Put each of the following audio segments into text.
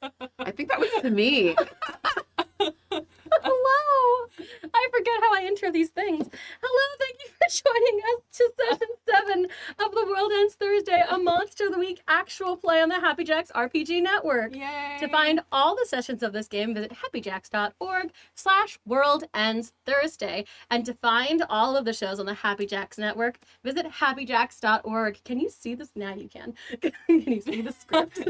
I think that was to me. Hello! I forget how I intro these things. Hello, thank you for joining us to Session 7 of The World Ends Thursday, a Monster of the Week actual play on the Happy Jacks RPG Network. Yay! To find all the sessions of this game, visit happyjacks.org/worldendsThursday. And to find all of the shows on the Happy Jacks Network, visit happyjacks.org. Can you see this? Now you can. Can you see the script?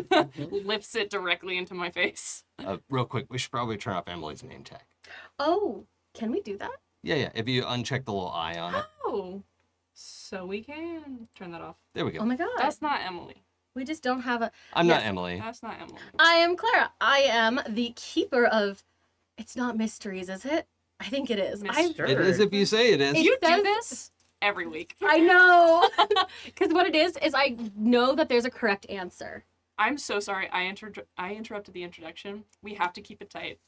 Lifts it directly into my face. Real quick, we should probably turn off Emily's name tag. Oh, can we do that? Yeah. If you uncheck the little eye on it. Oh, so we can turn that off. There we go. Oh my god. That's not Emily. We just don't have a... I'm Yes. not Emily. That's not Emily. I am Clara. I am the keeper of... It's not mysteries, is it? I think it is. Mystery. It is if you say it is. It You do says- this every week. I know. Because what it is I know that there's a correct answer. I'm so sorry. I interrupted the introduction. We have to keep it tight.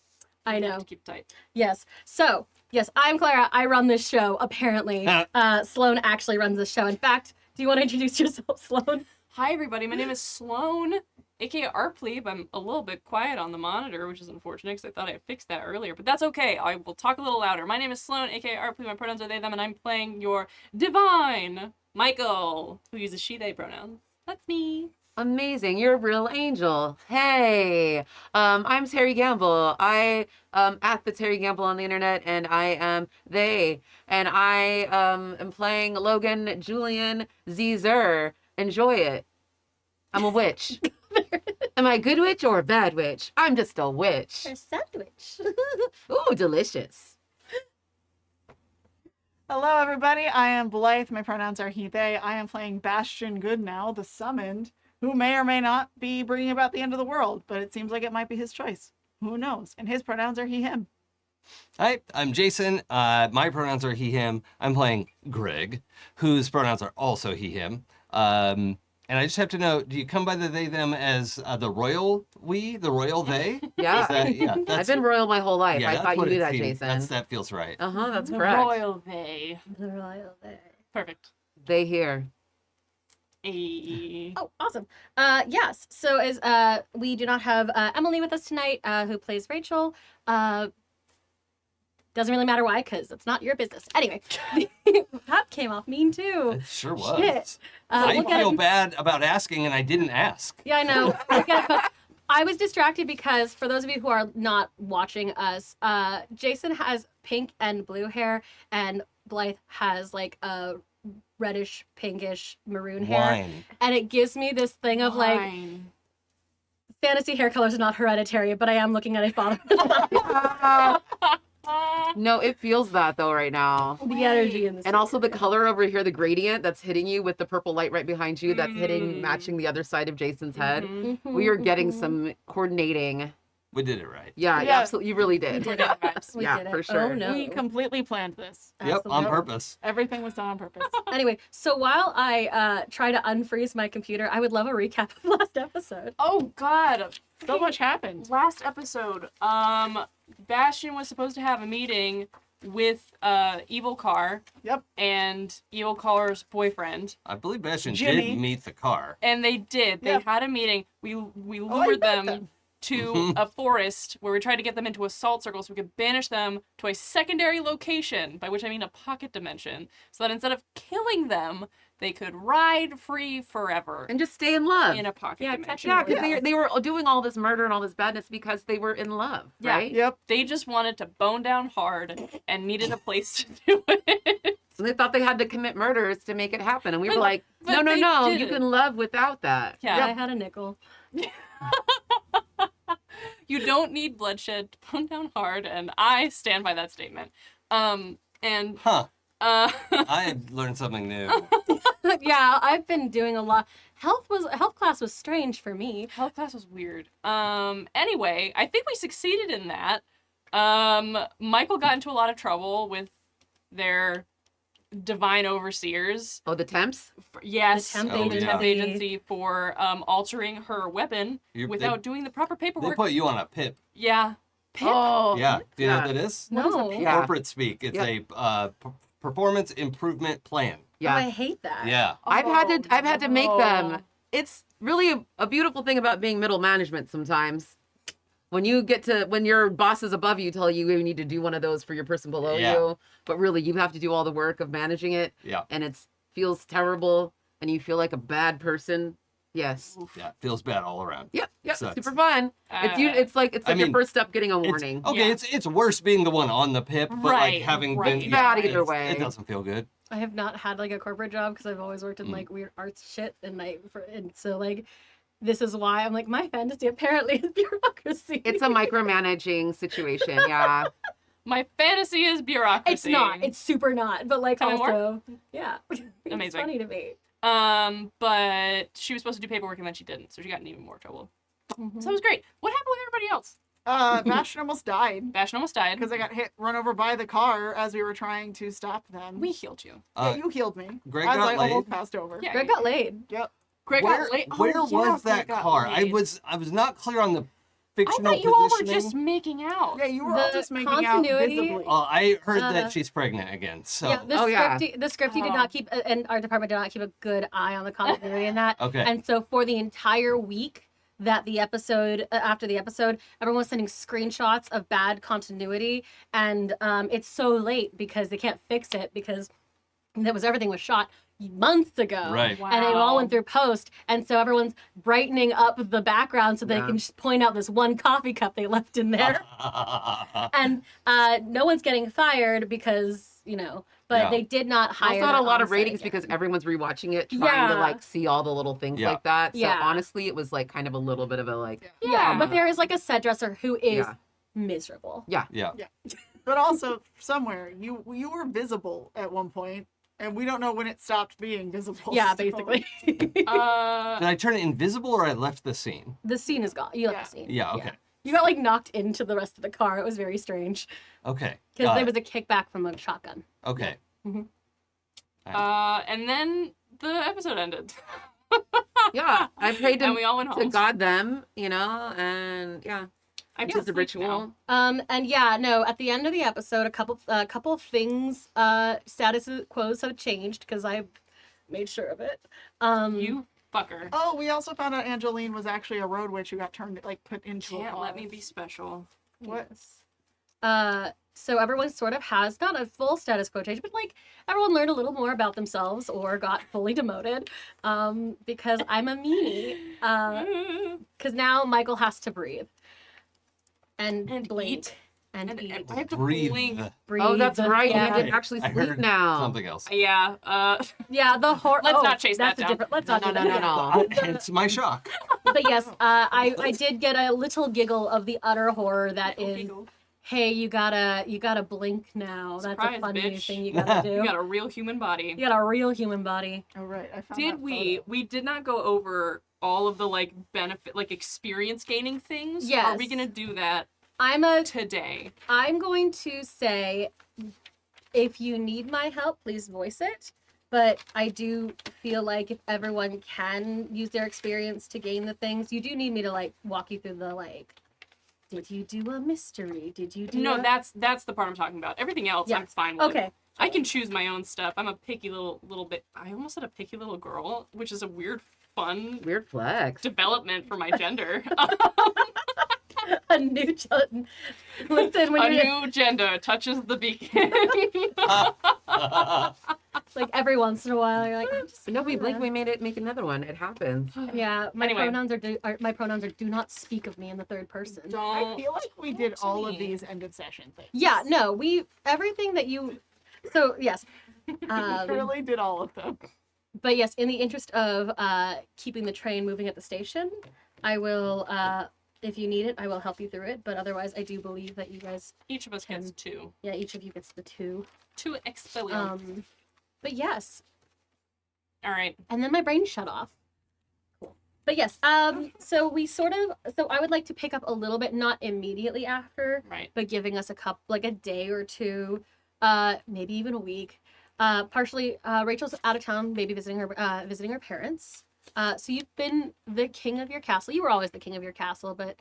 I We know. have to keep it tight. Yes. So, yes, I'm Clara. I run this show, apparently. Sloan actually runs this show. In fact, do you want to introduce yourself, Sloan? Hi, everybody. My name is Sloan, aka Arpleeb. I'm a little bit quiet on the monitor, which is unfortunate because I thought I had fixed that earlier, but that's okay. I will talk a little louder. My name is Sloan, aka Arpleeb. My pronouns are they, them, and I'm playing your divine Michael, who uses she, they pronouns. That's me. Amazing. You're a real angel. Hey, I'm Teri Gamble. I at the Teri Gamble on the internet, and I am they. And I am playing Logan, Julian, Zers. Enjoy it. I'm a witch. Am I a good witch or a bad witch? I'm just a witch. A sandwich. Ooh, delicious. Hello, everybody. I am Blythe. My pronouns are he, they. I am playing Bastian Goodnow, the summoned, who may or may not be bringing about the end of the world, but it seems like it might be his choice. Who knows? And his pronouns are he, him. Hi, I'm Jason. My pronouns are he, him. I'm playing Greg, whose pronouns are also he, him. And I just have to know, do you come by the they, them as the royal we, the royal they? Yeah. That's, I've been royal my whole life. yeah, I that's thought you what knew it that, seems. Jason. That feels right. That's The correct. royal they. The royal there. Perfect. They here. Ayy. Oh, awesome. Yes. So as we do not have Emily with us tonight, who plays Rachel. Doesn't really matter why, because it's not your business. Anyway, that came off mean too. It sure was. Shit. I We'll get feel it- bad about asking, and I didn't ask. Yeah, I know. We'll get it posted. I was distracted because for those of you who are not watching us, Jason has pink and blue hair, and Blythe has like a reddish, pinkish, maroon hair. Wine. And it gives me this thing of like, Fine. fantasy hair colors are not hereditary, but I am looking at a father. No, it feels that though right now. The energy in this. And also the color over here, the gradient that's hitting you with the purple light right behind you, that's hitting, matching the other side of Jason's head. Mhm. We are getting some coordinating. We did it right. Yeah, Yeah. absolutely. You really We did. did it. We Yeah, did it. for sure. Oh, no. We completely planned this. Yep, on Absolutely. purpose. Everything was done on purpose. Anyway, so while I try to unfreeze my computer, I would love a recap of last episode. Oh God. So much happened. Last episode, Bastian was supposed to have a meeting with Evil Car. Yep. And Evil Car's boyfriend, I believe Bastian Jimmy. did meet the car. and they did. They Yep. had a meeting. We I lured met them to a forest where we tried to get them into a salt circle so we could banish them to a secondary location, by which I mean a pocket dimension, so that instead of killing them, they could ride free forever And just stay in love. in a pocket Yeah, dimension. Yeah, catching because they were doing all this murder and all this badness because they were in love, Yeah. right? Yep. They just wanted to bone down hard and needed a place to do it. So they thought they had to commit murders to make it happen. And we were But- like, but no, they you didn't. can love without that. Yeah. I had a nickel. You don't need bloodshed to bone down hard, and I stand by that statement. And Huh. uh, I had learned something new. Yeah, I've been doing a lot. Health class was strange for me. health class was weird. Anyway, I think we succeeded in that. Michael got into a lot of trouble with their divine overseers. Oh, the temps? Yes, The temp Oh, the agency. temp agency for altering her weapon You- without doing the proper They paperwork. put you on a PIP. Yeah. Pip? Oh, Yeah. Do you know yeah. what that is? No. Yeah. Corporate speak. It's a performance improvement plan. Yeah. Oh, I hate that. Yeah. I've had to make no. them. It's really a beautiful thing about being middle management sometimes. when your bosses above you tell you you need to do one of those for your person below Yeah. you, but really you have to do all the work of managing it, Yeah. and it feels terrible, and you feel like a bad person. Yes. Yeah, feels bad all around. Yep. Sucks. Super fun. It's like I your mean, first step getting a It's, warning. okay, Yeah. it's worse being the one on the pip, but like Right, having right. been Bad either it's- way. It doesn't feel good. I have not had like a corporate job because I've always worked in like weird arts shit, and so like this is why I'm like my fantasy apparently is bureaucracy. It's a micromanaging situation. Yeah. My fantasy is bureaucracy. It's not. It's super not. But like Tell me more. also, yeah, it's Amazing. funny to me. But she was supposed to do paperwork and then she didn't, so she got in even more trouble. Mm-hmm. So it was great. What happened with everybody else? Bastian almost died Bastian almost died. because I got run over by the car as we were trying to stop them. We healed you. Yeah, you healed me. Greg as got I almost laid. passed over. Yeah. Greg got laid. Yep. Greg where got late. where Oh, yeah, was that Greg got car? laid. I was not clear on the I fictional thought you all were positioning. just making out. Yeah, you were all The just making continuity- out visibly. Well, I heard Uh, that she's pregnant again. So Yeah, the Oh, yeah. scripty did Oh. not keep, and our department did not keep a good eye on the continuity in that. okay. And so for the entire week that the episode, after the episode, everyone was sending screenshots of bad continuity, and it's so late because they can't fix it because everything was shot months ago. Right. Wow. And it all went through post, and so everyone's brightening up the background so they Yeah. can just point out this one coffee cup they left in there. And no one's getting fired because but Yeah. they did not hire. Also had a that lot of on-site ratings again. because everyone's rewatching it, trying to Yeah. like see all the little things Yeah. like that. So Yeah. honestly, it was like kind of a little bit of a like, Yeah, but there is like a set dresser who is Yeah. miserable. yeah. But also somewhere you were visible at one point, and we don't know when it stopped being visible. Yeah, so- basically. Did I turn it invisible or I left the scene? The scene is gone. You left Yeah. the scene. Yeah. Okay. You got like knocked into the rest of the car. It was very strange Okay. because got there it. was a kickback from a shotgun. Okay. Mhm. and then the episode ended. yeah, I prayed and to, we all went to home. God them, and yeah, I it's feel just a asleep now. ritual. And yeah, no. At the end of the episode, a couple of things, status quos have changed because I made sure of it. You fucker. Oh, we also found out Angeline was actually a road witch who got turned put into a Can't car. let me be special. What? So everyone sort of has not a full status quo change, but like everyone learned a little more about themselves or got fully demoted. Because I'm a meanie. Because now Michael has to breathe and And blink eat. and And eat. I have to Breathe. blink. Breathe. Oh, that's right. Yeah, You can actually I sleep heard now. something else. Yeah. yeah. The horror. Let's not chase that's that a down. different. Let's No, not do no, that. no, no. Hence my shock. But yes, I did get a little giggle of the utter horror that is. Hey, you gotta blink now. That's Surprise, a fun new bitch. thing you gotta do. You got a real human body. You got a real human body. Oh right, I found Did that we? photo. We did not go over all of the like benefit, like experience gaining things. Are Yes. we gonna do that I'm today? going to say, if you need my help, please voice it. But I do feel like if everyone can use their experience to gain the things, you do need me to like walk you through the like. Did you do a mystery? Did you do? No, a... that's the part I'm talking about. Everything else, Yeah. I'm fine with. Okay. I can choose my own stuff. I'm a picky little bit. I almost said a picky little girl, which is a weird, fun Weird flex. development for my gender. A new children. Listen, when A you're new gender touches the beacon. like every once in a while, you're like, I'm just No, we blink. gonna- We made it. Make another one. It happens. Yeah, my Anyway. pronouns are do not speak of me in the third person. Don't. I feel like we did talk to all of me. these end of session things. Yeah, no, everything that you. So yes, We um, really did all of them. but yes, in the interest of keeping the train moving at the station, I will. If you need it, I will help you through it. But otherwise, I do believe that you guys, Each of us gets two. yeah, each of you gets the two. Two expellium. But yes, All right. and then my brain shut off. Cool. But yes, so we sort of, so I would like to pick up a little bit, not immediately after, Right. but giving us like a day or two, maybe even a week. Partially, Rachel's out of town, maybe visiting her parents. So you've been the king of your castle. You were always the king of your castle, but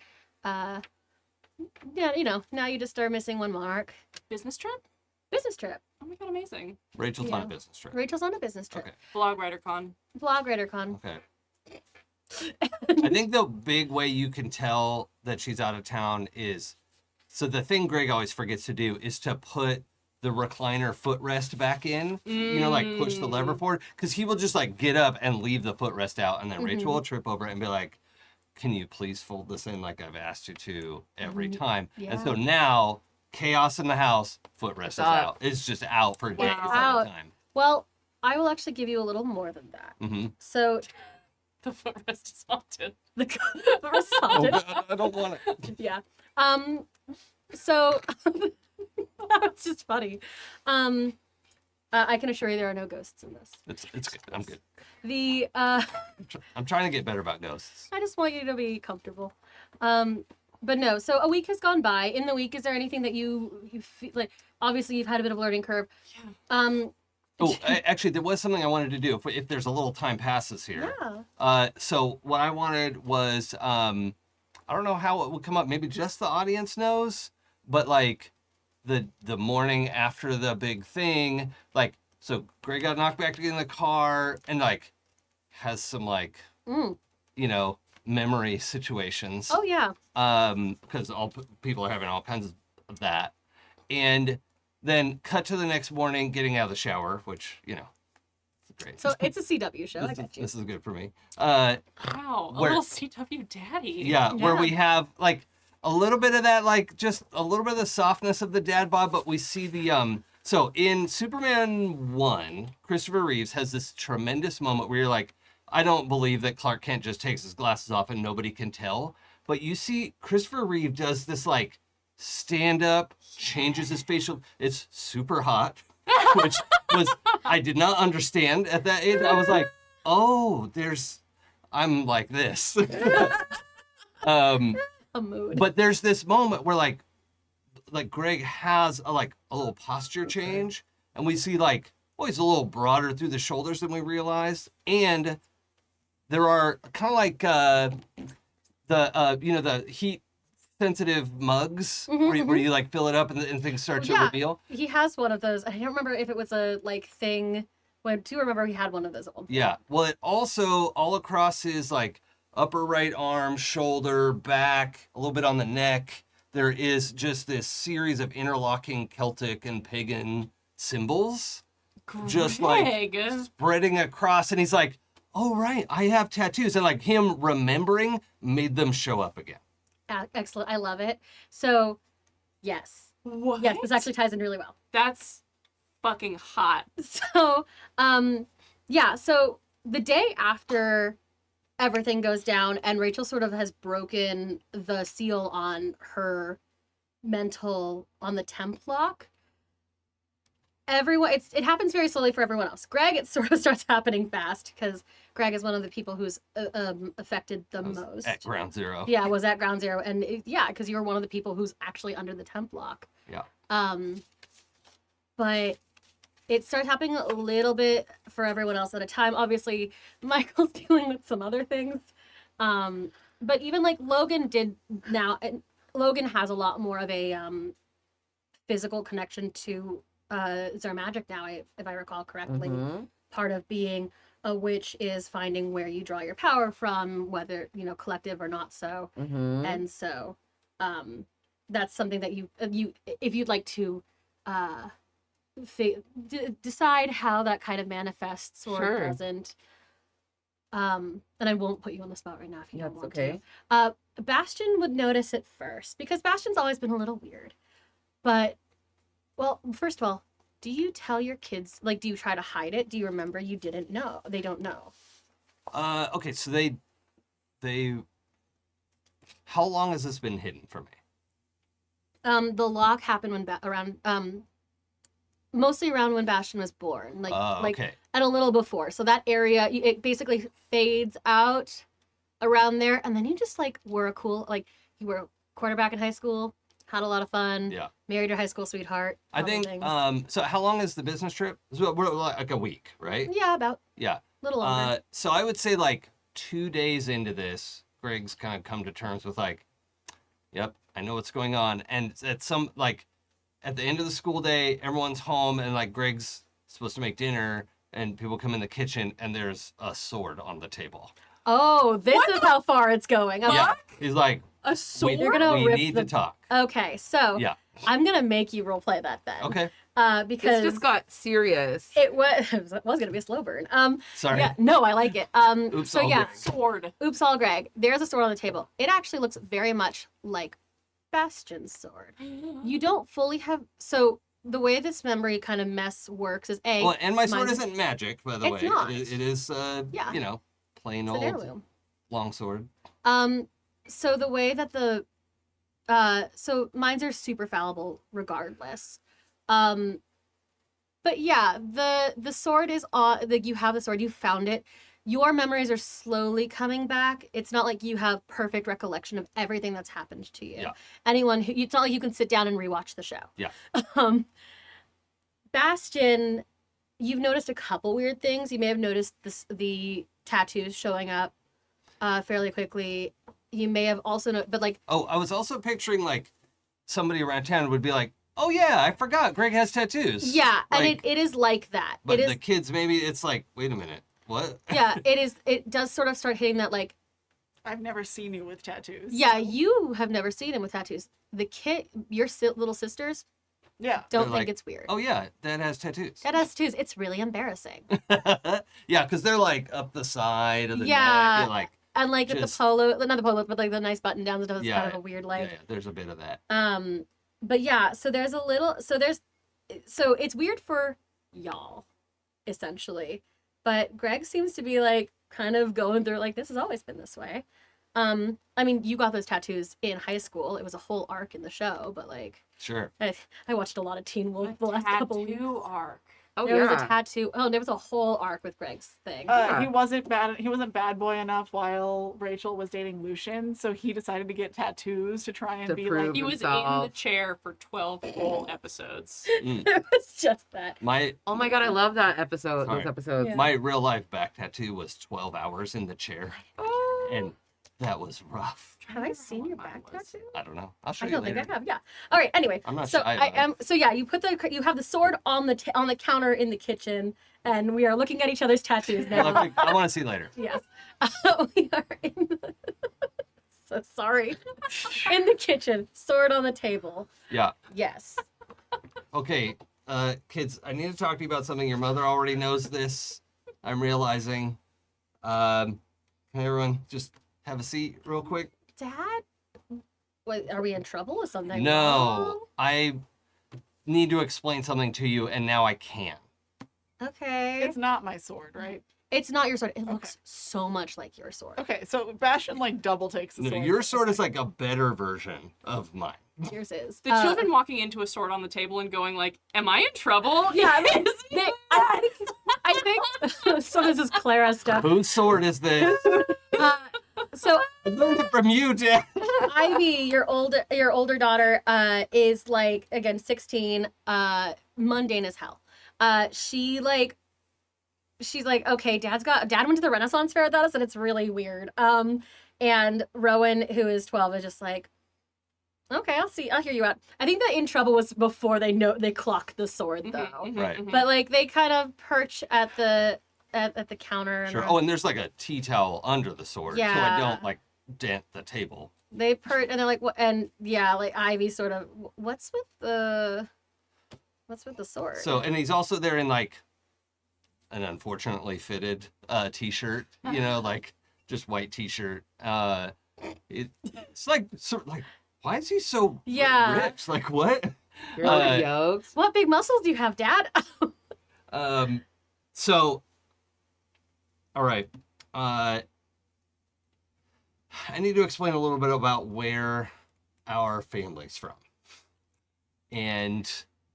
yeah, now you just are missing one mark. Business trip? Business trip. Oh my god, amazing. Rachel's on Yeah. a business trip. Rachel's on a business trip. Okay. Blog writer con. Blog Writer Con. Okay. I think the big way you can tell that she's out of town is, so the thing Greg always forgets to do is to put the recliner footrest back in, like push the lever forward, because he will just like get up and leave the footrest out, and then Rachel will trip over it and be like, can you please fold this in like I've asked you to every time? Yeah. And so now, chaos in the house, footrest is out. It's just out for days at a time. Well, I will actually give you a little more than that. Mm-hmm. So The footrest is haunted. the haunted. I don't want it. Yeah. So that's just funny. I can assure you there are no ghosts in this. It's good. I'm good. The I'm trying to get better about ghosts. I just want you to be comfortable. But no, so a week has gone by. In the week, is there anything that you feel like? Obviously, you've had a bit of a learning curve. Yeah. Actually, there was something I wanted to do. If there's a little time passes here. Yeah. So what I wanted was, I don't know how it would come up. Maybe just the audience knows, but like the morning after the big thing, like, so Greg got knocked back to get in the car and like has some like, memory situations. Oh yeah. Because people are having all kinds of that. And then cut to the next morning, getting out of the shower, which, is great. So it's a CW show. I got you. This is good for me. Wow, a Where- little CW daddy. Yeah, where Yeah. we have like a little bit of that, like just a little bit of the softness of the dad bod, but we see the So in Superman 1, Christopher Reeves has this tremendous moment where you're like, I don't believe that Clark Kent just takes his glasses off and nobody can tell. But you see Christopher Reeve does this like stand up, changes his facial. It's super hot, which I did not understand at that age. I was like, oh, I'm like this. A mood. But there's this moment where like Greg has a little posture change, and we see like, oh, he's a little broader through the shoulders than we realized, and there are kind of like the heat sensitive mugs where you like fill it up and things start to reveal. He has one of those. I don't remember if it was a like thing. I do remember he had one of those at one point. Yeah. Well, it also all across his like upper right arm, shoulder, back, a little bit on the neck, there is just this series of interlocking Celtic and pagan symbols. Just like spreading across, and he's like, oh right, I have tattoos. And like him remembering made them show up again. Excellent. I love it. So, yes. What? Yes, this actually ties in really well. That's fucking hot. So, so the day after everything goes down and Rachel sort of has broken the seal on her on the temp lock, everyone, it happens very slowly for everyone else. Greg, it sort of starts happening fast because Greg is one of the people who's affected the most. At ground zero. Yeah, was at ground zero. And because you were one of the people who's actually under the temp lock. Yeah. But it starts happening a little bit for everyone else at a time. Obviously, Michael's dealing with some other things. But even like Logan did now, and Logan has a lot more of a physical connection to Zer magic now, if I recall correctly. Part of being a witch is finding where you draw your power from, whether, collective or not so. And so that's something that you if you'd like to decide how that kind of manifests or doesn't. And I won't put you on the spot right now if you don't want to. Bastian would notice it first because Bastian's always been a little weird. But, well, first of all, do you tell your kids, like, do you try to hide it? Do you remember you didn't know? They don't know. Okay, so they how long has this been hidden from me? The lock happened when mostly around when Bastian was born, okay. And a little before. So that area, it basically fades out around there, and then you just were you were a quarterback in high school, had a lot of fun. Yeah. Married your high school sweetheart. I think. So how long is the business trip? So we're like a week, right? Yeah, about. Yeah. A little longer. So I would say 2 days into this, Greg's kind of come to terms with yep, I know what's going on, and at at the end of the school day, everyone's home, and Greg's supposed to make dinner, and people come in the kitchen, and there's a sword on the table. Oh, this is how far it's going. Okay. Yeah. He's like, A sword? You're gonna we rip need the- to talk. Okay, so Yeah. I'm gonna make you roleplay that then. Okay. Because This just got serious. it was gonna be a slow burn. Sorry. Yeah, no, I like it. Oops, so all yeah, Greg. Sword. oops, all Greg. There's a sword on the table. It actually looks very much like Bastian's sword. You don't fully have so the way this memory kind of mess works is Well, and my sword mine's- isn't magic, by the It's way. not. It is, Yeah. you know, plain it's an old heirloom. long sword. So the way that the so mines are super fallible regardless. But yeah, the sword is on like you have the sword, you found it. Your memories are slowly coming back. It's not like you have perfect recollection of everything that's happened to you. Yeah. Anyone who it's not like you can sit down and rewatch the show. Yeah. Bastian, you've noticed a couple weird things. You may have noticed the tattoos showing up fairly quickly. You may have also but like Oh, I was also picturing like somebody around town would be like, "Oh yeah, I forgot. Greg has tattoos." yeah, and Like, it is like that. but It is the kids maybe it's like, wait a minute, what? yeah, it is. It does sort of start hitting that like I've never seen you with tattoos. yeah, so- you have never seen him with tattoos. The kid, your little sisters Yeah. don't They're think like, it's weird. Oh yeah, Dad has tattoos. That has tattoos. It's really embarrassing. Yeah, because they're like up the side of the Yeah. neck. You're like, And like with Just- the polo, not the polo, but like the nice button downs, it does Yeah, kind of a weird yeah, like. yeah, there's a bit of that. But yeah, so there's a little, so it's weird for y'all, essentially. But Greg seems to be like kind of going through like this has always been this way. I mean, you got those tattoos in high school. It was a whole arc in the show, but like Sure. I watched a lot of Teen Wolf the last couple weeks. Tattoo arc. Oh There yeah. was a tattoo. Oh, there was a whole arc with Greg's thing. Yeah. He wasn't bad. He wasn't bad boy enough while Rachel was dating Lucian, so he decided to get tattoos to try and To be prove like. He was in the himself. chair for 12 whole episodes. Mm. It was just that. My Oh my god, I love that episode. Sorry. Those episodes. Yeah. my real life back tattoo was 12 hours in the chair, Oh. and that was rough. Have I seen your back tattoo? I don't know. I'll show I you don't later. think I have. Yeah. All right. Anyway, I'm not so shy I about am. So yeah, you have the sword on the counter in the kitchen, and we are looking at each other's tattoos Well, now. I want to see later. Yes, we are in. The... so sorry. In the kitchen, sword on the table. Yeah. Yes. Okay, kids, I need to talk to you about something. Your mother already knows this. I'm realizing. Can everyone just have a seat real quick? Dad, what, are we in trouble with something? No, wrong? I need to explain something to you, and now I can. Okay. It's not my sword, right? It's not your sword. It looks so much like your sword. Okay, so Bastian like double takes the No, sword. your for sword a is second. like a better version of mine. Yours is. The children walking into a sword on the table and going like, "Am I in trouble?" Yeah, I mean, I think so. This is Clara stuff. Whose sword is this? So I learned it from you, Dad. Ivy, your older daughter, is like again 16, mundane as hell. She's like, okay, dad went to the Renaissance fair without us, and it's really weird. And Rowan, who is 12, is just like, okay, I'll hear you out. I think the in trouble was before they clock the sword though. Right. But like they kind of perch at the counter. And Sure. Oh, and there's like a tea towel under the sword, so I Yeah. don't like dent the table. they perch and they're like, what? And yeah, like Ivy sort of, what's with the sword? So, and he's also there in like an unfortunately fitted t-shirt, you know, like just white t-shirt. It's like sort of like, why is he so Yeah. ripped? Like what? You're really yoked. What big muscles do you have, Dad? So, all right. I need to explain a little bit about where our family's from. And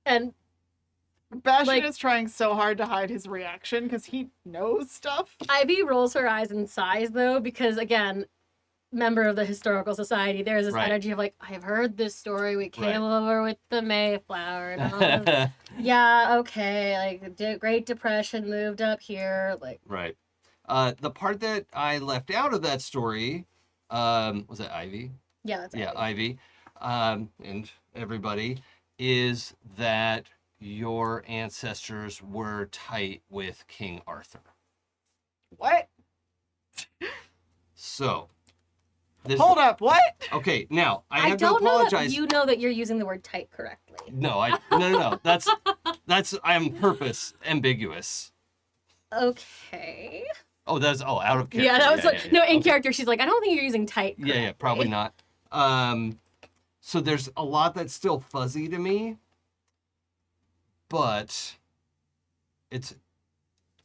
And Bastian like- is trying so hard to hide his reaction because he knows stuff. Ivy rolls her eyes and sighs though, because again, member of the historical society, there's this Right. energy of like, I've heard this story. We came Right. over with the Mayflower. And all this. Yeah, okay. Like Great Depression moved up here. Like right. The part that I left out of that story, was it Ivy? yeah, that's Yeah, Ivy. Ivy, and everybody, is that your ancestors were tight with King Arthur. What? So, this. Hold up, what? Okay, now I I have to don't know that apologize. you know that you're using the word tight correctly. No, no. That's I'm purpose ambiguous. Okay. Oh, that's out of character. Yeah, that was like no, in Okay. character. She's like, I don't think you're using tight. Yeah, probably not. So there's a lot that's still fuzzy to me, but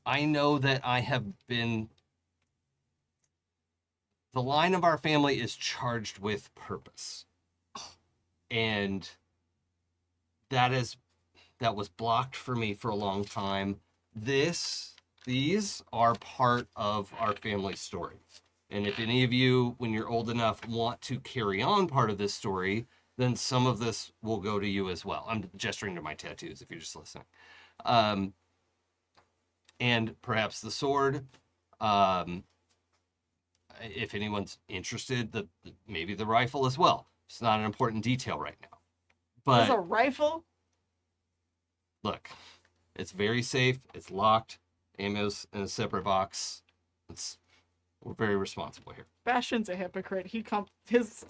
I know that I have been. The line of our family is charged with purpose, and that was blocked for me for a long time. These are part of our family story. And if any of you, when you're old enough, want to carry on part of this story, then some of this will go to you as well. I'm gesturing to my tattoos if you're just listening. And perhaps the sword. If anyone's interested, maybe the rifle as well. It's not an important detail right now. There's But a rifle? look, it's very safe. It's locked. Ammo's in a separate box. We're very responsible here. Bastian's a hypocrite. His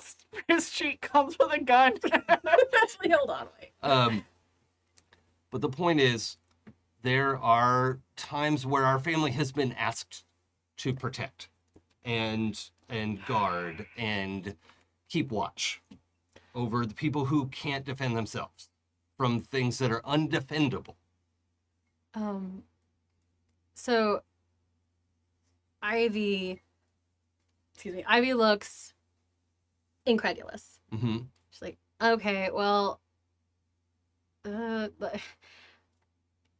sheet comes with a gun. Actually, hold on, wait. But the point is, there are times where our family has been asked to protect and guard and keep watch over the people who can't defend themselves from things that are undefendable. So Ivy looks incredulous. Mm-hmm. She's like, okay, well, a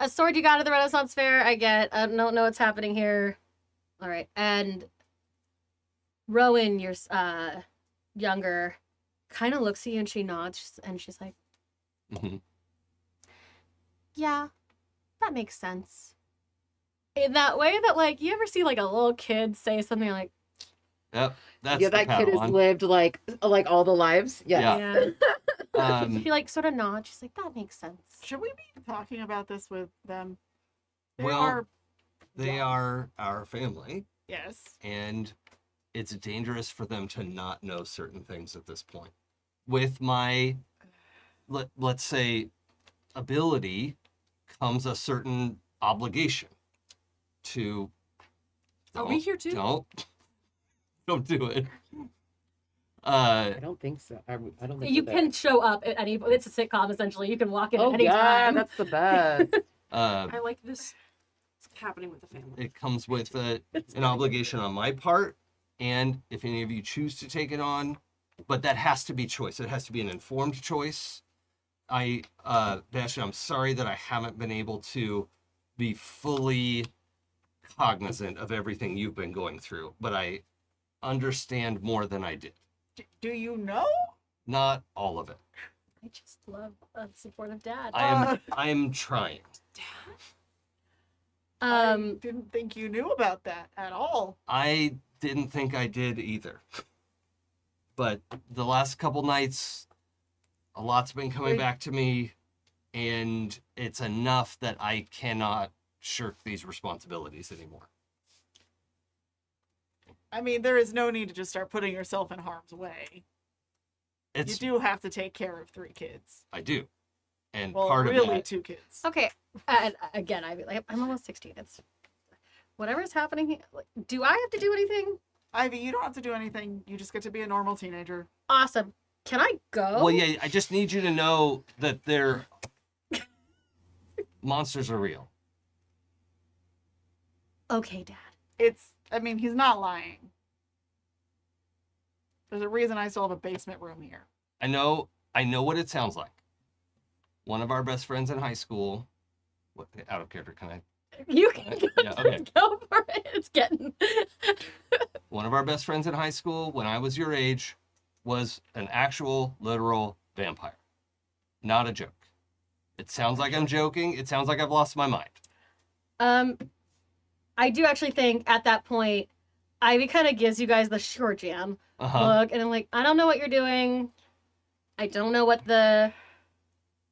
sword you got at the Renaissance Fair, I get. I don't know what's happening here. All right, and Rowan, your younger, kind of looks at you and she nods and she's like, Mm-hmm. yeah, that makes sense. In that way that, like, you ever see, like, a little kid say something like, Yep, that's Yeah, the that kid has Padawan. lived like all the lives. Yeah. Yeah. she, like, sort of nods. She's like, that makes sense. Should we be talking about this with them? Well, they young. are our family, Yes. and it's dangerous for them to not know certain things at this point. With my, let's say, ability comes a certain obligation to. Are we here too? Don't do it. I don't think so. I don't think You we're can there. show up at any. It's a sitcom, essentially. You can walk in Oh at any yeah, time. that's the best. I like this. It's happening with the family. It comes with an obligation on my part, and if any of you choose to take it on, but that has to be choice. It has to be an informed choice. Bastian, I'm sorry that I haven't been able to be fully cognizant of everything you've been going through, but I understand more than I did. Do you know? Not all of it. I just love a supportive dad. I'm trying. I didn't think you knew about that at all. I didn't think I did either. But the last couple nights, a lot's been coming back to me, and it's enough that I cannot shirk these responsibilities anymore. I mean, there is no need to just start putting yourself in harm's way. You do have to take care of 3 kids. I do. And Well, part really of that, 2 kids. Okay, and again, I'm almost 16. It's whatever's happening here. Like, do I have to do anything? Ivy, you don't have to do anything. You just get to be a normal teenager. Awesome. Can I go? well, yeah, I just need you to know that they're monsters are real. Okay, Dad. He's not lying. There's a reason I still have a basement room here. I know what it sounds like. One of our best friends in high school, out of character, can I? You can go, Yeah, okay. go for it. It's getting. One of our best friends in high school, when I was your age, was an actual, literal vampire. Not a joke. It sounds like I'm joking. It sounds like I've lost my mind. I do actually think at that point, Ivy kind of gives you guys the short jam look, and I'm like, I don't know what you're doing. I don't know what the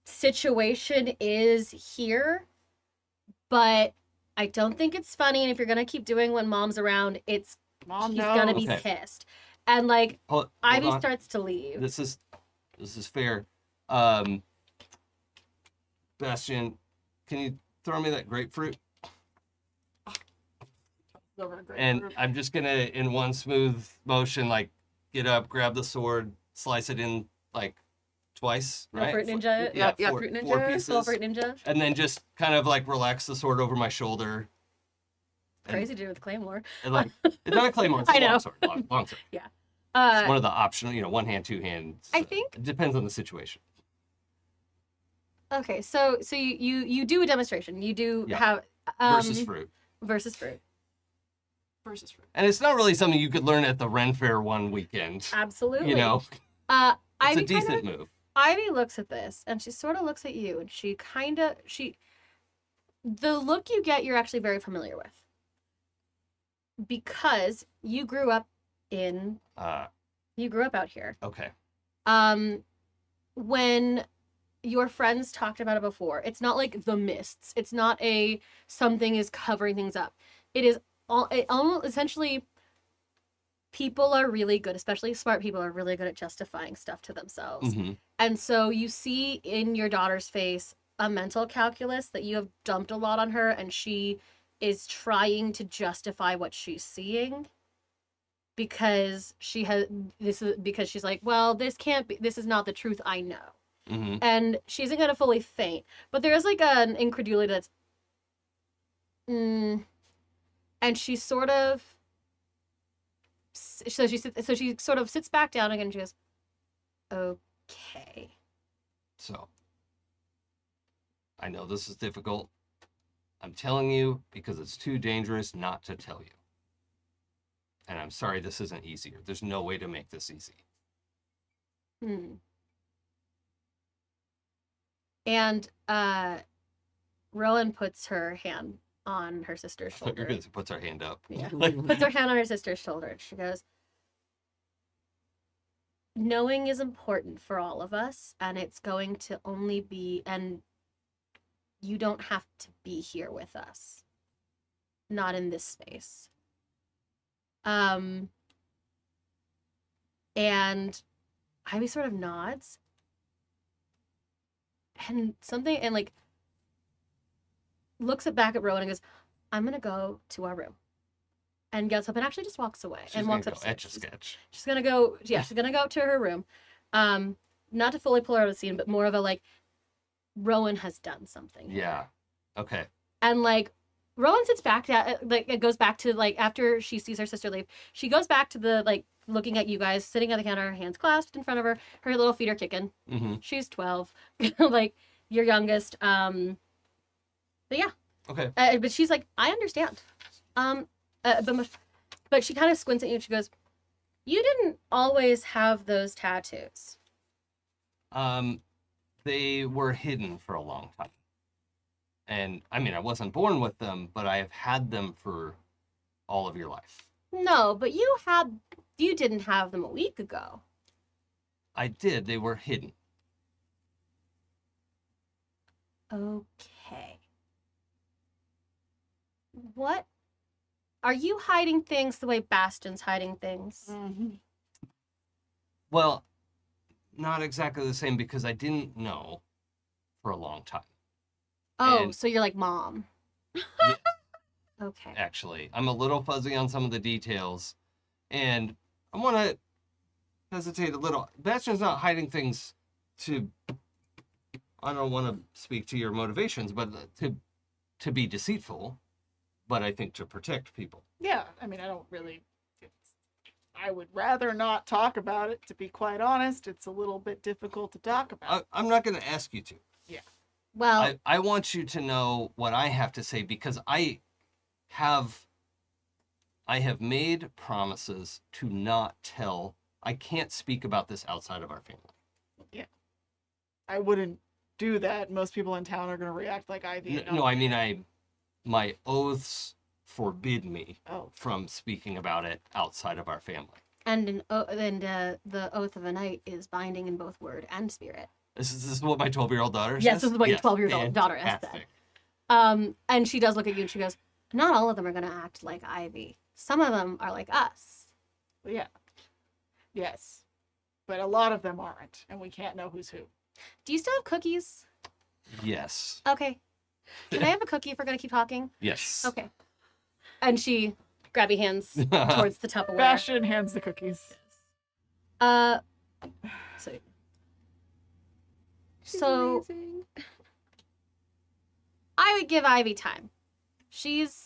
situation is here, but I don't think it's funny. And if you're gonna keep doing when Mom's around, it's Mom, he's no. gonna be Okay. pissed. And like Hold Ivy on. starts to leave. This is fair. Bastian, can you throw me that grapefruit? Over a And grapefruit. I'm just gonna, in one smooth motion, like get up, grab the sword, slice it in like twice, No right? fruit ninja. Yeah, Yeah, four, fruit ninja. four Little pieces, fruit ninja. and then just kind of like relax the sword over my shoulder. And- Crazy dude with claymore. And like, it's not a claymore, it's a I know. long sword. Long sword. It's Uh, one of the optional, one hand, two hands. I think- It depends on the situation. okay, so you do a demonstration. You do Yeah. have Versus fruit. versus fruit. Versus fruit. And it's not really something you could learn at the Ren Fair one weekend. Absolutely. It's Ivy a decent kinda, move. Ivy looks at this and she sort of looks at you and the look you get you're actually very familiar with. Because you grew up out here. Okay. When your friends talked about it before, it's not like the mists. It's not a something is covering things up. It almost essentially people are really good, especially smart people are really good at justifying stuff to themselves. Mm-hmm. And so you see in your daughter's face a mental calculus that you have dumped a lot on her and she is trying to justify what she's seeing because because she's like, well, this is not the truth I know. Mm-hmm. And she isn't going to fully faint, but there is like an incredulity that's and she sort of she sort of sits back down again and she goes, okay. So, I know this is difficult. I'm telling you because it's too dangerous not to tell you. And I'm sorry this isn't easier. There's no way to make this easy. And Rowan puts her hand on her sister's shoulder. Puts her hand up. Yeah. Like, Puts her hand on her sister's shoulder and she goes, knowing is important for all of us and it's going to only be, and you don't have to be here with us. Not in this space. And Ivy sort of nods and like looks back at Rowan and goes, I'm gonna go to our room. And gets up and actually just walks away she's and gonna walks go upstairs. Etch-a-sketch. She's gonna go to her room. Not to fully pull her out of the scene, but more of a like Rowan has done something. Yeah. Okay. And like Rowan sits back down, like it goes back to like after she sees her sister leave, she goes back to the like looking at you guys sitting at the counter, hands clasped in front of her. Her little feet are kicking. Mm-hmm. She's 12, like your youngest. But yeah. Okay. But she's like, I understand. But she kind of squints at you and she goes, you didn't always have those tattoos. They were hidden for a long time. And I mean, I wasn't born with them, but I have had them for all of your life. No, but you didn't have them a week ago. I did. They were hidden. Okay. What? Are you hiding things the way Bastian's hiding things? Mhm. Well, not exactly the same because I didn't know for a long time. Oh, And- so you're like mom. Yeah, Okay. actually, I'm a little fuzzy on some of the details, and I want to hesitate a little. Bastian's not hiding things to. I don't want to speak to your motivations, but to be deceitful, but I think to protect people. Yeah, I mean, I would rather not talk about it, to be quite honest. It's a little bit difficult to talk about. I'm not going to ask you to. Well, I want you to know what I have to say because I have made promises to not tell. I can't speak about this outside of our family. I wouldn't do that. Most people in town are going to react like I do. No, I mean my oaths forbid me Oh, from speaking about it outside of our family. and the oath of a knight is binding in both word and spirit. This is what my 12-year-old daughter says? Yes, this is what your 12-year-old daughter has said. Fantastic. And she does look at you and she goes, not all of them are going to act like Ivy. some of them are like us. Yeah. Yes. But a lot of them aren't, and we can't know who's who. Do you still have cookies? Yes. Okay. Can I have a cookie if we're gonna keep talking? Yes. Okay. And she grabby hands towards the Tupperware. Bastian hands the cookies. So She's so amazing. I would give Ivy time. She's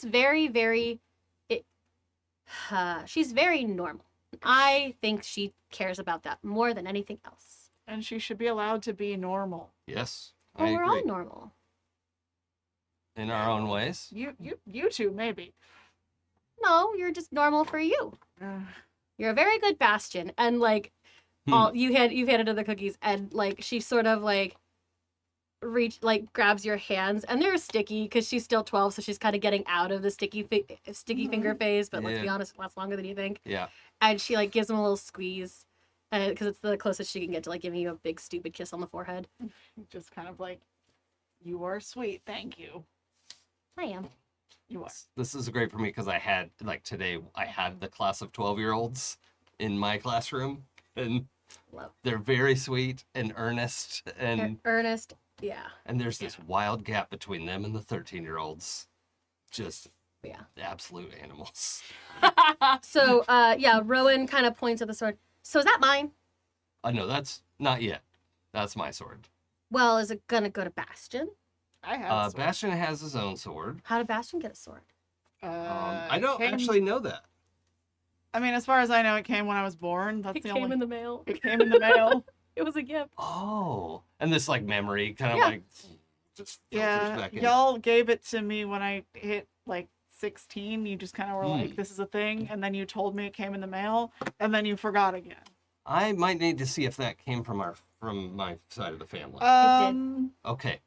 very she's very normal. I think she cares about that more than anything else. And she should be allowed to be normal. Yes. Well, I we're agree. all normal. In our own ways. You two, maybe. No, you're just normal for you. Uh, You're a very good Bastion, and like all you've handed her the cookies, and like she sort of like grabs your hands, and they're sticky because she's still 12, so she's kind of getting out of the sticky finger phase. But let's be Yeah. honest, it lasts longer than you think. Yeah. And she like gives him a little squeeze, because it's the closest she can get to like giving you a big stupid kiss on the forehead. just kind of like, you are sweet, thank you. I am. You are. This is great for me because I had, like today, I had the class of 12-year-olds in my classroom, and Love. they're very sweet and earnest, and Ernest. Yeah. there's this wild gap between them and the 13-year-olds. Just Yeah. absolute animals. So yeah, Rowan kind of points at the sword. So is that mine? No, that's not yet. That's my sword. Well, is it gonna go to Bastion? I have. a sword. Bastion has his own sword. How did Bastion get a sword? I don't it came- actually know that. I mean, as far as I know, it came when I was born. That's It the came only. in the mail. It came in the mail. It was a gift. Oh, and this like memory kind of Yeah. like just filters Yeah, back in. y'all gave it to me when I hit like 16. You just kind of were Hmm. like, "This is a thing," and then you told me it came in the mail, and then you forgot again. I might need to see if that came from my side of the family. Okay,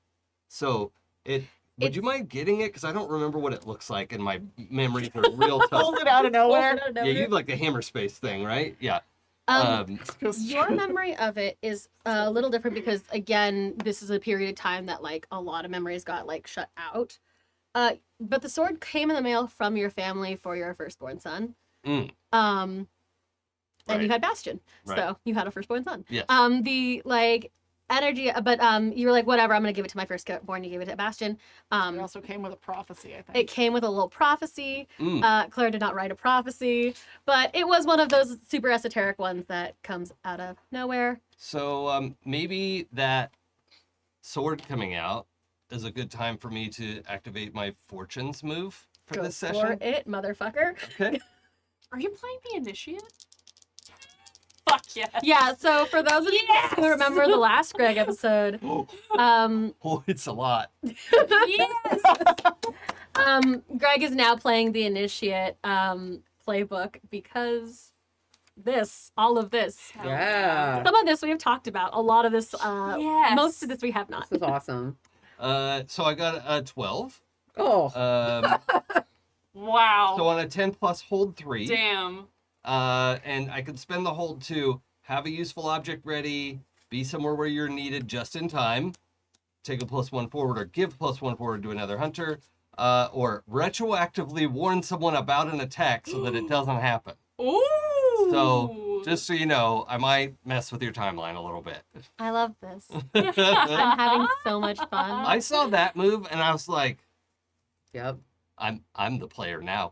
so would you It's- mind getting it? Because I don't remember what it looks like, and my memories are real tough. pulled it out of nowhere. Yeah, you have like the hammer space thing, right? Yeah. Just- Your memory of it is a little different because again, this is a period of time that like a lot of memories got like shut out. But the sword came in the mail from your family for your firstborn son. Mm. And you Right. had Bastion, Right. so you had a firstborn son. Yes. The like energy, but you were like, whatever, I'm gonna give it to my firstborn. You gave it to Bastion. It also came with a prophecy, I think. It came with a little prophecy. Mm. Claire did not write a prophecy, but it was one of those super esoteric ones that comes out of nowhere. So maybe that sword coming out is a good time for me to activate my fortunes move for Go this for session. it, motherfucker. Okay. Are you playing the initiate? Fuck yeah. Yeah, so for those of you who remember the last Greg episode, Oh, it's a lot. Yes. Greg is now playing the initiate playbook because all of this. Yeah. Some of this we have talked about. A lot of this, Yes. most of this we have not. This is awesome. So I got a 12. Oh. Wow. So on a 10 plus hold 3. Damn. And I can spend the hold to have a useful object ready, be somewhere where you're needed just in time, take a +1 forward or give +1 forward to another hunter, or retroactively warn someone about an attack so that it doesn't happen. Ooh. So just so you know, I might mess with your timeline a little bit. I love this. I'm having so much fun. I saw that move and I was like, Yep. I'm the player now.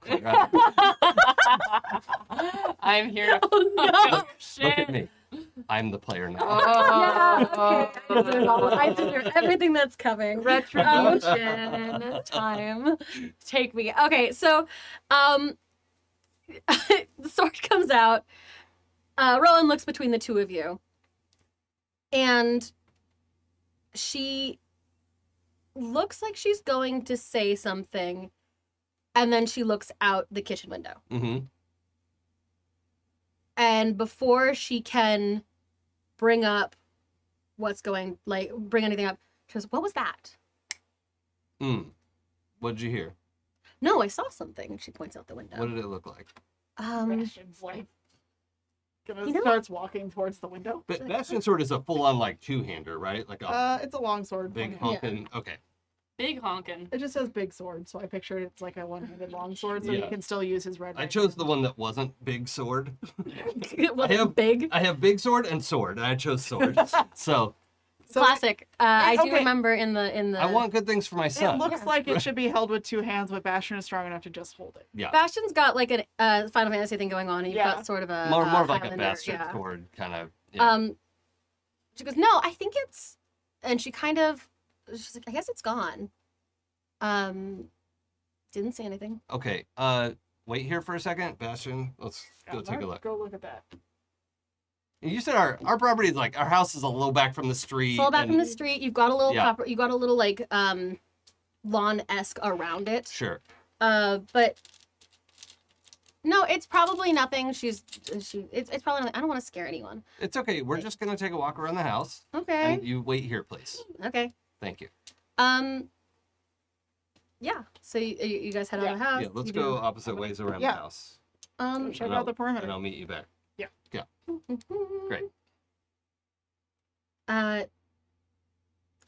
I'm here. To... Oh, no. Oh, shit. Look at me. I'm the player now. Oh. I deserve everything that's coming. Retribution time. Take me. Okay, so the sword comes out. Rowan looks between the two of you. And she looks like she's going to say something. And then she looks out the kitchen window. Mm-hmm. And before she can bring up bring anything up, she goes, "What was that?" What did you hear? "No, I saw something." She points out the window. What did it look like? Bastion's like, You know- starts walking towards the window. But Bastion sword is a full-on like two-hander, right? Like a It's a long sword. big pointing- honking. Okay. Big honkin'. It just says big sword, so I pictured it's like a one-handed long sword, so Yeah. he can still use his red. I right chose hand. the one that wasn't big sword. It wasn't have- big. I have big sword and sword, and I chose sword. So So Classic. I do okay. remember in the. I want good things for my It son. looks Yeah. like it should be held with two hands, but Bastian is strong enough to just hold it. Yeah, Bastion's got like a Final Fantasy thing going on, and you've Yeah. got sort of a more of like a Highlander, bastard yeah. sword kind of. Yeah. She goes, no, I think it's, and she's like, I guess it's gone. Didn't say anything. Okay. Wait here for a second, Bastian. Let's go take a look. Go look at that. You said our property is like our house is a little back from the street. It's all back and- from the street. You've got a little Yeah. you got a little like lawn-esque around it. Sure. But no, it's probably nothing. It's probably nothing. I don't want to scare anyone. It's okay. We're just gonna take a walk around the house, Okay. and you wait here, please. Okay. Thank you. Yeah. So you guys head out of the house. Yeah, let's you go do- opposite ways around Yeah. the house. Check And out the perimeter. And I'll meet you back. Great.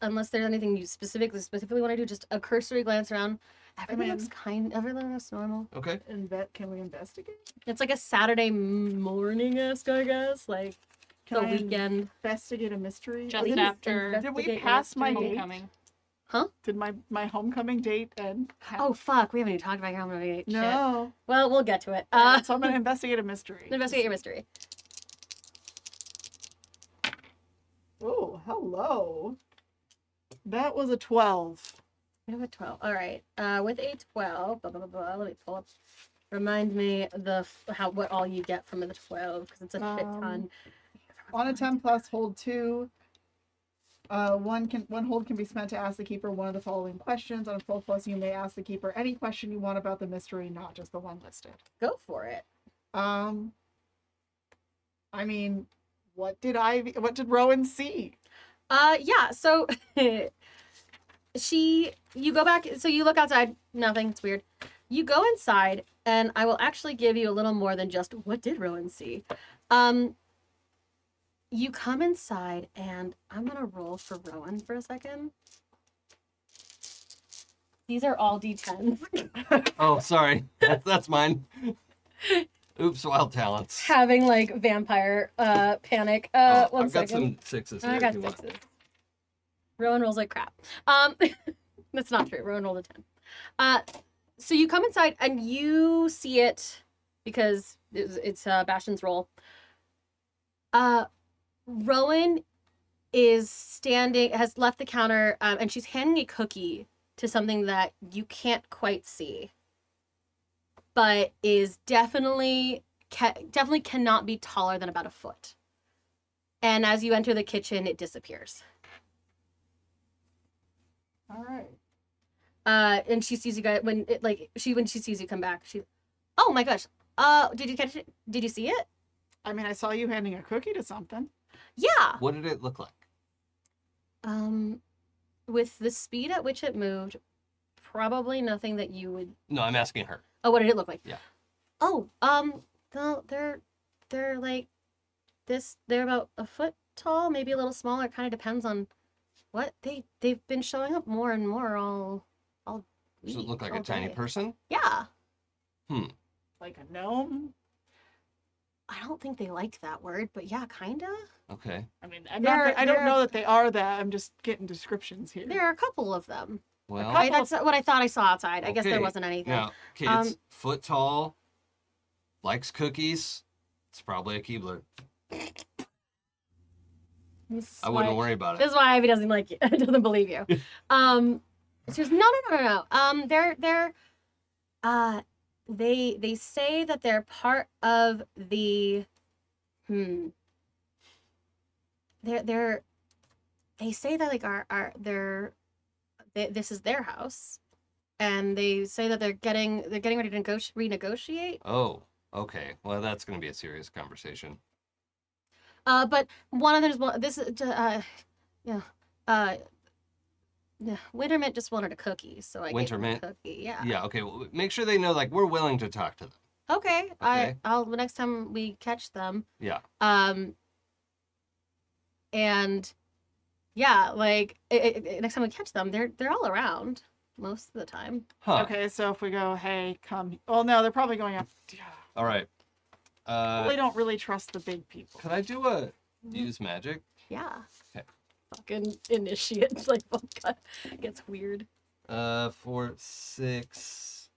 Unless there's anything you specifically want to do, just a cursory glance around. Everything mean- looks everything looks normal. Okay. Can we investigate? It's like a Saturday morning-esque, I guess, like Can the I weekend. investigate a mystery? Just Please after Did we investigate pass my mystery. date? homecoming. Did my homecoming date end? Oh fuck, we haven't even talked about how many shit. No. Well, we'll get to it. So I'm gonna investigate a mystery. Investigate your mystery. Oh, hello. That was a 12. We have a 12. All right. With a 12, blah, blah, blah, blah. Let me pull up. Remind me what all you get from the 12 because it's a shit ton. On a 10 plus, hold 2. One hold can be spent to ask the keeper one of the following questions. On a 12 plus, you may ask the keeper any question you want about the mystery, not just the one listed. Go for it. I mean, what did Rowan see? Yeah. So you go back. So you look outside. Nothing. It's weird. You go inside, and I will actually give you a little more than just what did Rowan see. You come inside, and I'm gonna roll for Rowan for a second. These are all D10s. Oh, sorry. That's mine. Oops, wild talents. Having like vampire panic. Oh, One I've got second. some sixes here. I if got you want. sixes. Rowan rolls like crap. That's not true. Rowan rolled a 10. So you come inside and you see it because it's Bastian's roll. Rowan has left the counter, and she's handing a cookie to something that you can't quite see, but is definitely cannot be taller than about a foot. And as you enter the kitchen, it disappears. All right. And she sees you guys when she sees you come back. Oh my gosh. Did you catch it? Did you see it? I mean, I saw you handing a cookie to something. Yeah. What did it look like? With the speed at which it moved, probably nothing that you would. No, I'm asking her. Oh, what did it look like? Yeah. Oh, they're like this. They're about a foot tall, maybe a little smaller. It kind of depends on what they've been showing up more and more all Does it week, look like all a tiny day. person? Yeah. Like a gnome. I don't think they like that word, but yeah, kinda. Okay. I mean, I They're- don't know that they are that. I'm just getting descriptions here. There are a couple of them. Well, That's what I thought I saw outside. I guess there okay. wasn't anything. Now, kids, Um, foot tall, likes cookies. It's probably a Keebler. This is I wouldn't why- worry about This it. is why Ivy doesn't like you. Doesn't believe you. She goes, no. They say that they're part of the. They say that like this is their house, and they say that they're getting ready to renegotiate. Oh, okay. Well, that's going to be a serious conversation. But one of them is Wintermint just wanted a cookie, so I gave him a Wintermint? cookie. Yeah. Yeah, okay. Well, make sure they know, like, we're willing to talk to them. Okay. Okay. I'll the next time we catch them. Yeah. And Yeah, like next time we catch them, they're all around most of the time. Huh. Okay, so if we go, hey, come. Well, no, they're probably going up. All right. They don't really trust the big people. Could I do a use magic? Yeah. Okay. Fucking initiate, like, oh God, it gets weird. 4, 6.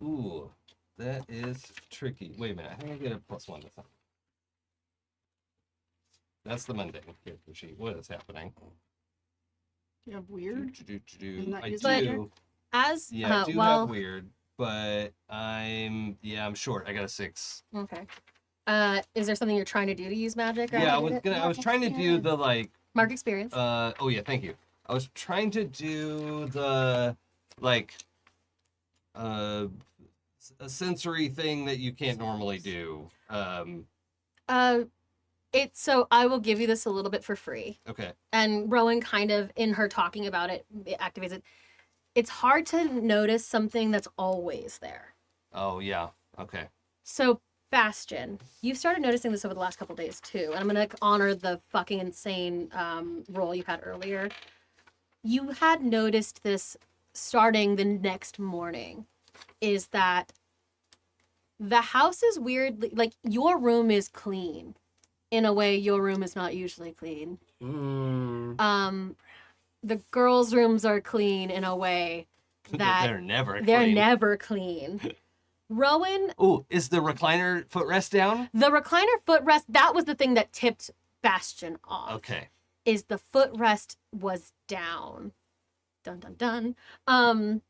Ooh, that is tricky. Wait a minute. I think I get a +1 to something. That's the mundane character sheet. What is happening? You have weird. Isn't that I used But- do. As Yeah, I do well, have weird, but I'm short. I got a 6. okay. Is there something you're trying to do to use magic? Or Yeah, anything? I was trying to do the like Mark experience. oh yeah, thank you. I was trying to do the like a sensory thing that you can't normally do. It's so I will give you this a little bit for free. Okay. And Rowan kind of in her talking about it activates it. It's hard to notice something that's always there. Oh yeah. Okay. So Bastian, you've started noticing this over the last couple days too, and I'm gonna honor the fucking insane role you had earlier. You had noticed this starting the next morning, is that the house is weirdly like your room is clean, in a way your room is not usually clean. The girls' rooms are clean in a way that they're never they're clean. never clean. Rowan, Oh, is the recliner footrest down? the recliner footrest, that was the thing that tipped Bastian off. Okay. Is the footrest was down. Dun dun dun.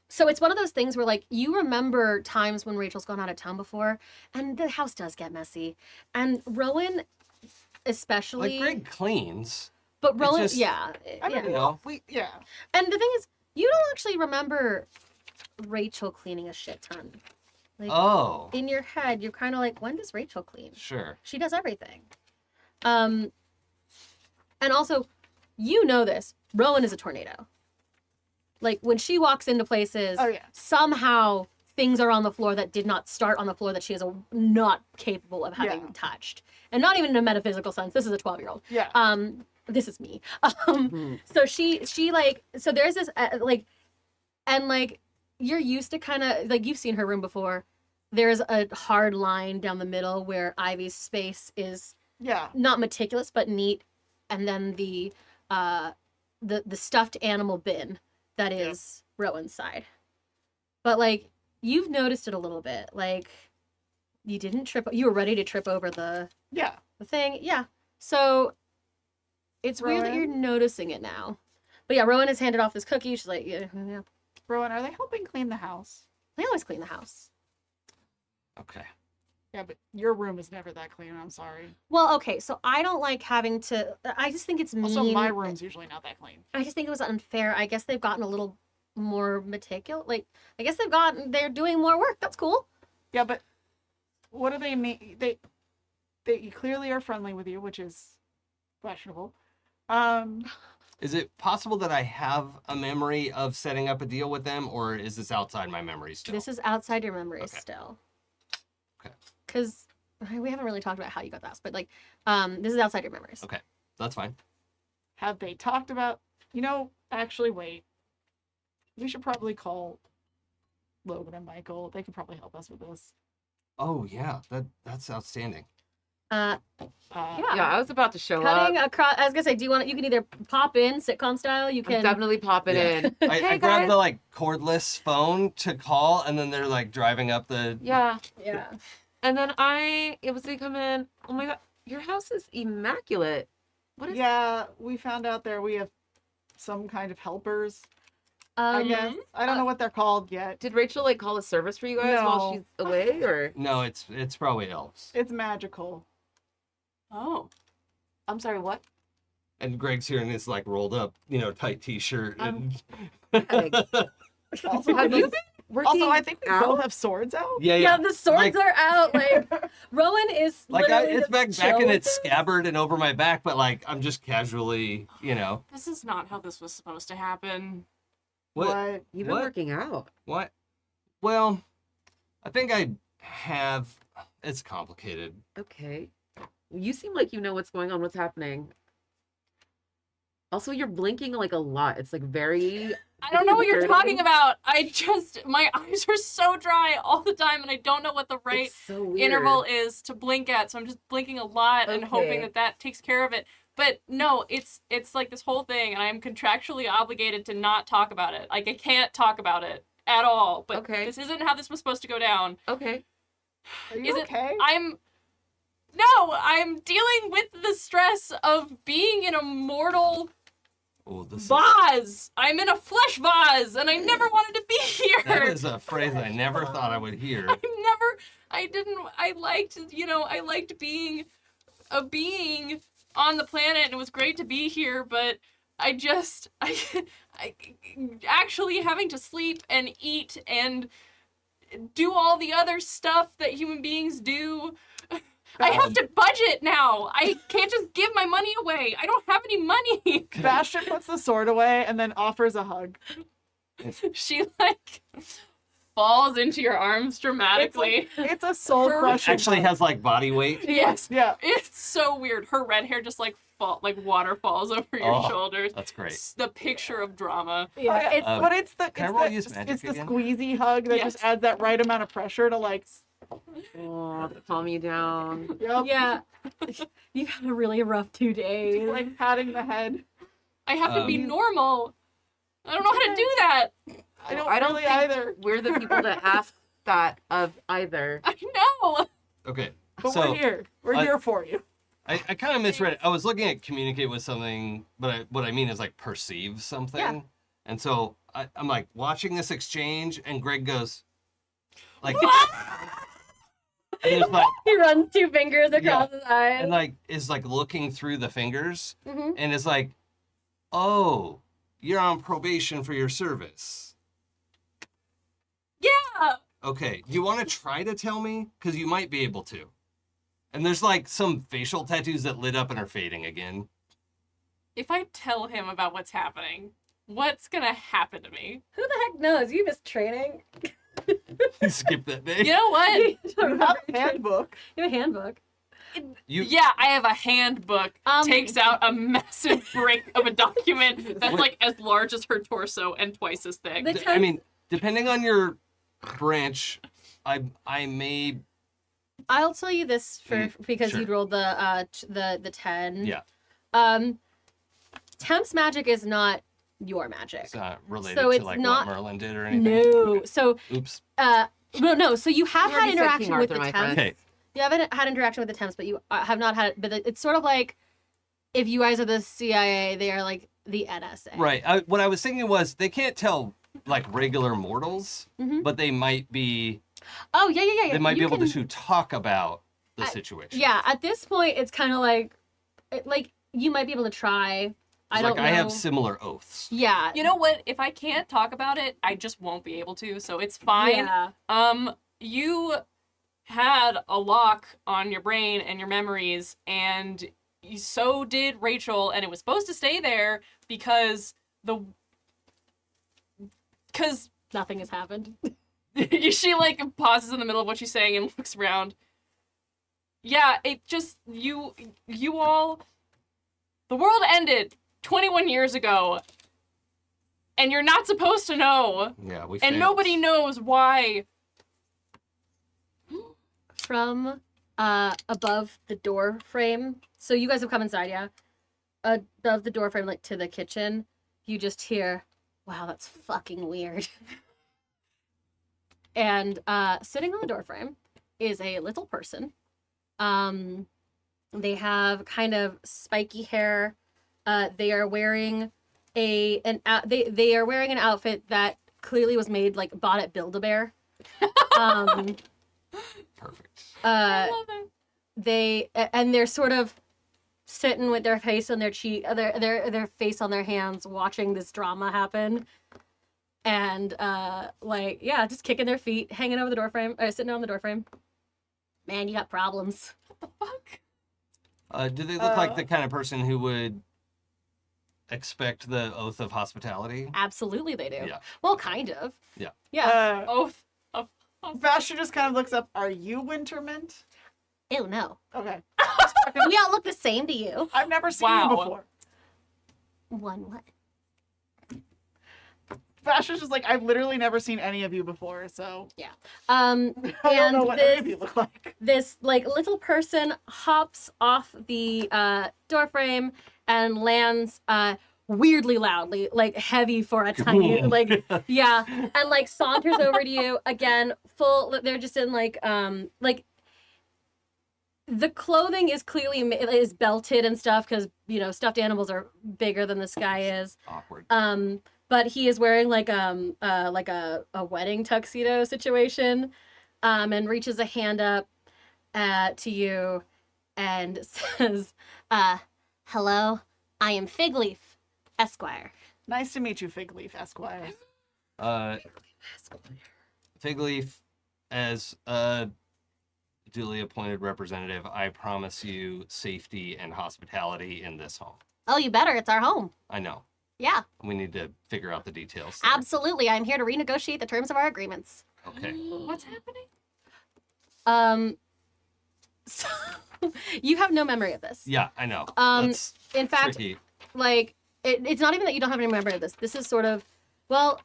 So it's one of those things where like you remember times when Rachel's gone out of town before, and the house does get messy. And Rowan especially, Like Greg cleans. but Rowan, just- yeah. I yeah. don't know. Yeah. And the thing is, you don't actually remember Rachel cleaning a shit ton. Like Oh. in your head, you're kind of like, when does Rachel clean? Sure. She does everything. And also, you know this. Rowan is a tornado. Like when she walks into places, Oh, yeah. somehow things are on the floor that did not start on the floor that she is not capable of having Yeah. touched. And not even in a metaphysical sense. This is a 12-year-old. Yeah. This is me. So she like, so there's this like, and like, you're used to kind of like, you've seen her room before. There's a hard line down the middle where Ivy's space is Yeah. not meticulous but neat, and then the stuffed animal bin that is Rowan's side. But like you've noticed it a little bit. Like you didn't trip. You were ready to trip over the Yeah. thing. Yeah. So it's weird that you're Rowan? noticing it now. But yeah, Rowan has handed off this cookie. She's like, yeah. Rowan, are they helping clean the house? They always clean the house. Okay. Yeah, but your room is never that clean. I'm sorry. Well, okay, so I don't like having to. I just think it's mean. Also, my room's usually not that clean. I just think it was unfair. I guess they've gotten a little more meticulous. Like, I guess they're doing more work. That's cool. Yeah, but what do they need? They clearly are friendly with you, which is questionable. Is it possible that I have a memory of setting up a deal with them, or is this outside my memory still? This is outside your memory Okay. still. Okay. Because we haven't really talked about how you got that, but like, this is outside your memories. Okay. That's fine. Have they talked about? Actually, wait. We should probably call Logan and Michael. They could probably help us with this. Oh yeah, that's outstanding. Yeah. Yeah, I was about to show Cutting up. across. I was gonna say, do you want? You can either pop in sitcom style. You I'm can. definitely popping Yeah. in. I Hey, grabbed guys. the like cordless phone to call, and then they're like driving up the. Yeah. Yeah. And then I able to come in. Oh my god, your house is immaculate. What is Yeah, we found out there we have some kind of helpers. I guess I don't know what they're called yet. Did Rachel like call a service for you guys while No. she's away or No, it's probably elves. It's magical. Oh. I'm sorry, what? And Greg's here in his like rolled up, tight t-shirt. And... Also, Have you been working I think we out? both have swords out. yeah, Yeah, yeah. the swords Like- are out. Like Rowan is literally it's just back chill in with its this. scabbard and over my back, but like I'm just casually, This is not how this was supposed to happen. What? You've been What? working out. What? Well, I think I have. It's complicated. Okay. You seem like you know what's going on, what's happening. Also, you're blinking like a lot. It's like very. I don't know what you're Disturbing. talking about. My eyes are so dry all the time, and I don't know what the right It's so weird. interval is to blink at. So I'm just blinking a lot and hoping Okay. that takes care of it. But no, it's like this whole thing, and I'm contractually obligated to not talk about it. Like I can't talk about it at all. But Okay. this isn't how this was supposed to go down. Okay. Are you Is it- okay? I'm dealing with the stress of being in a mortal Oh, this is, vase. I'm in a flesh vase, and I never wanted to be here. that is a phrase I never thought I would hear. I liked being a being on the planet, and it was great to be here, but I actually having to sleep and eat and do all the other stuff that human beings do. I have to budget now. I can't just give my money away. I don't have any money. Bastian puts the sword away and then offers a hug. She like falls into your arms dramatically. It's a soul crushing. Actually has like body weight. Yes. Yeah. It's so weird. Her red hair just like water falls over your Oh, shoulders. That's great. It's the picture of drama. Yeah, Oh, yeah, it's but it's the can I it's roll the, use magic it's the again? squeezy hug that Yes. just adds that right amount of pressure to like. Oh, to calm you down. Yep. yeah. You've had a really rough 2 days. Like patting the head. I have to be Um, normal. I don't know how to do that. I don't really think either. We're the people that ask that of either. I know. Okay. But so we're here. We're I- here for you. I kind of misread it. I was looking at communicate with something, but what I mean is like perceive something. Yeah. And so I'm like watching this exchange, and Greg goes, like, and there's like, He runs 2 fingers across his eyes. and like is like looking through the fingers, Mhm. and is like, oh, you're on probation for your service. Yeah. Okay, you want to try to tell me? Because you might be able to. And there's like some facial tattoos that lit up and are fading again. If I tell him about what's happening, what's gonna happen to me? Who the heck knows? You missed training. You skip that day. You know what? You You have a handbook. have a handbook. You, Yeah, I have a handbook. Takes out a massive break of a document that's like as large as her torso and twice as thick. The I mean, depending on your branch, I may. I'll tell you this because sure. you rolled the 10. Yeah. Temps magic is not your magic. It's not related So to it's like not- what Merlin did or anything. No. So Oops. no. So you have You had already said interaction King with Arthur, the my temps. friend. Okay. You haven't had interaction with the temps, but you have not had. But it's sort of like if you guys are the CIA, they are like the NSA. Right. What I was thinking was they can't tell like regular mortals, Mhm. but they might be. Oh yeah. They might be You able can- to talk about the I- situation. Yeah. At this point, it's kind of like you might be able to try. I don't know. I have similar oaths. Yeah. You know what? If I can't talk about it, I just won't be able to, so it's fine. Yeah. You had a lock on your brain and your memories, and so did Rachel, and it was supposed to stay there because Nothing has happened. she like pauses in the middle of what she's saying and looks around. Yeah, it just you all the world ended 21 years ago, and you're not supposed to know, Yeah, we. and failed. nobody knows why. From above the door frame. So you guys have come inside, yeah? Above the door frame, like to the kitchen, you just hear, wow, that's fucking weird. And sitting on the door frame is a little person. They have kind of spiky hair. They are wearing they are wearing an outfit that clearly was made like bought at Build-A-Bear. Perfect. I love it. They're sort of sitting with their face on their cheek, their face on their hands, watching this drama happen, and just kicking their feet, hanging over the doorframe, sitting on the doorframe. Man, you got problems. What the fuck? Do they look like the kind of person who would expect the oath of hospitality? Absolutely, they do. Yeah. Well, kind of. Yeah. Yeah. Oath. Bastian just kind of looks up. Are you Wintermint? Ew, no. Okay. We all look the same to you. I've never seen Wow. you before. One what? Bastion's just like, I've literally never seen any of you before, so Um, I don't know and what any of this you look like. this like little person hops off the door frame and lands weirdly loudly, like heavy for a tiny like yeah, and like saunters over to you again. Full. They're just in like the clothing is clearly is belted and stuff because stuffed animals are bigger than this guy is. Awkward. But he is wearing like a wedding tuxedo situation, and reaches a hand up to you and says, "Hello, I am Figleaf, Esquire." Nice to meet you, Figleaf Esquire. Figleaf, as a duly appointed representative, I promise you safety and hospitality in this home. Oh, you better. It's our home. I know. Yeah, We need to figure out the details. there. absolutely. I'm here to renegotiate the terms of our agreements. Okay. What's happening? So, you have no memory of this. Yeah, I know. In That's fact, tricky. like it's not even that you don't have any memory of this. This is sort of, well,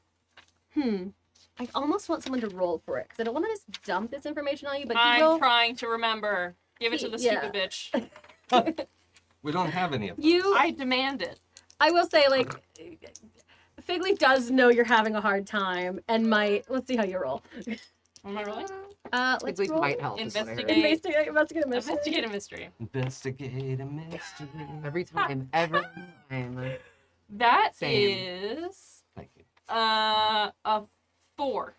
I almost want someone to roll for it because I don't want to just dump this information on you. But I'm you will. trying to remember. Give it to the Yeah. stupid bitch. We don't have any of those. I demand it. I will say, like, Figleaf does know you're having a hard time and might. Let's see how you roll. Am I rolling? Let's Figleaf roll. might help. is what I heard. Investigate. Investigate a mystery. Investigate a mystery. Investigate a mystery. Every time. That Same. is Thank you. a 4.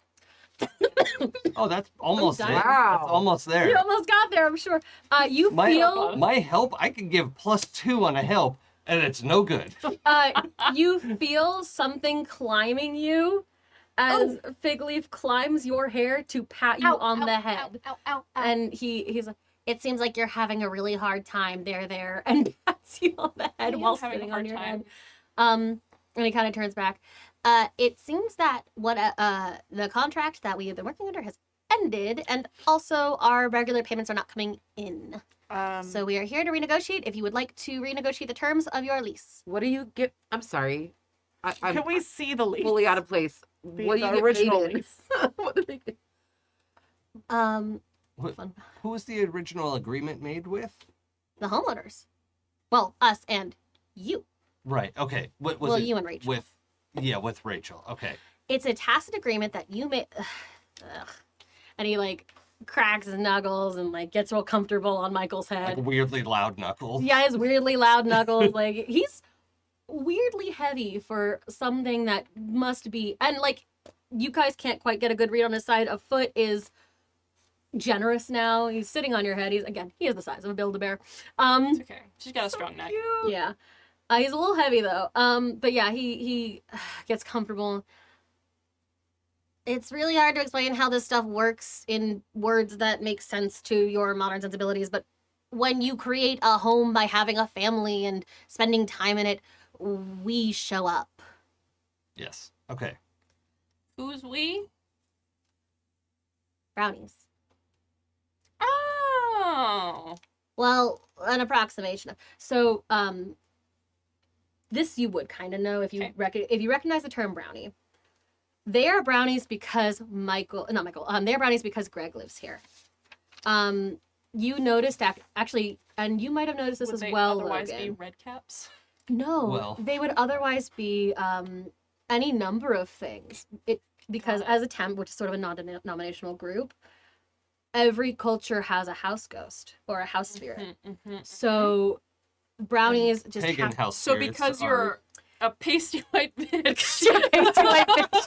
Oh, that's almost it. done. Wow. That's almost You there. almost got there, I'm sure. You My- feel. My help, I can give +2 on a help, and it's no good. You feel something climbing you as Figleaf climbs your hair to pat you on the head. And he's like, "It seems like you're having a really hard time there," and pats you on the head am while having a sitting on hard your time. head. And he kind of turns back. It seems that the contract that we have been working under has ended, and also our regular payments are not coming in. So we are here to renegotiate. If you would like to renegotiate the terms of your lease. What do you get? I'm sorry. I'm can we see the lease? fully out of place. The- What do the you get original paid in? lease. What do they get? What, Fun. who was the original agreement made with? The homeowners. Well, us and you. Right. Okay. What was Well, it? you and Rachel. With Rachel. Okay. It's a tacit agreement that you made. Ugh. And he like cracks his knuckles and like gets real comfortable on Michael's head. Like weirdly loud knuckles. Yeah, his weirdly loud knuckles. Like he's weirdly heavy for something that must be. And like you guys can't quite get a good read on his side. A foot is generous now. He's sitting on your head. He is the size of a Build-A-Bear. It's okay. She's got a strong neck. Yeah. He's a little heavy though. But yeah, he gets comfortable. It's really hard to explain how this stuff works in words that make sense to your modern sensibilities, but when you create a home by having a family and spending time in it, we show up. Yes. Okay. Who's we? Brownies. Oh. Well, an approximation. So, this you would kind of know if you Okay. if you recognize the term brownie. They are brownies because they're brownies because Greg lives here. You noticed actually, and you might have noticed this Would as they well, otherwise Logan. be red caps? No, Well. they would otherwise be any number of things. Because Got it. as a temp, which is sort of a non-denominational group, every culture has a house ghost or a house spirit. Mm-hmm. So brownies just Pagan have house So spirits because are- you're a pasty white bitch.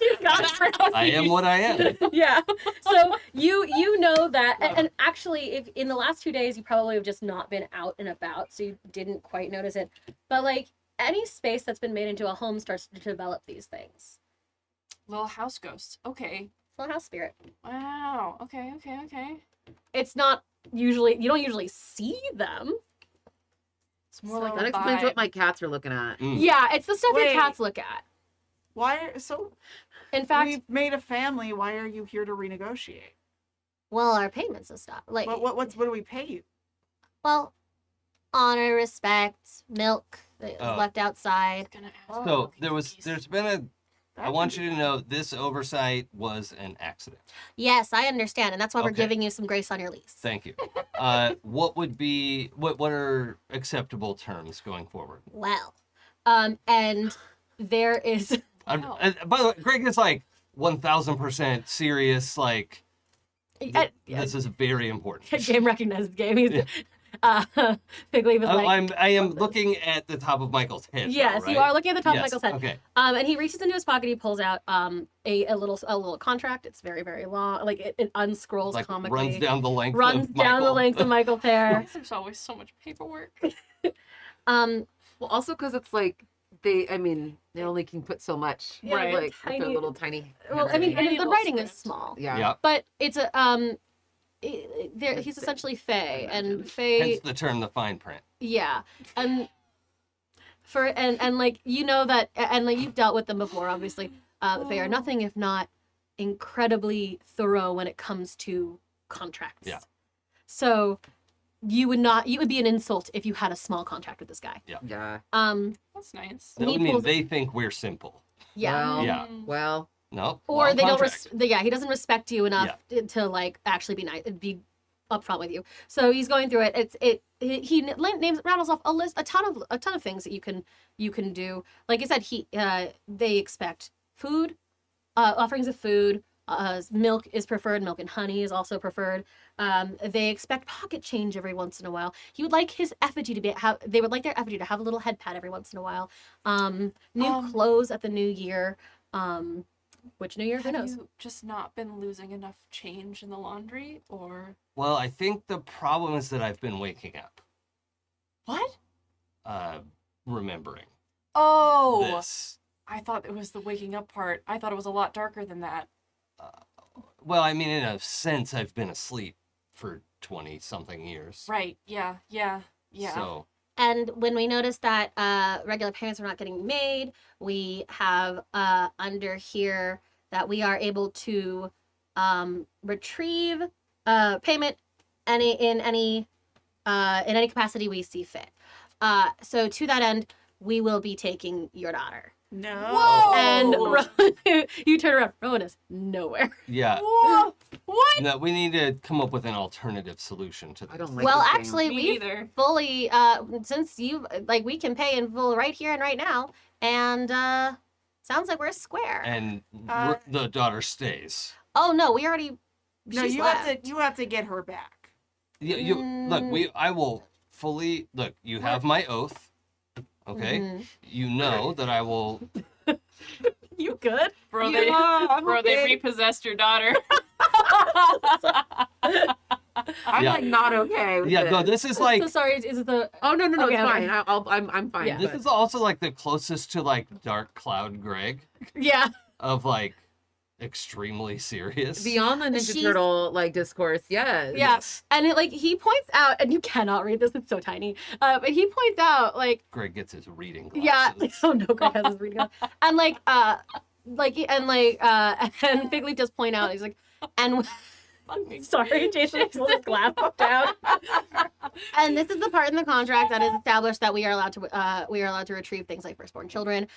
You got it. I am what I am. Yeah. So you know that, and actually, if in the last 2 days you probably have just not been out and about, so you didn't quite notice it. But like any space that's been made into a home starts to develop these things. Little house ghosts. Okay. It's not house spirit. Wow. Okay. It's not usually, you don't usually see them. It's more So like That a explains vibe. what my cats are looking at. Mm. Yeah, it's the stuff Wait. your cats look at. Why? So In fact, we've made a family. Why are you here to renegotiate? well, our payments and stuff. Like, What do we pay you? well, honor, respect, milk that was Oh. left outside. Gonna ask So about there's been I want you to know this oversight was an accident. Yes, I understand, and that's why we're Okay. giving you some grace on your lease. Thank you. What are acceptable terms going forward? Well, and there is By the way, Greg is like 1000% serious. Like this is very important. game recognizes game. He's Figley was like, I am looking at the top of Michael's head. yes, though, right? you are looking at the top Yes, of Michael's head. Okay. And he reaches into his pocket. He pulls out a little contract. It's very, very long. Like it unscrolls Like comically. runs down the length. Runs of down the Michael. length of Michael Pear. There's always so much paperwork. Um, Well, also because it's like they only can put so much. Yeah, Right. Like with tiny- their little tiny. well, I mean, Tiny and the little writing is script. small, Yeah. Yeah. but it's a he's essentially Fae, and Fae, Hence the term the fine print. yeah, and and like you know that, and like you've dealt with them before, obviously. Fae are nothing if not incredibly thorough when it comes to contracts. Yeah. So you would be an insult if you had a small contract with this guy. Yeah. That's nice. That He would mean pulls- they think we're simple. Yeah. Well, Yeah. Well. No. Or long they don't contract. he doesn't respect you enough to like actually be nice, be upfront with you. So he's going through it. He names, rattles off a ton of things that you can do. Like I said, they expect food, offerings of food. Milk is preferred. Milk and honey is also preferred. They expect pocket change every once in a while. He would like his effigy to they would like their effigy to have a little head pad every once in a while. New clothes at the new year. Which new year? Who Have knows? you just not been losing enough change in the laundry, or Well, I think the problem is that I've been waking up, what? remembering Oh, this. I thought it was the waking up part. I thought it was a lot darker than that. Well, I mean, in a sense, I've been asleep for 20-something years. Right? Yeah. So, And when we noticed that regular payments were not getting made, we have under here that we are able to retrieve payment in any capacity we see fit. So to that end, we will be taking your daughter. No. Whoa! And Oh. Rowan, you turn around. Rowan is nowhere. yeah. Whoa! What? No, we need to come up with an alternative solution to this. I don't like Well, this game. actually, Me we've neither. fully since you we can pay in full right here and right now, and sounds like we're square. And Uh, the daughter stays. Oh no, we already. No, she's you left. have to get her back. Yeah, I will fully look. You have my oath. Okay. Mhm. You know that I will. You good? Bro, Yeah, they okay. repossessed your daughter. I'm Yeah. like not okay. With Yeah, no, this. this is like So sorry. Is it the? Oh no, Okay, it's okay. fine. I'm fine. Yeah. this but- is also like the closest to like Dark Cloud Greg Yeah. of like extremely serious. beyond the Ninja She's- Turtle like discourse. Yes. Yeah. Yes. And it like he points out, and you cannot read this. It's so tiny. But he points out like Greg gets his reading yeah. glasses. Oh no, Greg has his reading on. And and Big Leaf does point out. He's like, and sorry, Jason pulls his glass down. And this is the part in the contract that is established that we are allowed to retrieve things like firstborn children,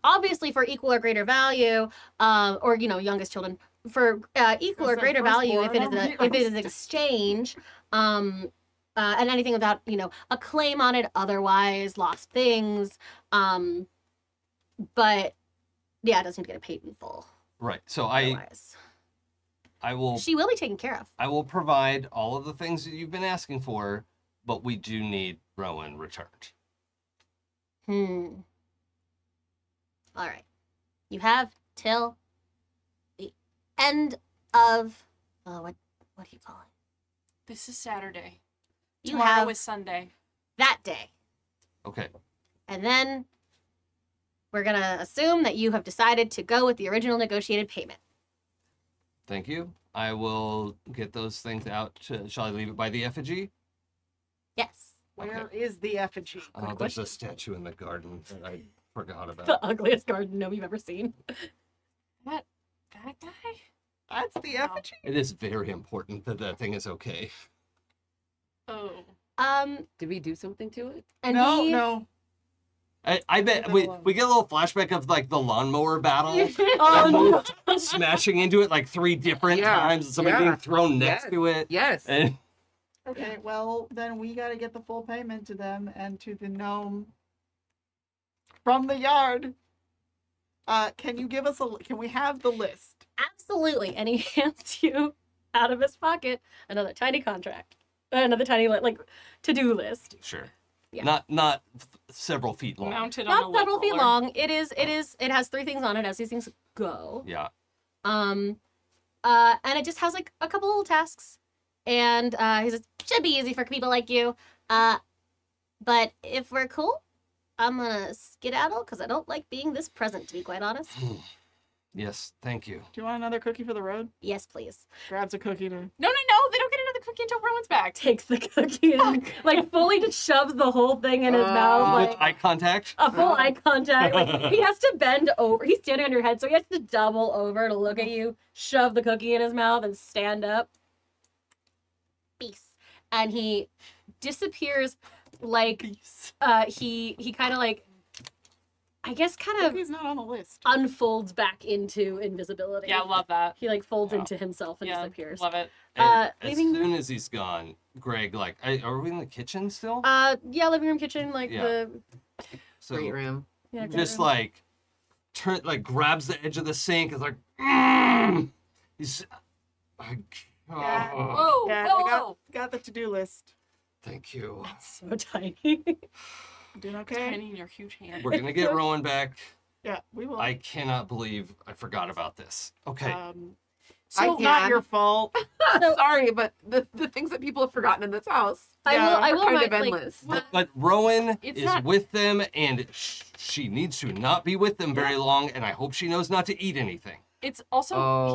obviously for equal or greater value, or youngest children for equal or Is that greater value if firstborn? it is an exchange, and anything without a claim on it, otherwise lost things, but yeah, it doesn't need to get paid in full. Right. So Otherwise, I will she will be taken care of. I will provide all of the things that you've been asking for, but we do need Rowan returned. All right. You have till the end of what do you call it? This is Saturday. You Tomorrow have is Sunday. that day. Okay. And then we're going to assume that you have decided to go with the original negotiated payment. Thank you. I will get those things out. Shall I leave it by the effigy? Yes. Where is the effigy? Oh, there's a statue in the garden that I forgot about. The ugliest garden gnome you've ever seen. That guy? That's the effigy. It is very important that that thing is okay. Oh. Did we do something to it? And no, he, no. I bet Leave it alone. we get a little flashback of like the lawnmower battle. Oh, Them smashing into it like 3 different Yeah, times and somebody yeah. being thrown next Yes. to it. Yes. And Okay, well, then we gotta get the full payment to them and to the gnome from the yard. Can you give us can we have the list? absolutely. And he hands you out of his pocket another tiny contract, another tiny like to-do list. sure. Yeah. Not several feet long. Mounted on a Not several lip feet roller. long. It has 3 things on it as these things go. Yeah. And it just has like a couple little tasks. And he says, should be easy for people like you. But if we're cool, I'm gonna skedaddle because I don't like being this present, to be quite honest. Yes, thank you. Do you want another cookie for the road? Yes, please. Grabs a cookie to. No, they don't get another cookie until Rowan's back. Takes the cookie and like fully just shoves the whole thing in his mouth, With like eye contact. a full eye contact. Like, he has to bend over. He's standing on your head, so he has to double over to look at you, shove the cookie in his mouth, and stand up. Peace. And he disappears like he kind of like I guess kind of Cookie's not on the list. unfolds back into invisibility. Yeah, love that. He like folds Wow. into himself and Yeah, disappears. love it. And as leaving- soon as he's gone, Greg, like, are we in the kitchen still? Yeah, living room, kitchen, like Yeah. the So Great room. yeah, just great room. like grabs the edge of the sink. Is like, he's. Yeah. Whoa, Yeah, whoa, I whoa. got the to-do list. Thank you. so tiny. Doing okay? Tiny in your huge hand. We're gonna get Rowan back. Yeah, we will. I cannot believe I forgot about this. Okay. So I not can. your fault. So- Sorry, but the things that people have forgotten in this house I Yeah, will are kind write, of like, endless. But Rowan It's is not- with them, and she needs to not be with them very long. And I hope she knows not to eat anything. It's also Oh.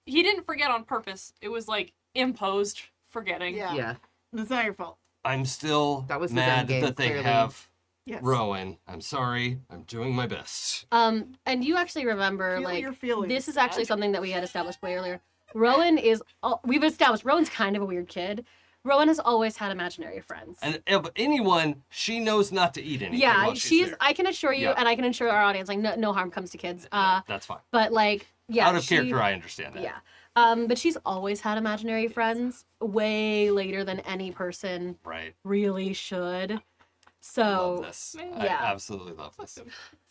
he didn't forget on purpose. It was like imposed forgetting. Yeah. Yeah. It's not your fault. I'm still That was his mad endgame, that they clearly. have Yes. Rowan. I'm sorry. I'm doing my best. and you actually remember Feel like your feelings. this is actually something that we had established way earlier. Rowan is we've established Rowan's kind of a weird kid. Rowan has always had imaginary friends. And of anyone, she knows not to eat anything. yeah, while she's there. I can assure you, Yeah. and I can assure our audience, like no harm comes to kids. That's fine. But like yeah, Out of she- character, I understand that. Yeah. But she's always had imaginary friends way later than any person Right. really should. Love So this. yeah. I absolutely love this.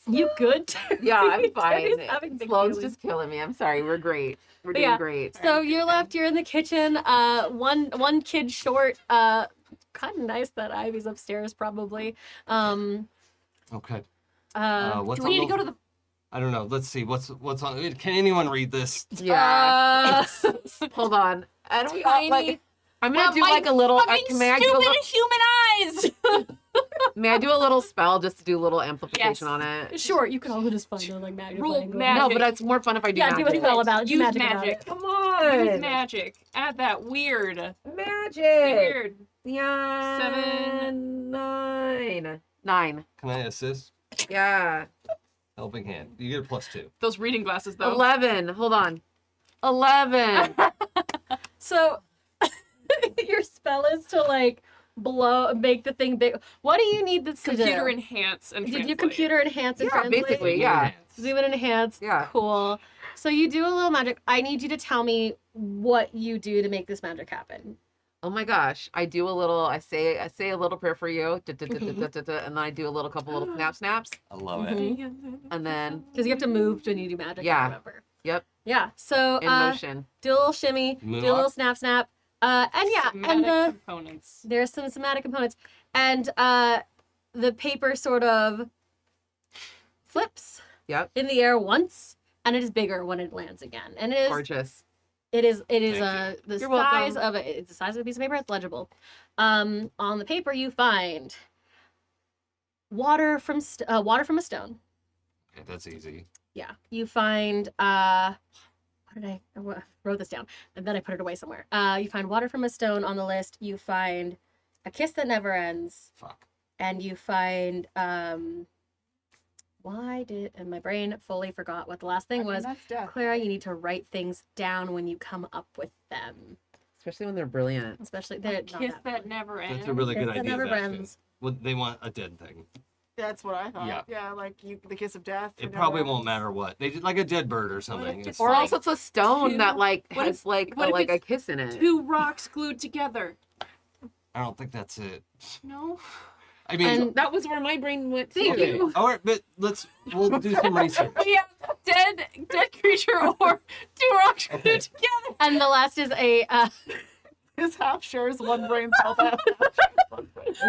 you good? Terry? Yeah, I'm Terry's fine. having big Sloan's feelings. just killing me. I'm sorry. We're great. We're But doing yeah, great. So you're left. You're in the kitchen. One kid short. Kind of nice that Ivy's upstairs probably. Okay. Do What's Do on we need to the- go to the I don't know. Let's see. What's on? Can anyone read this? Yeah. Hold on. And we all, like, I'm gonna do like a little. May I do a little? human eyes. May I do a little spell just to do a little amplification Yes. on it? Sure, you can all just find it like magnifying glass. magic. No, but it's more fun if I do Yeah, do a magic. spell about it. Do Use magic. About magic. it. Come Use on. magic. Add that weird. Magic. Weird. Yeah. 7. 9. 9. Can I assist? Yeah. Helping hand. You get a +2. Those reading glasses though. 11. Hold on. 11. So your spell is to like make the thing big. What do you need this to Computer do? enhance and Did you translate. computer enhance and Yeah, translate? basically, yeah. Zoom in and enhance. Yeah. Cool. So you do a little magic. I need you to tell me what you do to make this magic happen. Oh my gosh. I do a little, I say a little prayer for you. And then I do a little couple little snaps. I love it. Mhm. And then Because you have to move when you do magic. Yeah. I remember. Yep. Yeah. So in motion. do a little shimmy, do a little Moonwalk? snap. And yeah, Somatic and the components. there's some somatic components, and the paper sort of flips Yep. in the air once, and it is bigger when it lands again. And it is Gorgeous. it is Thank the You're size welcome. of it's the size of a piece of paper. It's legible. On the paper you find water from a stone. Okay, that's easy. Yeah, you find what did I wrote this down and then I put it away somewhere. You find water from a stone on the list. You find a kiss that never ends, Fuck. and you find and my brain fully forgot what the last thing was. That's death. Clara, you need to write things down when you come up with them. especially when they're brilliant. Especially A they're kiss that never ends. That's a really good Kiss that idea. never Bastian. ends. Well, they want a dead thing. That's what I thought. Yeah. Yeah, like the kiss of death. It never probably ends. won't matter what. They did like a dead bird or if something. it's It's Or like else it's a stone two- that like what has like what if like a it's kiss in it. 2 rocks glued together. I don't think that's it. No. I mean, And- That was where my brain went to. Thank okay. you. All right, but we'll do some research. We have dead creature or 2 rocks glued together. And the last is a His half shares one brain cell.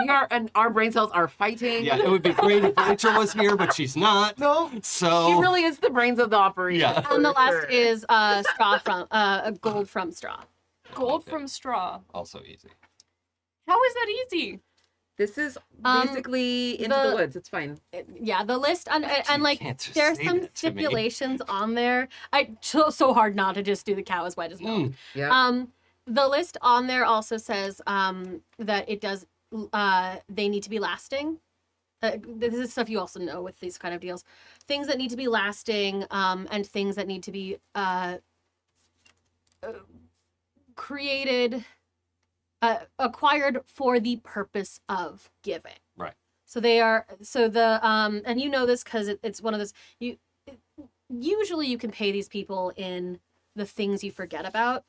We are, and our brain cells are fighting. Yeah, it would be great if Rachel was here, but she's not. No. So She really is the brains of the operation. Yeah. and the for last sure. is straw from a gold from straw. Gold Okay. from straw. Also easy. How is that easy? This is Um, basically into the the- woods. It's fine. Yeah, the list and You like can't just there's say some that to me. stipulations on there. I so hard not to just do the cow as white as milk. Mm. Yeah. The list on there also says that it does they need to be lasting. This is stuff you also know with these kind of deals. Things that need to be lasting and things that need to be created acquired for the purpose of giving. Right. So they are and you know this because it's one of those usually you can pay these people in the things you forget about.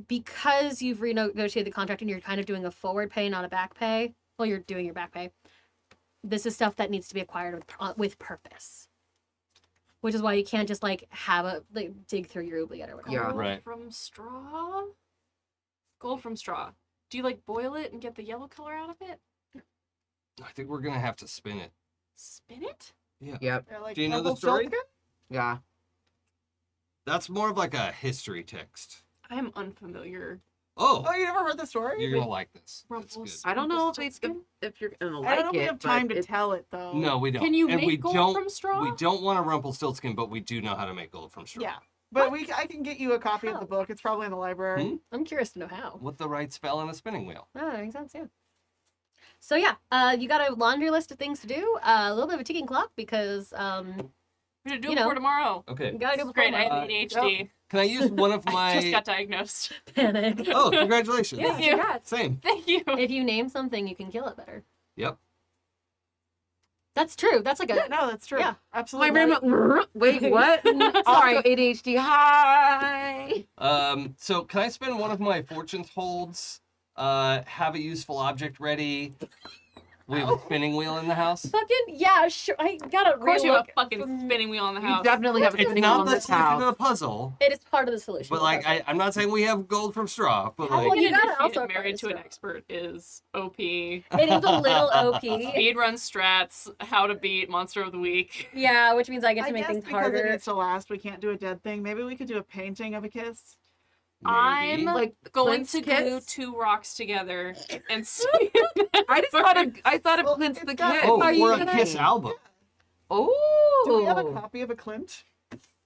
Because you've renegotiated the contract and you're kind of doing a forward pay, not a back pay. Well, you're doing your back pay. This is stuff that needs to be acquired with purpose, which is why you can't just like dig through your oubliette or whatever. Yeah. Gold Right. from straw? Gold from straw. Do you like boil it and get the yellow color out of it? I think we're gonna have to spin it. Spin it? Yep. Yeah, like Do you know the Rumpelstiltskin? story? Yeah. That's more of like a history text. I am unfamiliar. Oh, Oh, you never heard the story? you're gonna like this. It's good. Rumpels- I don't know if Rumpelstiltskin? you're gonna I like don't know if it. we have time but to it's- tell it though. No, we don't. Can you and we make gold don't, from straw? We don't want a Rumpelstiltskin, but we do know how to make gold from straw. Yeah, but I can get you a copy of How? the book. It's probably in the library. Hmm? I'm curious to know how. With the right spell and a spinning wheel. Oh, that makes sense, yeah. So yeah, you got a laundry list of things to do. A little bit of a ticking clock because We're gonna do you it know. before tomorrow. Okay. you gotta do it Great, before I my have ADHD. Can I use one of I just my? got diagnosed. panic. Oh, congratulations. Yeah. you. congrats. Same. Thank you. If you name something, you can kill it better. Yep. That's true. That's like a Yeah, no, that's true. Yeah. Absolutely. My brain went, wait, what? Sorry. Also ADHD. Hi. So can I spend one of my fortunes holds? Have a useful object ready. We have a spinning wheel in the house. fucking yeah. Sure, I gotta. Of course you have a relook fucking from- spinning wheel in the You house. definitely have a It's spinning not wheel in the this solution to house. the puzzle, It is part of the solution. but like I'm not saying we have gold from straw, but Oh, like well, you gotta Undefeated also married to an straw. expert is OP. It is a little OP. Speedrun strats, how to beat monster of the week. Yeah, which means I get to I make guess things because it harder. needs to last, we can't do a dead thing. Maybe we could do a painting of a kiss. I'm maybe. Like going Clint's to kiss? glue 2 rocks together and see. I thought of Well, Clint's it's the got- kid. Oh, Are you or a gonna- Kiss album. Oh. Do we have a copy of a Clint?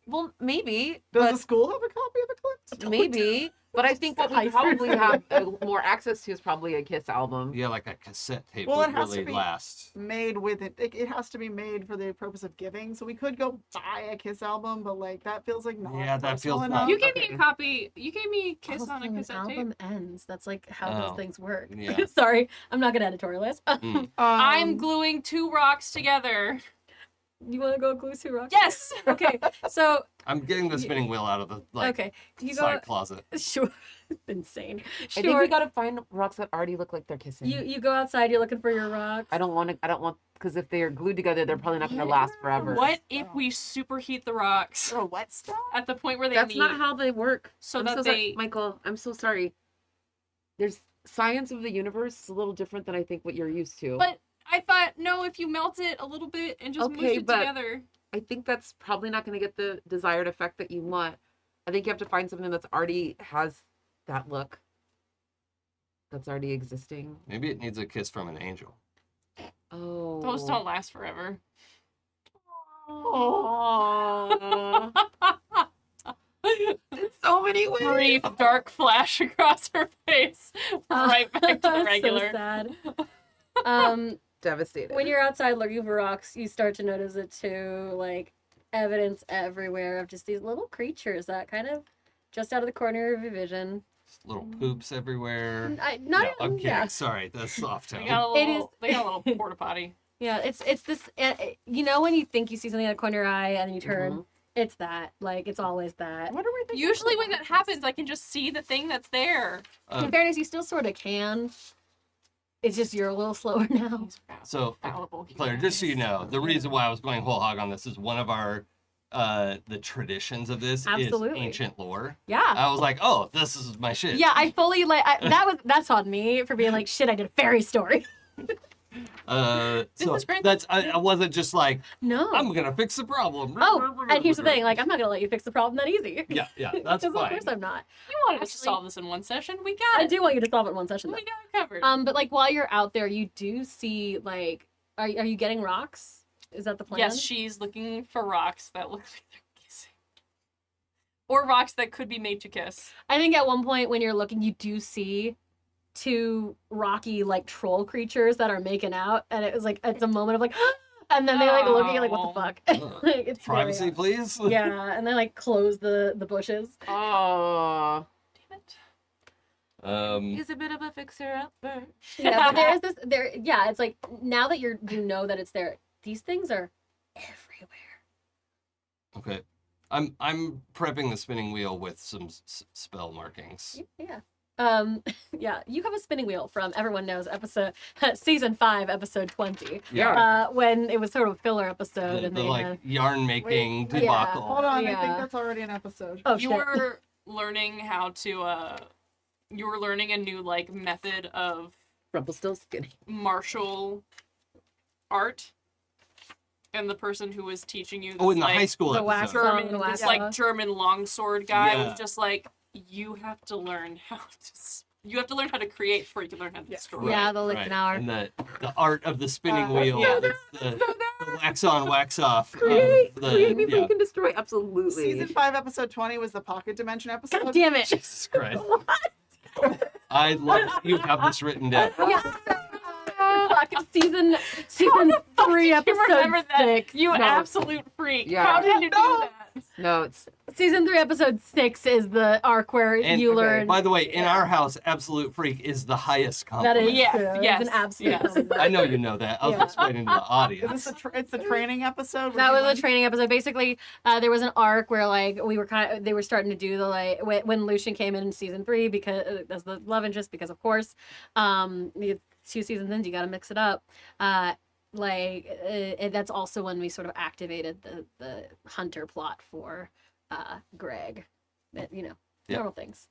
Well, maybe. Does but the school have a copy of a Clint? maybe. But I think what we Hyphen. probably have more access to is probably a Kiss album. Yeah, like a cassette tape Well, would it has to really be- last. Made with it. It has to be made for the purpose of giving. So we could go buy a Kiss album, but like that feels like not Yeah, that personal feels enough. not- You gave me Okay. a copy. You gave me Kiss Also, on a an cassette tape. album ends. That's like how Oh. those things work. Yeah. Sorry, I'm not gonna editorialize. Mm. I'm gluing 2 rocks together. You want to go glue 2 rocks? Yes. Okay, so I'm getting the spinning wheel out of the okay, you go. side closet. Sure, insane. I think Sure, we gotta find rocks that already look like they're kissing. you go outside. You're looking for your rocks. I don't want, because if they are glued together, they're probably not gonna last forever. What if we superheat the rocks For wet stuff? at the point where they That's meet? not how they work. so I'm that so they. sorry. Michael, I'm so sorry. There's science of the universe is a little different than I think what you're used to. But I thought no, if you melt it a little bit and just mush Okay, it but- together. I think that's probably not going to get the desired effect that you want. I think you have to find something that's already has that look. That's already existing. Maybe it needs a kiss from an angel. Oh. Those don't last forever. Oh. In so many ways. Brief dark flash across her face. Right back to So regular. sad. Devastated. When you're outside looking for rocks, you start to notice it too, like evidence everywhere of just these little creatures that kind of just out of the corner of your vision. Little poops everywhere. Not No, I'm even, kidding. yeah. Sorry, that's soft They tone. got a It is- little. They got a little porta potty. Yeah, it's this. You know when you think you see something out of the corner of your eye and then you turn, it's that. Like it's always that. What are we thinking? Usually when that happens, I can just see the thing that's there. In fairness, you still sort of can. It's just you're a little slower now. So, Fallible. Claire, just so you know, the reason why I was going whole hog on this is one of our the traditions of this Absolutely. is ancient lore. Yeah. I was like, oh, this is my shit. Yeah, I fully that's on me for being like shit. I did a fairy story. So is great. that's I wasn't just like No. I'm gonna fix the problem. Oh, and here's the thing. Like I'm not gonna let you fix the problem that easy. Yeah, that's Because of fine. course I'm not. You wanted us to Actually- solve this in one session. We got I it. do want you to solve it in one session. We Though. got it covered. But like while you're out there, you do see like are you getting rocks? Is that the plan? Yes, she's looking for rocks that look like they're kissing. Or rocks that could be made to kiss. I think at one point when you're looking, you do see two rocky like troll creatures that are making out, and it was like it's a moment of like, and then they like look at you like, what the fuck? Like, it's very Privacy, odd. please. Yeah, and they like close the bushes. Oh, Damn it. he's a bit of a fixer-upper. Yeah, but there is this there. Yeah, it's like now that you know that it's there, these things are everywhere. Okay. I'm prepping the spinning wheel with some spell markings. Yeah. Yeah, you have a spinning wheel from Everyone Knows episode season 5, episode 20. Yeah. When it was sort of a filler episode The, and the they like yarn making Wait, debacle. Hold on, I Yeah. think that's already an episode. oh You shit. were learning how to you were learning a new like method of Rumpelstiltskin. martial art. And the person who was teaching you this, Oh, in the like, high school the wax episode. song, German, the wax this like song. German longsword guy Yeah. was just like, you have to learn how to you have to learn how to create before you can learn how to destroy. Yeah, the Lichtenauer. And the art of the spinning wheel, yeah. the wax on, wax off. Create before yeah. you can destroy. Absolutely. Season 5, episode 20 was the pocket dimension episode. God damn it. Jesus Christ. I love that you have this written down. Yeah. Fuck, season 3 You episode remember that? 6. You No. absolute freak. Yeah. How did you do No. that? No, it's Season 3 episode 6 is the arc where And- you okay, learn By the way, in our house, absolute freak is the highest that compliment. is Yes, true. yes, It's an absolute yes. compliment. I know you know that. I was Yeah. explaining to the Is audience. this it's the training episode? That was a training episode. Basically, there was an arc where like we were they were starting to do the like when Lucian came in season 3 because as the love interest because of course, you 2 seasons in you got to mix it up. That's also when we sort of activated the hunter plot for Greg. You know, Yeah. normal things.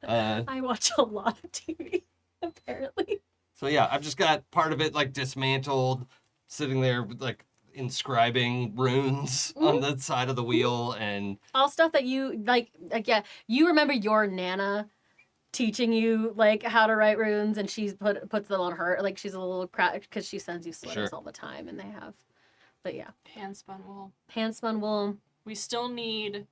Uh, I watch a lot of TV apparently. so yeah, I've just got part of it like dismantled, sitting there with, like inscribing runes on the side of the wheel, and All stuff that you like yeah, you remember your Nana teaching you like how to write runes and she's puts them on her like she's a little crap because she sends you sweaters Sure. all the time and they have but yeah Hand spun wool. hand spun wool We still need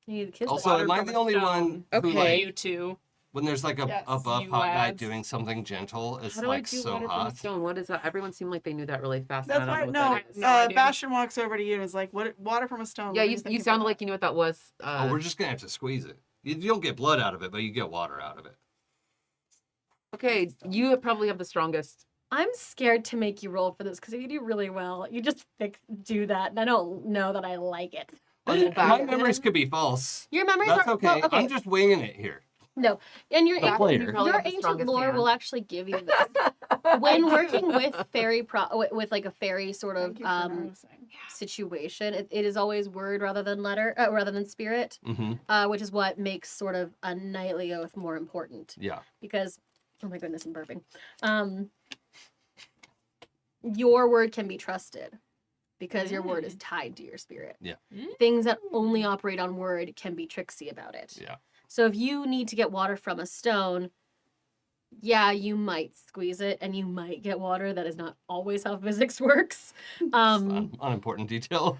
you need the kids also, water am I from the a only stone. one who Okay. like you two. when there's like a Yes, buff you hot guy lads. doing something gentle, it's how do like I do so water from hot. a stone? What is that? Everyone seemed like they knew that really fast. That's and I why don't know no. what that is. No idea. Bastion walks over to you and is like, "What? Water from a stone." Yeah, What do you think sounded about like you knew what that was. Oh, we're just gonna have to squeeze it. You don't get blood out of it, but you get water out of it. Okay, you probably have the strongest. I'm scared to make you roll for this because if you do really well you just do that and I don't know that I like it. Well, My memories could be false. Your memories That's are okay. well, okay I'm just winging it here. no and your The player. probably your have the ancient strongest lore hand. will actually give you this when working with fairy with like a fairy sort of Thank you for noticing. situation it is always word rather than letter rather than spirit Mm-hmm. which is what makes sort of a knightly oath more important Yeah. because oh my goodness I'm burping your word can be trusted because your word is tied to your spirit Yeah. things that only operate on word can be tricksy about it Yeah. so if you need to get water from a stone yeah you might squeeze it and you might get water that is not always how physics works Unimportant detail.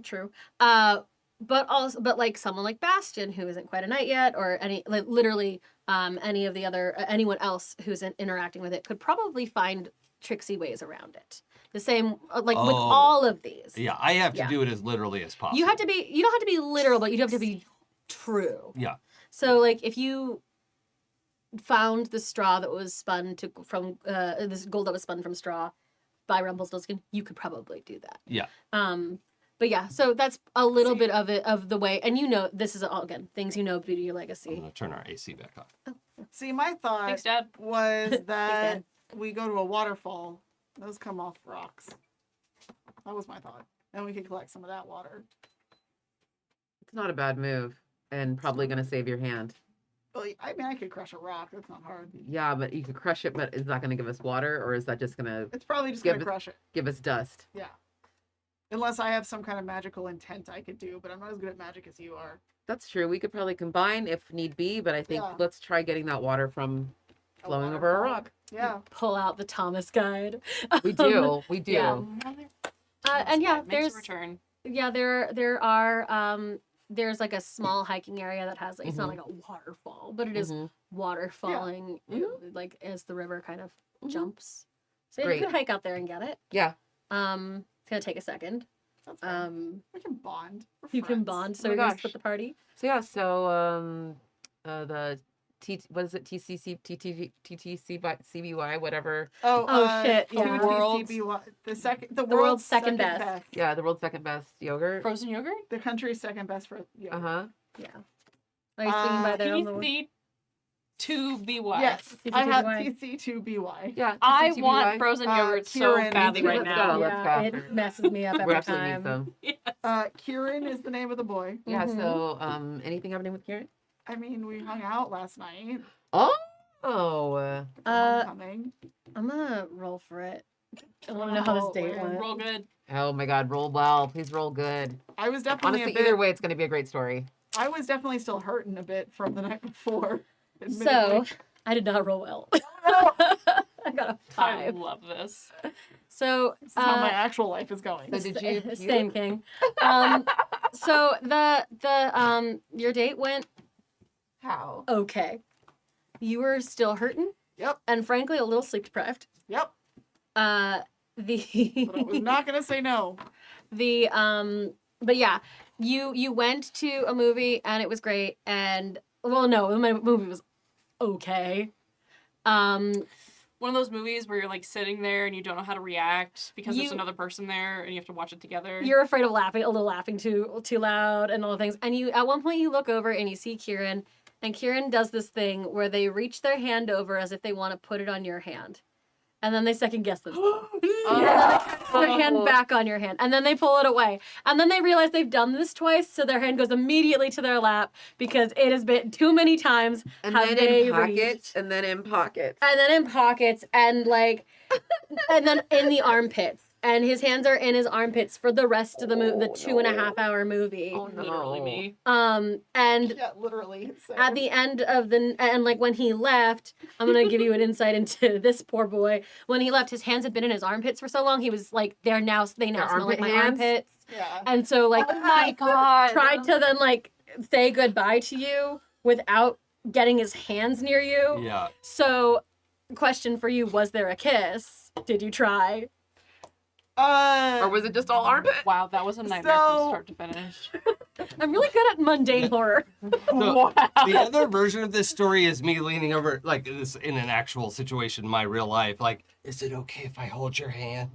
True. But like someone like Bastian who isn't quite a knight yet, or any like literally any of the other anyone else who's interacting with it could probably find tricksy ways around it. The same, like with Oh. all of these. Yeah, I have to Yeah. do it as literally as possible. You don't have to be literal, but you have to be true. Yeah. So like if you found the straw that was spun from this gold that was spun from straw by Rumpelstiltskin, you could probably do that. Yeah. But yeah, so that's a little See- bit of it, of the way, and this is all, again, things due to your I'm legacy. gonna turn our AC back on. See, my thought Thanks, Dad. was that Dad. we go to a waterfall. Those come off rocks. That was my thought. Then we could collect some of that water. It's not a bad move, and probably gonna save your hand. Well, I mean, I could crush a rock. That's not hard. Yeah, but you could crush it, but is that gonna give us water, or is that just gonna It's probably just Give gonna it- crush it. give us dust? Yeah. Unless I have some kind of magical intent I could do, but I'm not as good at magic as you are. That's true. We could probably combine if need be, but I think Yeah. let's try getting that water from A flowing over a waterfall. rock. Yeah. Pull out the Thomas guide. We do. We do. Yeah. And yeah, Makes a there's return. there are there's like a small hiking area that has, like, it's not like a waterfall, but it is Mhm. water falling like as the river kind of Mhm. jumps. So yeah, Great. you could hike out there and get it. Yeah. It's gonna take a second. That's fine. We can bond. We're You can friends. bond, Oh so my we can gosh. split the party. So yeah. So the what is it? CBY, whatever. Oh, shit, the yeah. TCBY, the world's second best. Yeah, the world's second best yogurt. Frozen yogurt? The country's second best for yogurt. Uh-huh. Yeah. Are you speaking by their own TC2BY. Yes, I have TCBY. TC2BY. Yeah. I TCBY. want frozen yogurt so Kieran, badly right let's now. go. Let's Yeah, go. it messes me up We every absolutely need time. some. Kieran is the name of the boy. Yeah. Mhm. So anything happening with Kieran? I mean, we hung out last night. Oh. Homecoming. I'm gonna roll for it. I want to know how this date went. Roll good. Oh my God! Roll well. Please roll good. I was definitely Honestly, a bit. either way, it's going to be a great story. I was definitely still hurting a bit from the night before. So admittedly. I did not roll well. I got a I 5. love this. So This is how my actual life is going. So did you puke? same king. So the your date went How? okay. You were still hurting Yep. and frankly a little sleep deprived. Yep. The But I was not gonna say no. the but yeah, you went to a movie and it was great, and well, no, the movie was okay. One of those movies where you're like sitting there and you don't know how to react because there's You- another person there and you have to watch it together. You're afraid of laughing too loud and all the things. And you at one point you look over and you see Kieran, and Kieran does this thing where they reach their hand over as if they want to put it on your hand. And then they second guess themselves. Their hand back on your hand. And then they pull it away. And then they realize they've done this twice, so their hand goes immediately to their lap because it has been too many times. And have then they in pockets, reached. and then in pockets. And then in pockets, and like, and then in the armpits. And his hands are in his armpits for the rest of the the 2.5 hour movie. Oh no. Literally me. And Yeah, literally. So. at the end of and like when he left, I'm gonna give you an insight into this poor boy. When he left, his hands had been in his armpits for so long. He was like, they now smell like armpit my hands? armpits. Yeah. And so like, Oh my God. tried to then like say goodbye to you without getting his hands near you. Yeah. So, question for you: was there a kiss? Did you try? Or was it just all armpit? Wow, that was a nightmare So- from start to finish. I'm really good at mundane horror. So, the other version of this story is me leaning over, like this in an actual situation in my real life. Like, is it okay if I hold your hand?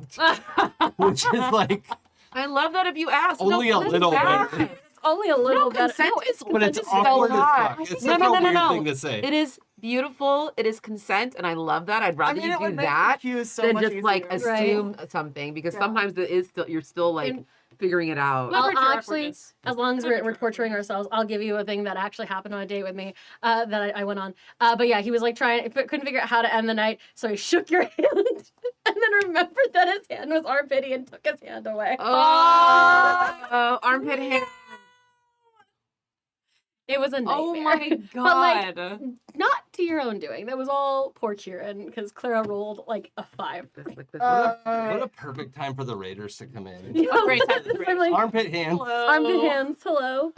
Which is like I love that if you ask. only a little bit. better. It's only a little bit. consent No, is But it's consent is awkward as hot. fuck. It's No, such no, a no, no, weird no. thing to say. It is beautiful. It is consent, and I love that. I'd I rather mean, you it do would make that the cues so than much just like easier. Right. assume something, because Yeah. sometimes it is still you're still like And- figuring it out. I'll Leverage your actually, awkwardness. as long as we're Leverage your torturing ourselves, I'll give you a thing that actually happened on a date with me that I went on. But yeah, he was like couldn't figure out how to end the night, so he shook your hand and then remembered that his hand was armpity and took his hand away. Oh, armpit hand. It was a nightmare. Oh my But, like, God. not to your own doing. That was all poor Kieran because Clara rolled like a 5. This, like, this. What a perfect time for the Raiders to come in. A great time for the I'm like, Armpit hand. armpit hands, hello.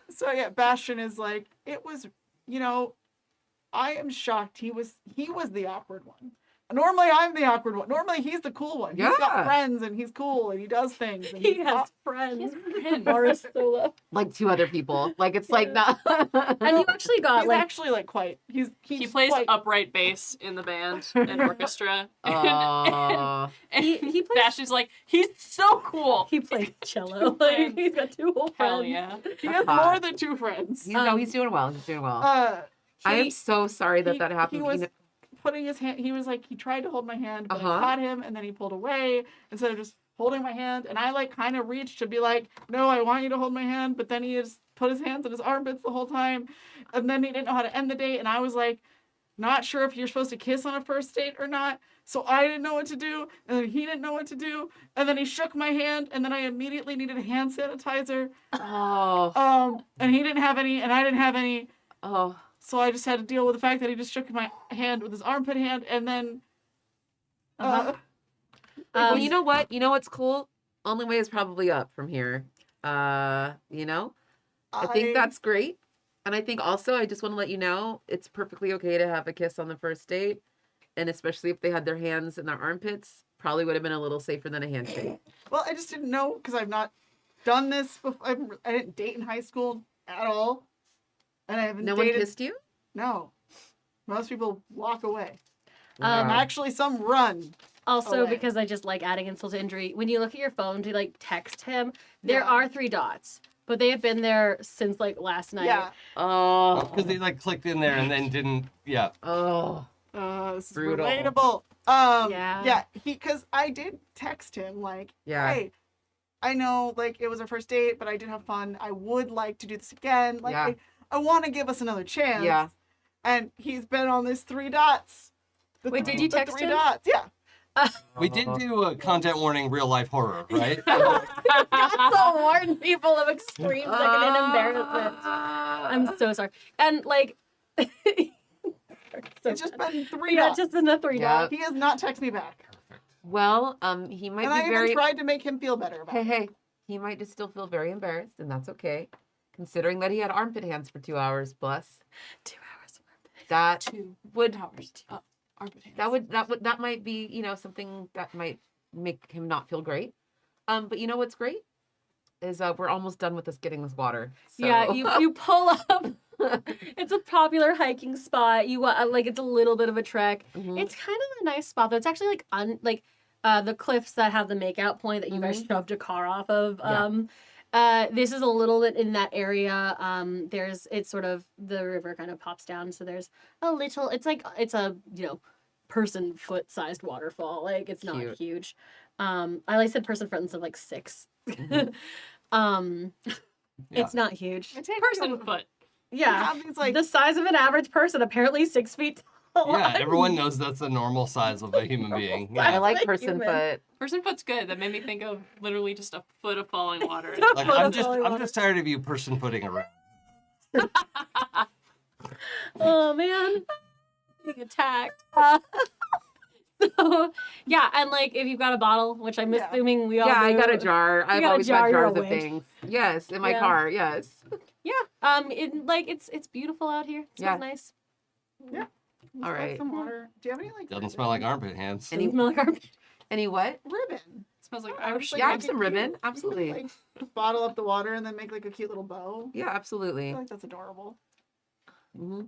So yeah, Bastian is like, it was, I am shocked he was the awkward one. Normally, I'm the awkward one. Normally, he's the cool one. He's got Yeah. friends, and he's cool, and he does things. And He he's has friends. friends. Boris Solo. Like 2 other people. Like it's like not. And you actually got he's like actually like quite. He plays quite, upright bass in the band and orchestra. Aw. And he plays Bastian's like, he's so cool. he plays cello. Like he's got 2 whole Hell friends. yeah. he has hot. more than 2 friends. He's doing well. He's doing well. I am He- so sorry that he- that happened. He was putting his hand. He was like, he tried to hold my hand, but Uh-huh. I caught him, and then he pulled away instead of just holding my hand. And I like kind of reached to be like, no, I want you to hold my hand. But then he just put his hands in his armpits the whole time, and then he didn't know how to end the date. And I was like, not sure if you're supposed to kiss on a first date or not. So I didn't know what to do, and then he didn't know what to do, and then he shook my hand, and then I immediately needed hand sanitizer. Oh. And he didn't have any, and I didn't have any. Oh. So I just had to deal with the fact that he just shook my hand with his armpit hand, and then. Well, you know what? You know what's cool? Only way is probably up from here. You know? I think that's great. And I think also, I just want to let you know, it's perfectly okay to have a kiss on the first date. And especially if they had their hands in their armpits, probably would have been a little safer than a handshake. Well, I just didn't know because I've not done this before. I didn't date in high school at all, and I haven't No one dated. kissed you? No, most people walk away. Um, Actually, some run. Also, away. because I just like adding insult to injury, when you look at your phone to like text him, there Yeah. are 3 dots, but they have been there since like last night. Yeah. Oh. Because they like clicked in there and then didn't. Yeah. Oh. This is Brutal. relatable. Yeah. Yeah. Because I did text him like, Yeah. hey, I know like it was our first date, but I did have fun. I would like to do this again. Like, Yeah. I want to give us another chance. Yeah. And he's been on this 3 dots. Wait, did you text 3 him? dots? Yeah. We did do a content warning, real life horror, right? So warn people of extreme secondhand embarrassment. I'm so sorry. And like, It's just been 3 yeah, dots. just in the 3 Yeah. dots. He has not texted me back. Well, he might And I be even very. tried to make him feel better about Hey, it. hey. He might just still feel very embarrassed, and that's okay. Considering that he had armpit hands for 2 hours plus. 2 hours. That 2 would hours. Armpit hands. that might be, you know, something that might make him not feel great. But you know what's great is we're almost done with this getting this water. So. Yeah, you pull up. It's a popular hiking spot. You like it's a little bit of a trek. Mhm. It's kind of a nice spot though. It's actually like the cliffs that have the makeout point that you guys shoved a car off of. This is a little bit in that area. It's sort of the river kind of pops down, so there's a little. It's a person foot sized waterfall. Like it's not Cute. huge. I like said person foot instead of like 6. It's not huge. I take Person people- foot. Yeah. have these, like, The size of an average person, apparently 6 feet tall. Yeah, everyone knows that's the normal size of a human being. I Yeah. like like person human. foot. Person foot's good. That made me think of literally just a foot of falling water. Like Foot I'm of just falling I'm water. just tired of you person footing around. Oh man, being attacked. So yeah, and like if you've got a bottle, which I'm Yeah. assuming we all Yeah, I do. got a jar. I've got a always jar, got you're a jars of witch. things. Yes, in my Yeah. car. Yes. Yeah, it's beautiful out here. It Yeah. smells nice. Yeah. All Got right. Some water. Do you have any like? Doesn't smell like armpit hands. Any- Doesn't smell like armpit. Any what? ribbon. smells like Oh, I was Irish. like, Yeah, I make have it some cute. ribbon. You could, Absolutely. like, bottle up the water and then make like a cute little bow. Yeah, I absolutely. feel like that's adorable. hmm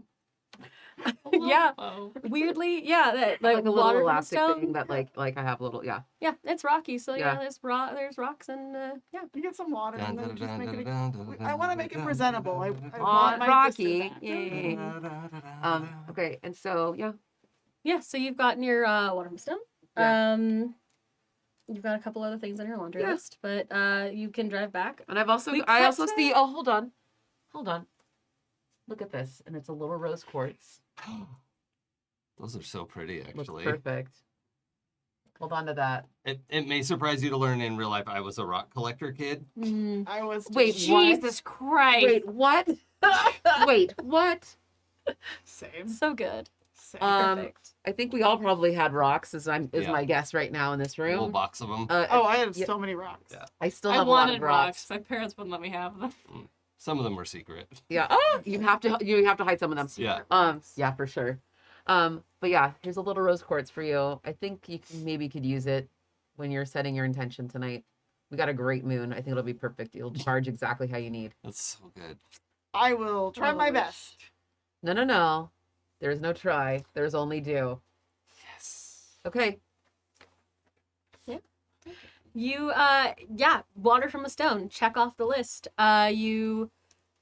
Yeah. Oh. Weirdly, yeah, that Like a little water elastic stone. thing that like I have a little Yeah, it's rocky. So yeah, Yeah. there's rocks and yeah. You get some water and then just make it. I I want to make it presentable. I Aw, want my sister Rocky. back. Yay. Okay, and so yeah. Yeah, so you've gotten your water stone. Yeah. You've got a couple other things on your laundry Yeah. list, but you can drive back. And I've also We I cut also to- see hold on. Look at this. And it's a little rose quartz. Those are so pretty, Looks actually. perfect. Hold on to that. It may surprise you to learn in real life I was a rock collector kid. I was. Wait, just- what? Jesus Christ. Wait, what? Wait, what? Same. So good. Same. Perfect. I think we all probably had rocks is Yeah. my guess right now in this A little room. box of them. Oh, I had yeah. so many rocks. Yeah. I still I have a lot wanted of rocks. rocks. My parents wouldn't let me have them. Some of them were secret. Yeah. Oh, you have to hide some of them. Yeah. Yeah, for sure. But yeah, here's a little rose quartz for you. I think you could use it when you're setting your intention tonight. We got a great moon. I think it'll be perfect. It'll charge exactly how you need. That's so good. I will try my best. No. There's no try. There's only do. Yes. Okay. You, water from a stone. Check off the list. You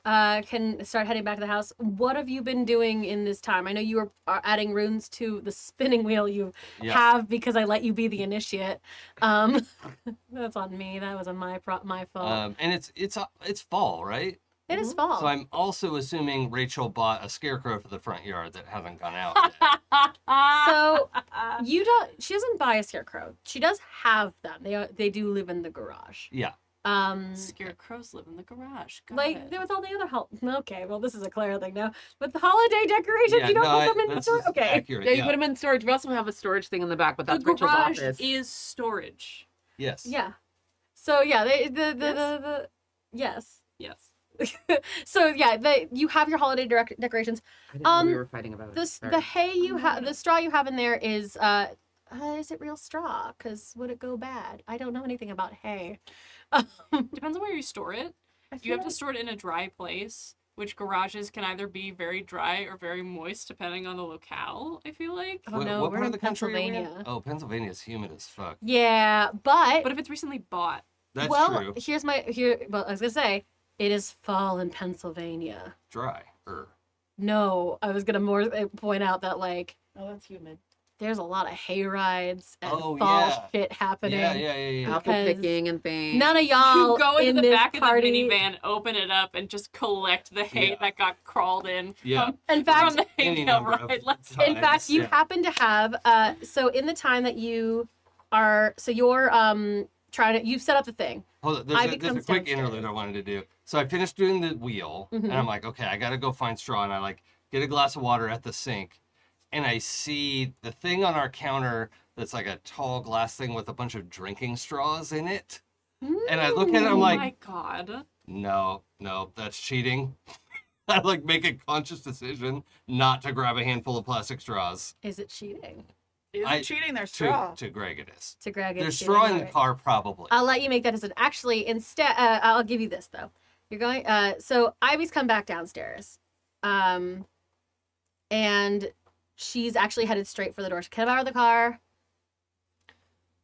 can start heading back to the house. What have you been doing in this time? I know you are adding runes to the spinning wheel you have because I let you be the initiate. That's on me. That was on my fault. And it's fall, right? It is fall. So I'm also assuming Rachel bought a scarecrow for the front yard that hasn't gone out yet. So she doesn't buy a scarecrow. She does have them. They do live in the garage. Yeah. Scarecrows live in the garage. Got Like it. there was all the other okay, well this is a Claire thing now. But the holiday decorations, you don't put them in the that's store. Okay. accurate, Yeah, you put them in storage. We also have a storage thing in the back, but that's the Rachel's garage office. is storage. Yes. Yeah. So yeah, yes. Yes. So yeah, you have your holiday decorations. I didn't know we were fighting about it. The Sorry. hay you have, the straw you have in there is it real straw? Because would it go bad? I don't know anything about hay. Depends on where you store it. You have to store it in a dry place, which garages can either be very dry or very moist depending on the locale, I feel like. Oh no, what we're part in of the country are we in? Pennsylvania. Oh, Pennsylvania's humid as fuck. Yeah, but But if it's recently bought, That's well, true. well, I was gonna say it is fall in Pennsylvania. Dry. No, I was gonna point out that like Oh, that's humid. there's a lot of hay rides and Oh, fall yeah. shit happening. Yeah. Apple because picking and things. None of y'all you go in into the this back party. of the minivan, open it up, and just collect the hay Yeah. that got crawled in Yeah. In from fact, the hay Any bale number of ride. Let's times. in fact, you Yeah. happen to have so in the time that you're trying to you've set up the thing. Hold on, I there's a becomes quick downstairs. interlude I wanted to do. So I finished doing the wheel, and I'm like, okay, I gotta go find straw, and I like get a glass of water at the sink, and I see the thing on our counter that's like a tall glass thing with a bunch of drinking straws in it, and I look at it, I'm Oh like, my god. no, that's cheating. I like make a conscious decision not to grab a handful of plastic straws. Is it cheating? Isn't cheating their straw? To Greg it is. To Greg, There's it's straw in cheating, the alright. car probably. I'll let you make that decision. Actually, instead, I'll give you this though. You're going. So Ivy's come back downstairs, and she's actually headed straight for the door. Can I borrow the car?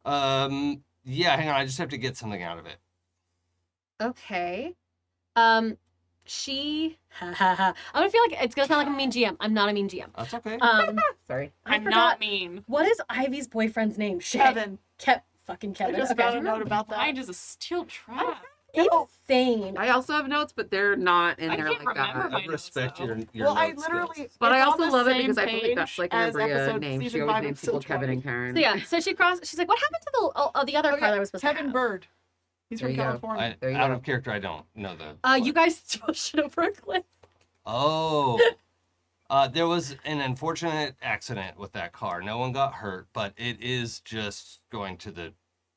Yeah, hang on, I just have to get something out of it. Okay. I'm gonna feel like it's gonna sound like a mean GM. I'm not a mean GM. That's okay. Sorry. I I'm forgot- not mean. What is Ivy's boyfriend's name? Shit. Kevin. Fucking I Kevin. just Okay. found a note about that. Mine is a steel trap. Insane. I also have notes, but they're not in I there can't like remember that. my I respect notes, your Well, I note literally. skills. But I it's also on the love it same because I feel like that's page like as Ambria episode name. She season always 5, names episode people Kevin 20. and Karen. So yeah, so she's like, what happened to the other Oh, car yeah, that I was supposed to Kevin have? Bird. He's There from you go. California. There you Out go. of character, I don't know the. You guys pushed it over a cliff. Oh. There was an unfortunate accident with that car. No one got hurt, but it is just going to the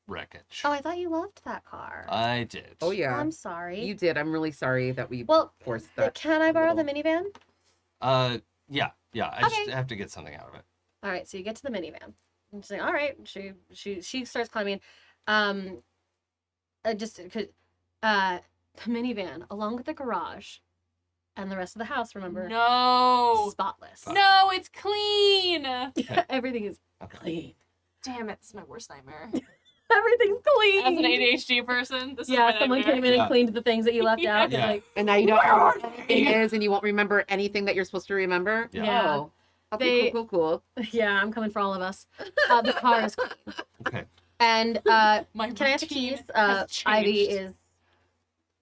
wreckage. Oh, I thought you loved that car. I did. Oh yeah. I'm sorry. You did. I'm really sorry that we Well, forced that. can I borrow the little- minivan? Yeah. I Okay. just have to get something out of it. All right, so you get to the minivan. And she's like, all right. She starts climbing. The minivan along with the garage and the rest of the house. Remember, No. spotless. No, it's clean. Everything is Okay. clean. Damn it, this is my worst nightmare. Everything's clean. As an ADHD person, this Yeah, is my someone nightmare. came in and Yeah. cleaned the things that you left out. Yeah. Like, And now you don't know what anything is, and you won't remember anything that you're supposed to remember. Yeah. Yeah. Oh. Okay, cool. yeah, I'm coming for all of us. The car is clean. Okay. And My can I have the routine keys? has Ivy changed. is.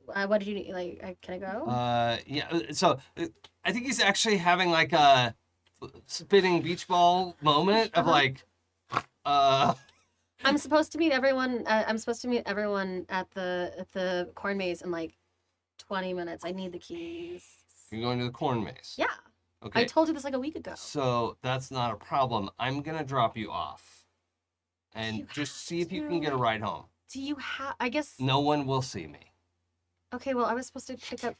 What did you need? Like, can I go? Yeah. So I think he's actually having like a spinning beach ball moment of like, I'm supposed to meet everyone. I'm supposed to meet everyone at the corn maze in like 20 minutes. I need the keys. you're going to the corn maze. Yeah, Okay. I told you this like a week ago. So that's not a problem. I'm gonna drop you off, and You just have see if you can get a to. ride home. Do you have? I guess. No one will see me. Okay, well, I was supposed to pick up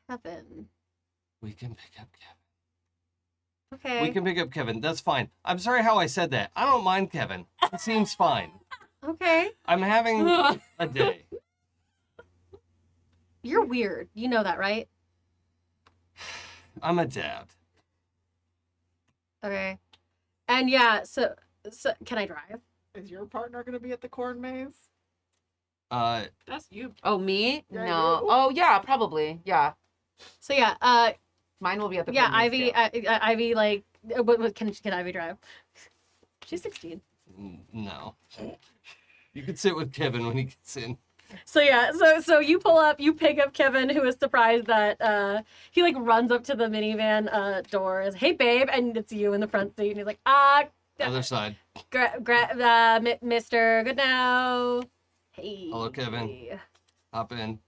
Kevin. We can pick up Kevin. Okay. We can pick up Kevin. That's fine. I'm sorry how I said that. I don't mind Kevin. It seems fine. Okay. I'm having a day. You're weird. You know that, right? I'm a dad. Okay. And yeah, so can I drive? Is your partner going to be at the corn maze? That's you. Oh, me? Yeah, No. you. Oh, yeah, probably. Yeah. So yeah, Mine will be at the yeah, corn maze, Ivy, too. Ivy, like, what can Ivy drive? She's 16. No. You could sit with Kevin when he gets in. So yeah, so you pull up, you pick up Kevin, who is surprised that he like runs up to the minivan doors. Hey babe, and it's you in the front seat, and he's like, Other side. Mr. Goodnow. Hey. Hello, Kevin. Hop in.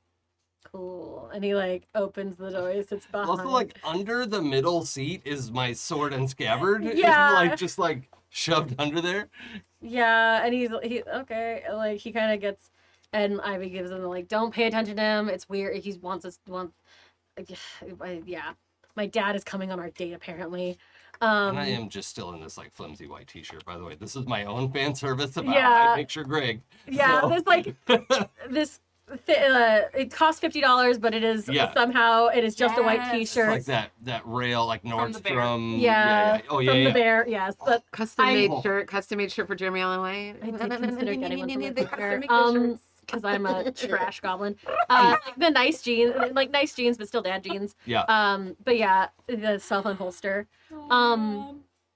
Cool. And he like opens the door, he sits behind. Also, like, under the middle seat is my sword and scabbard. Yeah. It's, like, just, like, shoved under there. Yeah, and he okay, like he kind of gets, and Ivy gives him the, like, don't pay attention to him. It's weird. He wants. Yeah. My dad is coming on our date apparently. And I am just still in this, like, flimsy white t-shirt, by the way. This is my own fan service about Yeah. my picture Greg. Yeah, So- there's like this. It costs $50, but it is Yeah. somehow it is just a white Yes. T-shirt. Like that rail, like From the bear. Nordstrom. Yeah, Oh, from yeah, the yeah. bear. Yes, but Custom made I- shirt for Jeremy Allen White. I did consider getting one from They the custom bear. make the shirts. Because I'm a trash goblin. Like the nice jeans, but still dad jeans. Yeah. But yeah, the cell phone holster.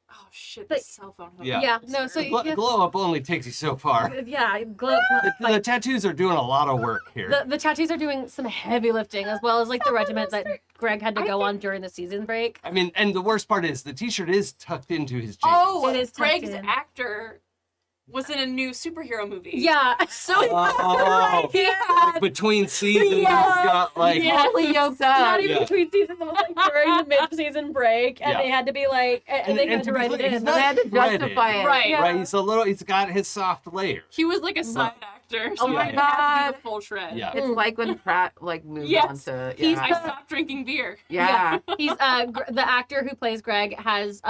Oh shit, but- the cell phone. Yeah. Yeah, no, so The yeah, glow up only takes you so far. yeah, glow. The tattoos are doing a lot of work here. The tattoos are doing some heavy lifting, as well as like the regiment that Greg had to go on during the season break. I mean, and the worst part is the t-shirt is tucked into his jeans. Oh, It is tucked Greg's in. actor was in a new superhero movie. Yeah, So Oh, he like between seasons, Yeah. he's got like Yeah. Totally yoked not up. even Yeah. between seasons, it was like during the mid-season break, and Yeah. they had to be like, and they had to be write it clear, he's in. not They had to shredded, justify it. Right. Yeah. Right, he's got his soft layer. he was like a side actor. So Oh my he didn't have to God. do the full shred. Yeah. It's like when Pratt like moved Yes. on to He's I yeah. stopped drinking beer. Yeah. He's the actor who plays Greg has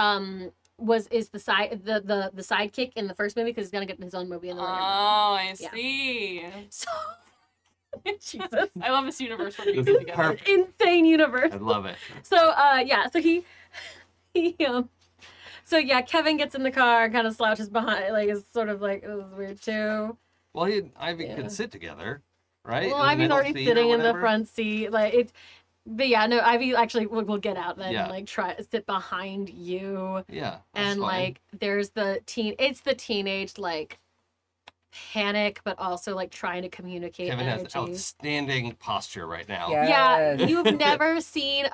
is the sidekick in the first movie because he's gonna get his own movie in the Oh, later. I Yeah. see. So Jesus, I love this universe where we This get is together. perfect. insane universe. I love it. So yeah, so he so yeah, Kevin gets in the car, kind of slouches behind, like is sort of like, this is weird too. Well, he and Ivy Yeah. could sit together, right? Well, In the Ivy's middle already seat or sitting in the whatever. front seat, like it's. But yeah, no, Ivy actually will get out then Yeah. and like try to sit behind you. Yeah. that's And fine. like there's it's the teenage like panic, but also like trying to communicate Kevin has energy. outstanding posture right now. Yeah. Yeah, Yes. you've never seen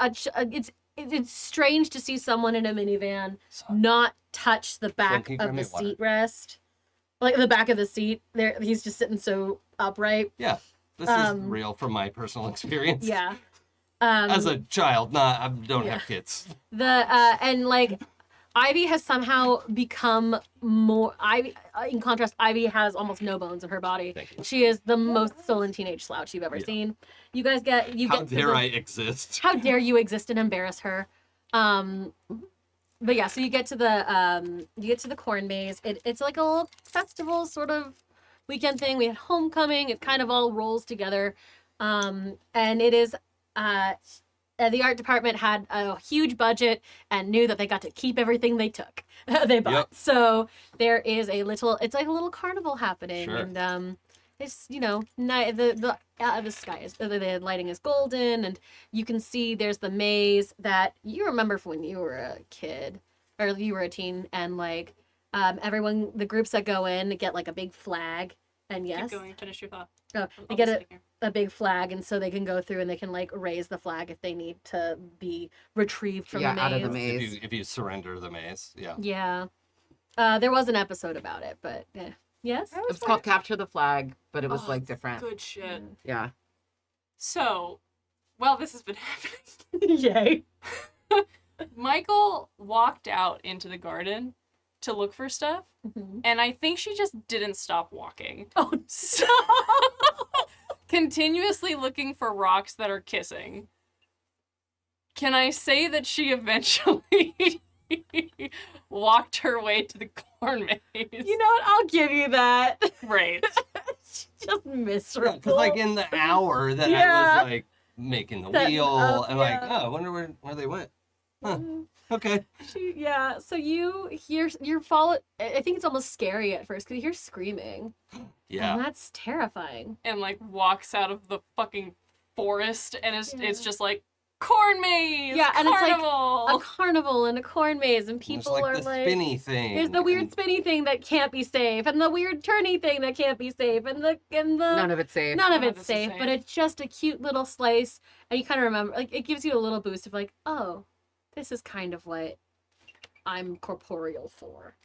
it's strange to see someone in a minivan So- not touch the back can you of grab me the water? seat rest. Like the back of the seat. There he's just sitting so upright. This is real from my personal experience. Yeah. As a child, I don't Yeah. have kids. And like Ivy has somehow become more in contrast, Ivy has almost no bones in her body. Thank you. She is the most sullen teenage slouch you've ever Yeah. seen. You guys get How to dare the- I exist? How dare you exist and embarrass her? But yeah, so you get to the corn maze. It's like a little festival sort of weekend thing. We had homecoming. It kind of all rolls together. And it is the art department had a huge budget and knew that they got to keep everything they took. They bought. Yep. So there is it's like a little carnival happening. Sure. And it's the sky is the lighting is golden, and you can see there's the maze that you remember from when you were a kid or you were a teen, and like the groups that go in get like a big flag, and yes, Keep going. Finish your thought. oh, I'll they be get sitting here. a big flag, and so they can go through and they can like raise the flag if they need to be retrieved from Yeah, the maze. out of the maze. If you surrender the maze, yeah. Yeah, there was an episode about it, but yes. It's called Capture the Flag, but it was Oh, like different. Good shit. Yeah. So, well, this has been happening. Yay. Michael walked out into the garden to look for stuff, Mhm. and I think she just didn't stop walking. Oh, So, continuously looking for rocks that are kissing. Can I say that she eventually walked her way to the corn maze. You know what? I'll give you that. Great. Just miserable. Because like in the hour that I Yeah. was like making the Setting wheel, up, I'm like, yeah. oh, I wonder where they went. Huh. Okay. Yeah, so you hear, you follow, I think it's almost scary at first because you hear screaming. Yeah. And that's terrifying. And like walks out of the fucking forest and it's Yeah. just like corn maze. Yeah, and it's like carnival. a carnival and a corn maze, and There's people like are the like, spinny thing. there's the weird and- spinny thing that can't be safe, and the weird turny thing that can't be safe, and the None of it's safe. none of None of it's this is safe, safe. but it's just a cute little slice, and you kind of remember, like, it gives you a little boost of like, oh, this is kind of what I'm corporeal for.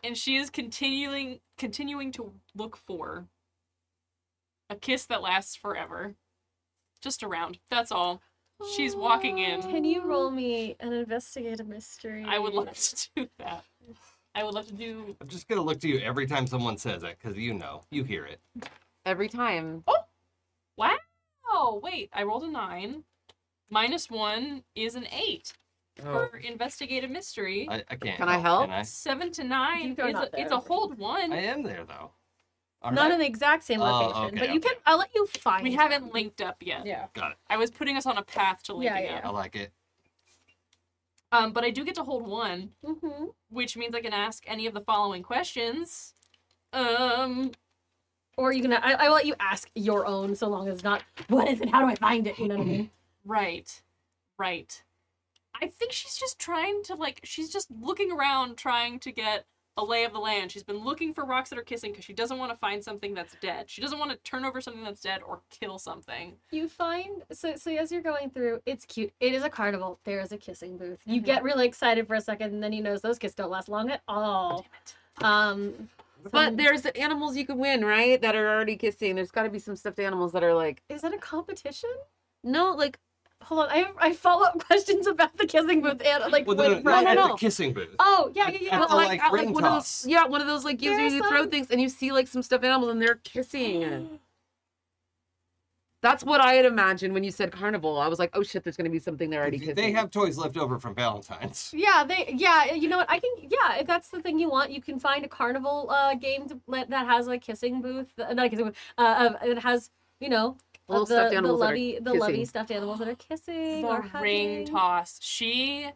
And she is continuing to look for a kiss that lasts forever. Just around. That's all. She's walking in. Can you roll me an investigative mystery? I would love to do that. I would love to do. I'm just gonna look to you every time someone says it, because you hear it. Every time. Wow! Wait, I rolled a 9. -1 is an 8 Oh. for investigative mystery. I can't. Can I help? Can I? 7 to 9 You go is not it's there. a hold 1. I am there though. All Not right. in the exact same Oh, location, okay, but you okay. can. I'll let you find. We them. haven't linked up yet. Yeah. Got it. I was putting us on a path to linking Yeah. I like it. up. But I do get to hold 1, Mm-hmm. which means I can ask any of the following questions. Or you can. I will let you ask your own, so long as it's not. What is it? How do I find it? You know what I mean? Right. I think she's just trying to, she's just looking around trying to get a lay of the land. She's been looking for rocks that are kissing because she doesn't want to find something that's dead. She doesn't want to turn over something that's dead or kill something. You find so as you're going through, it's cute. It is a carnival. There is a kissing booth. You Mhm. get really excited for a second, and then you notice those kisses don't last long at all. But there's animals you can win, right? That are already kissing. There's got to be some stuffed animals that are like, is that a competition? no, like, Hold on, I have follow-up questions about the kissing booth and like Well, when, not at no. the kissing booth. Oh yeah. At but the, like, at, ring one of toss. those, yeah, one of those like gives There's you throw some- things, and you see like some stuffed animals, and they're kissing. That's what I had imagined when you said carnival. I was like, oh shit, there's gonna be something they're already kissing. They have toys left over from Valentine's. Yeah, you know what? If that's the thing you want, you can find a carnival game that has a kissing booth, not a kissing booth. It has, you know, Little stuffed animals that are lovey kissing. stuffed animals that are kissing The or ring hugging. toss. She,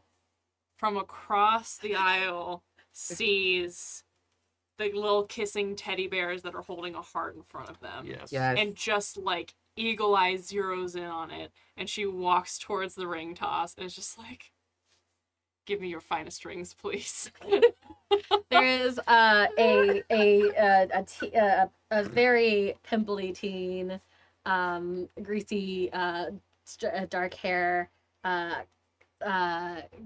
from across the aisle, sees the little kissing teddy bears that are holding a heart in front of them. Yes. Yes. And just eagle eye zeroes in on it, and she walks towards the ring toss, and it's just like, give me your finest rings, please. There is a very pimply teen, greasy, dark hair,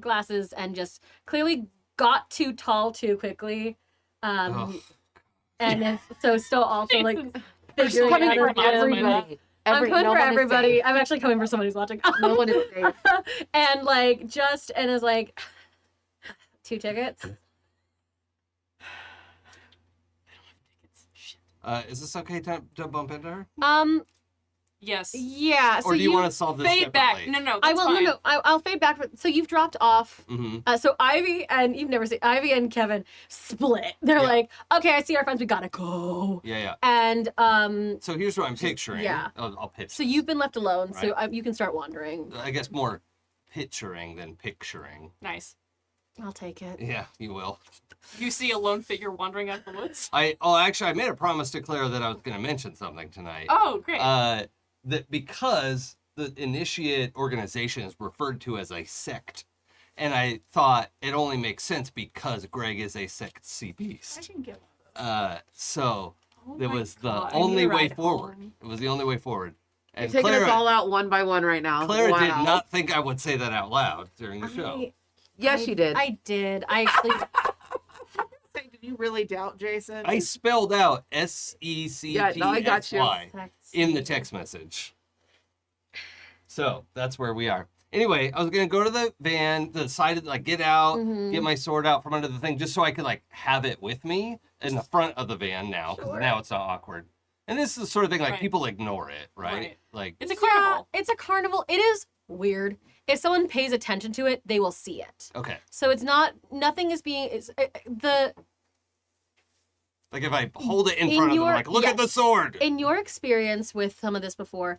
glasses, and just clearly got too tall too quickly. Oh. And is so still also like Jesus. figuring coming out for the gym. everybody. I'm coming no for one is everybody. safe. I'm actually coming for somebody who's watching. No one is safe. And is like 2 tickets. Is this okay to bump into her? Yes. Yeah. So Or do you want to solve this Fade back. separately? No, I that's will. fine. No. I'll fade back. So you've dropped off. Mm-hmm. So Ivy and you've never seen Ivy and Kevin split. They're Yeah. like, okay, I see our friends. We gotta go. Yeah. And So here's what I'm picturing. yeah. I'll pitch. so you've been left alone. So Right. you can start wandering. I guess more picturing than picturing. Nice. I'll take it. Yeah, you will. You see a lone figure wandering out the woods? Actually, I made a promise to Claire that I was going to mention something tonight. Oh, great. That because the initiate organization is referred to as a sect, and I thought it only makes sense because Greg is a sect sea I beast. can get So Oh it my was the God. only You're way right, forward. home. It was the only way forward. You're And taking us Clara, all out one by one right now. Clara did Wow. not think I would say that out loud during the show. Yes, you did. I did. I actually. Say, did you really doubt Jason? I spelled out SECTSY Yeah, no, I got you. in the text message. So that's where we are. Anyway, I was gonna go to the van, decided get out, Mhm. get my sword out from under the thing, just so I could have it with me in the front of the van now, because Sure. now it's not awkward. And this is the sort of thing Right. people ignore it, right? Right. Like It's a carnival. Yeah, it's a carnival. It is weird. if someone pays attention to it, they will see it. Okay. So it's not, nothing is being, Like if I hold it in In front of them, your- like, look at the yes. sword. in your experience with some of this before,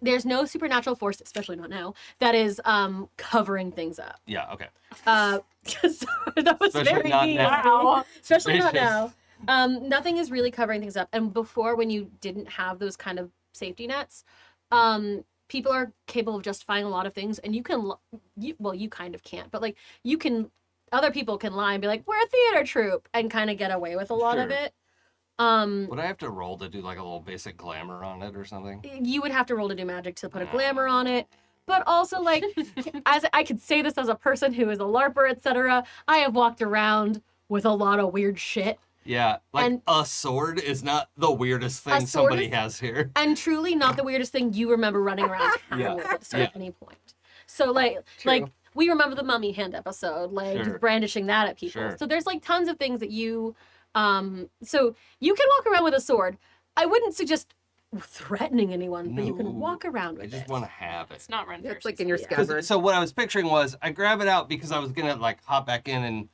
there's no supernatural force, especially not now, that is covering things up. Yeah. Okay. That was Especially very not deep. now. Wow. Especially not Vicious. now. Nothing is really covering things up. And before, when you didn't have those kind of safety nets, people are capable of justifying a lot of things, and you can, you kind of can't, but like other people can lie and be like, we're a theater troupe, and kind of get away with a lot of Sure. it. Would I have to roll to do like a little basic glamour on it or something? You would have to roll to do magic to put a glamour on it. But also, like, as I could say this as a person who is a LARPer, etc., I have walked around with a lot of weird shit. Yeah, like And- a sword is not the weirdest thing sword somebody is- has here. And truly not the weirdest thing you remember running around Yeah. with Yeah. at any point. So, like, True. we remember the Mummy Hand episode, like, Sure. just brandishing that at people. Sure. So there's, like, tons of things that you, so you can walk around with a sword. I wouldn't suggest threatening anyone, but you No. can walk around I with just it. want to have it. It's not Ren It's like in your Yeah. 'Cause- scabbard. So what I was picturing was I grab it out because I was gonna like hop back in and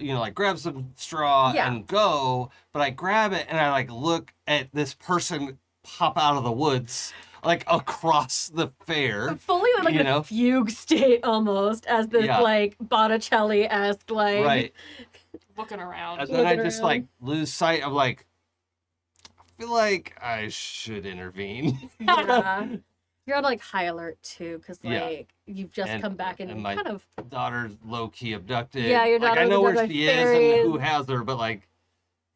like grab some straw Yeah. and go, but I grab it and I like look at this person pop out of the woods like across the fair. Fully like you a know? fugue state almost, as this Yeah. like Botticelli-esque like Right. looking around. And then I Looking just around. like lose sight of like I feel like I should intervene. Yeah. You're on like high alert too, because Yeah. like you've just And- come back and and my- kind of Daughter's low key abducted. Yeah, your like daughter I was know where abducted by she is fairies. and who has her, but like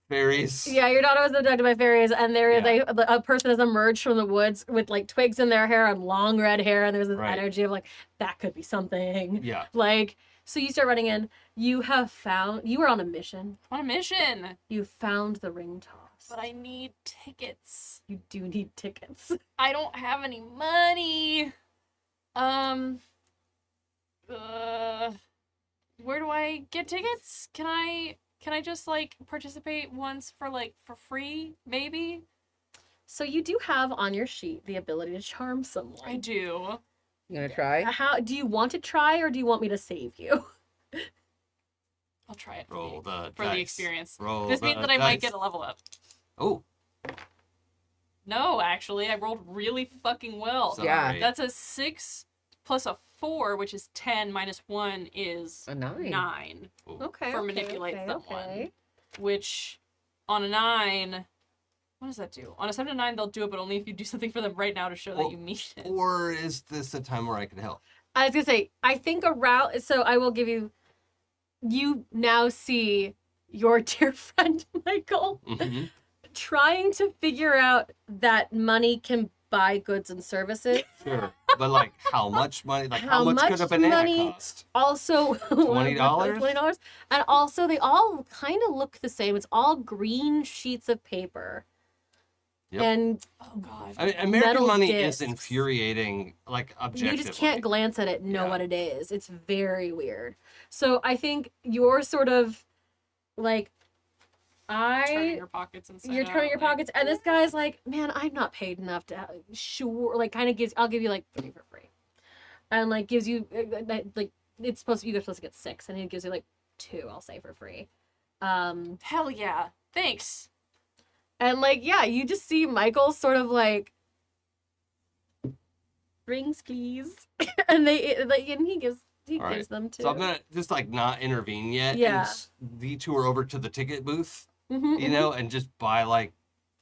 fairies. yeah, your daughter was abducted by fairies, and there is Yeah. a person has emerged from the woods with like twigs in their hair and long red hair, and there's this Right. energy of like that could be something. Yeah. Like, so you start running in. You were on a mission. On a mission, You found the ring toss. but I need tickets. You do need tickets. I don't have any money. Where do I get tickets? Can I just like participate once for free, maybe? So you do have on your sheet the ability to charm someone. I do. You gonna try? How do you want to try, or do you want me to save you? I'll try it Roll the for dice. the experience. Roll This the means that I might dice. get a level up. Oh, No, actually, I rolled really fucking well. sorry. Yeah. That's a 6 plus a 4, which is 10 minus 1 is A 9. 9. Okay. For manipulate someone. Okay. Which on a 9, what does that do? On a 7 to 9, they'll do it, but only if you do something for them right now to show Well, that you mean it. or is this a time where I could help? I was gonna say, I think around. So I will give you. You now see your dear friend Michael hmm trying to figure out that money can buy goods and services. Sure, but like how much money? Like how, How much could much a banana money- cost? Also, $20? $20, and also they all kind of look the same. It's all green sheets of paper, Yep. and Oh god. I mean, American metal money is discs. infuriating, like objectively. you just can't glance at it and know Yeah. what it is. It's very weird. So I think you're sort of like Turning your pockets inside you're turning out, your like- pockets, and this guy's like, man, I'm not paid enough to sure, like kind of gives, I'll give you like 3 for free, and like gives you like it's supposed to be, you're supposed to get 6, and he gives you like 2, I'll say, for free. Hell yeah. Thanks. And like, yeah, you just see Michael sort of like, rings please, and they like, and he gives All right. them to. So I'm gonna just like not intervene yet. Yeah. And detour over to the ticket booth, Mhm, you mhm. know, and just buy like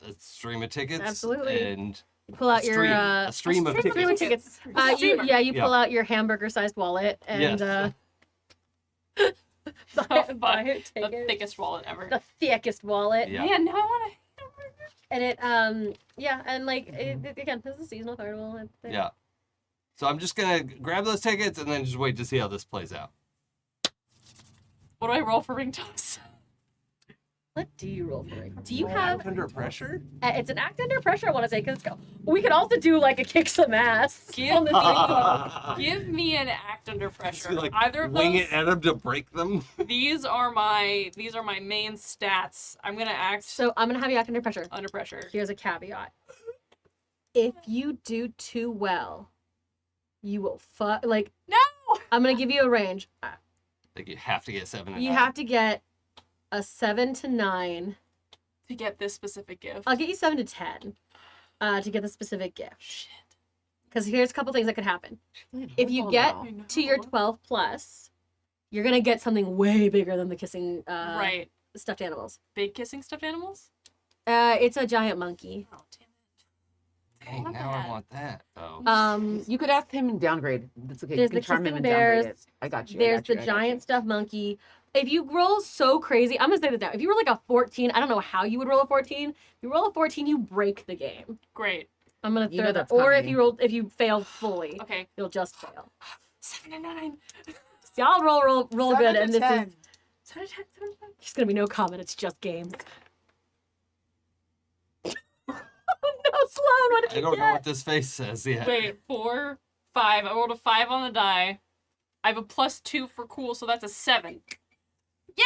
a stream of tickets. Absolutely. And Pull out your a stream of stream of tickets. tickets. A streamer. You pull out your hamburger-sized wallet and Yes. buy a The ticket. thickest wallet ever. The thickest wallet. Yeah. Man, now I want to. And it yeah, and like again, this is a seasonal festival. Yeah. So I'm just gonna grab those tickets and then just wait to see how this plays out. What do I roll for ring toss? What do you roll for it? Do you Act have under pressure? it's an act under pressure, I want to say, because we could also do like a kick some ass Give on the me, give me an act under pressure. Like Either of wing those. it at them to break them. These are my main stats. I'm gonna act So I'm gonna have you act under pressure. under pressure. Here's a caveat. If you do too well, you will like. No! I'm gonna give you a range. Like you have to get 7 and You 9. have to get a 7 to 9. To get this specific gift. I'll get you 7 to 10 to get the specific gift. Shit. Because here's a couple things that could happen. If you get to your 12 plus, you're gonna get something way bigger than the kissing Right. stuffed animals. Big kissing stuffed animals? It's a giant monkey. Oh, damn Dang, want now that. I want that. Oh. You could ask him and downgrade. That's okay. There's You can the charm him kissing and bears. downgrade it. I got you. There's the giant stuffed monkey. If you roll so crazy, I'm gonna say that now. If you roll like a 14, I don't know how you would roll a 14. If you roll a 14, you break the game. Great. I'm gonna You throw know that. that's Or if coming. if you fail fully, Okay. you'll just fail. 7 and 9. See, I'll roll good, 7 to and this 10. is there's gonna be no comment. It's just games. No, Sloan, what did I you don't know get? what this face says yet. Wait, 4, 5. I rolled a 5 on the die. I have a +2 for cool, so that's a 7. Yeah!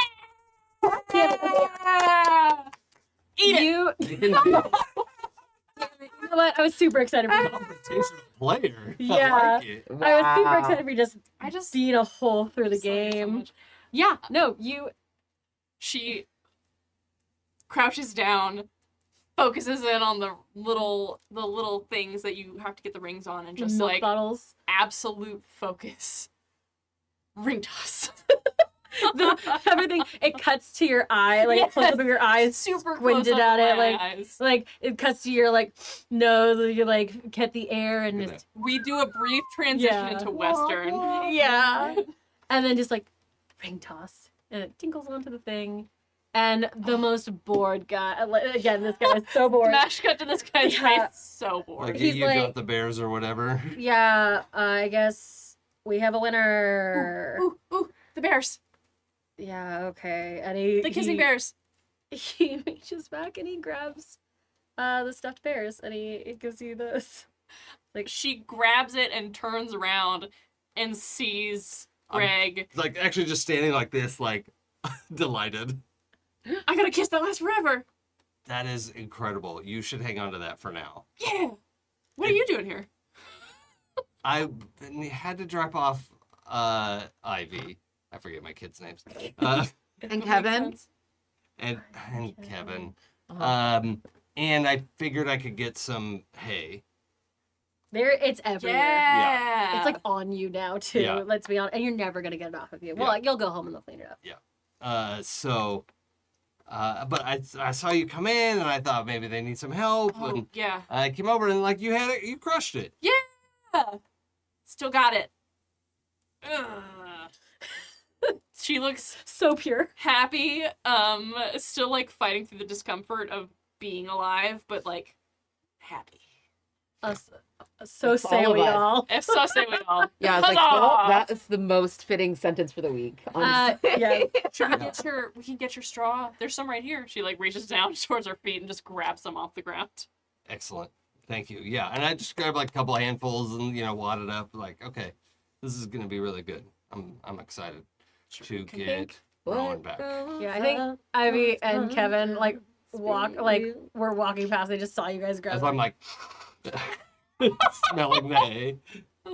Eat it! You know what? I was super excited for you. Confrontational player. Yeah. I like it. I was super excited for you just I just being a hole through the just love you so game. much. Yeah, no, you. She crouches down, focuses in on the little things that you have to get the rings on, and just milk like bottles. absolute focus. Ring toss. Everything. It cuts to your eye, like Yes. close up of your eyes, Super close squinted up at it, my like eyes. it cuts to your like nose. And you like get the air and Look at just We do a brief transition Yeah. into Western. yeah, and then just like ring toss, and it tinkles onto the thing. And the most bored guy. Again, this guy is so bored. Smash cut to this guy's Yeah. face. So bored. Like He's you like- got the bears or whatever. Yeah, I guess we have a winner. Ooh, the bears. Yeah, okay. And he The kissing bears. He reaches back and he grabs the stuffed bears and he gives you this. She grabs it and turns around and sees Greg. Like actually just standing like this, like delighted. I gotta kiss that last forever. That is incredible. You should hang on to that for now. Yeah. What are you doing here? I had to drop off Ivy. I forget my kids' names. Uh, And That makes Kevin? sense. and Kevin. Uh-huh. And I figured I could get some hay. It's everywhere. Yeah. It's like on you now too. Yeah. Let's be honest, and you're never gonna get it off of you. Well, you'll go home and they'll clean it up. But I saw you come in and I thought maybe they need some help. Oh, And yeah. I came over and like you had it, you crushed it. Yeah. Still got it. Ugh. She looks So pure. happy, still like fighting through the discomfort of being alive, but like happy. So It's say all of we us. all. If so say we all. Yeah, I was like, Huzzah! well, that is the most fitting sentence for the week. Honestly. Yeah. Should we can get your straw. There's some right here. She like reaches down towards her feet and just grabs them off the ground. Excellent. Thank you. Yeah. And I just grabbed like a couple handfuls and wadded up like, okay, this is gonna be really good. I'm excited to get Rowan back. Yeah, I think Ivy and Kevin like we're walking past. They just saw you guys grab. As I'm like smelling the hay.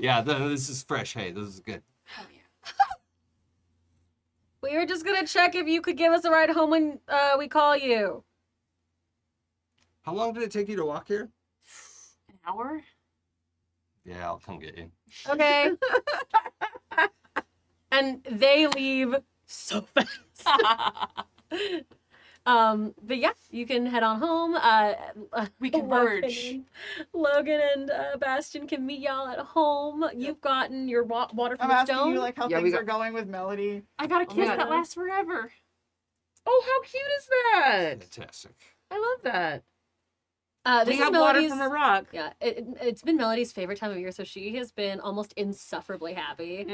Yeah, this is fresh hay. This is good. Hell yeah. We were just gonna check if you could give us a ride home when we call you. How long did it take you to walk here? An hour? Yeah, I'll come get you. Okay. And they leave so fast. But yeah, you can head on home. We converge. Logan and Bastian can meet y'all at home. You've gotten your water from I'm the asking stone. you like how Yeah, we things got- are going with Melody. I got a Oh my kiss God. that lasts forever. Oh, how cute is that? Fantastic. I love that. This We is got water Melody's. from a rock. Yeah, it's been Melody's favorite time of year, so she has been almost insufferably happy.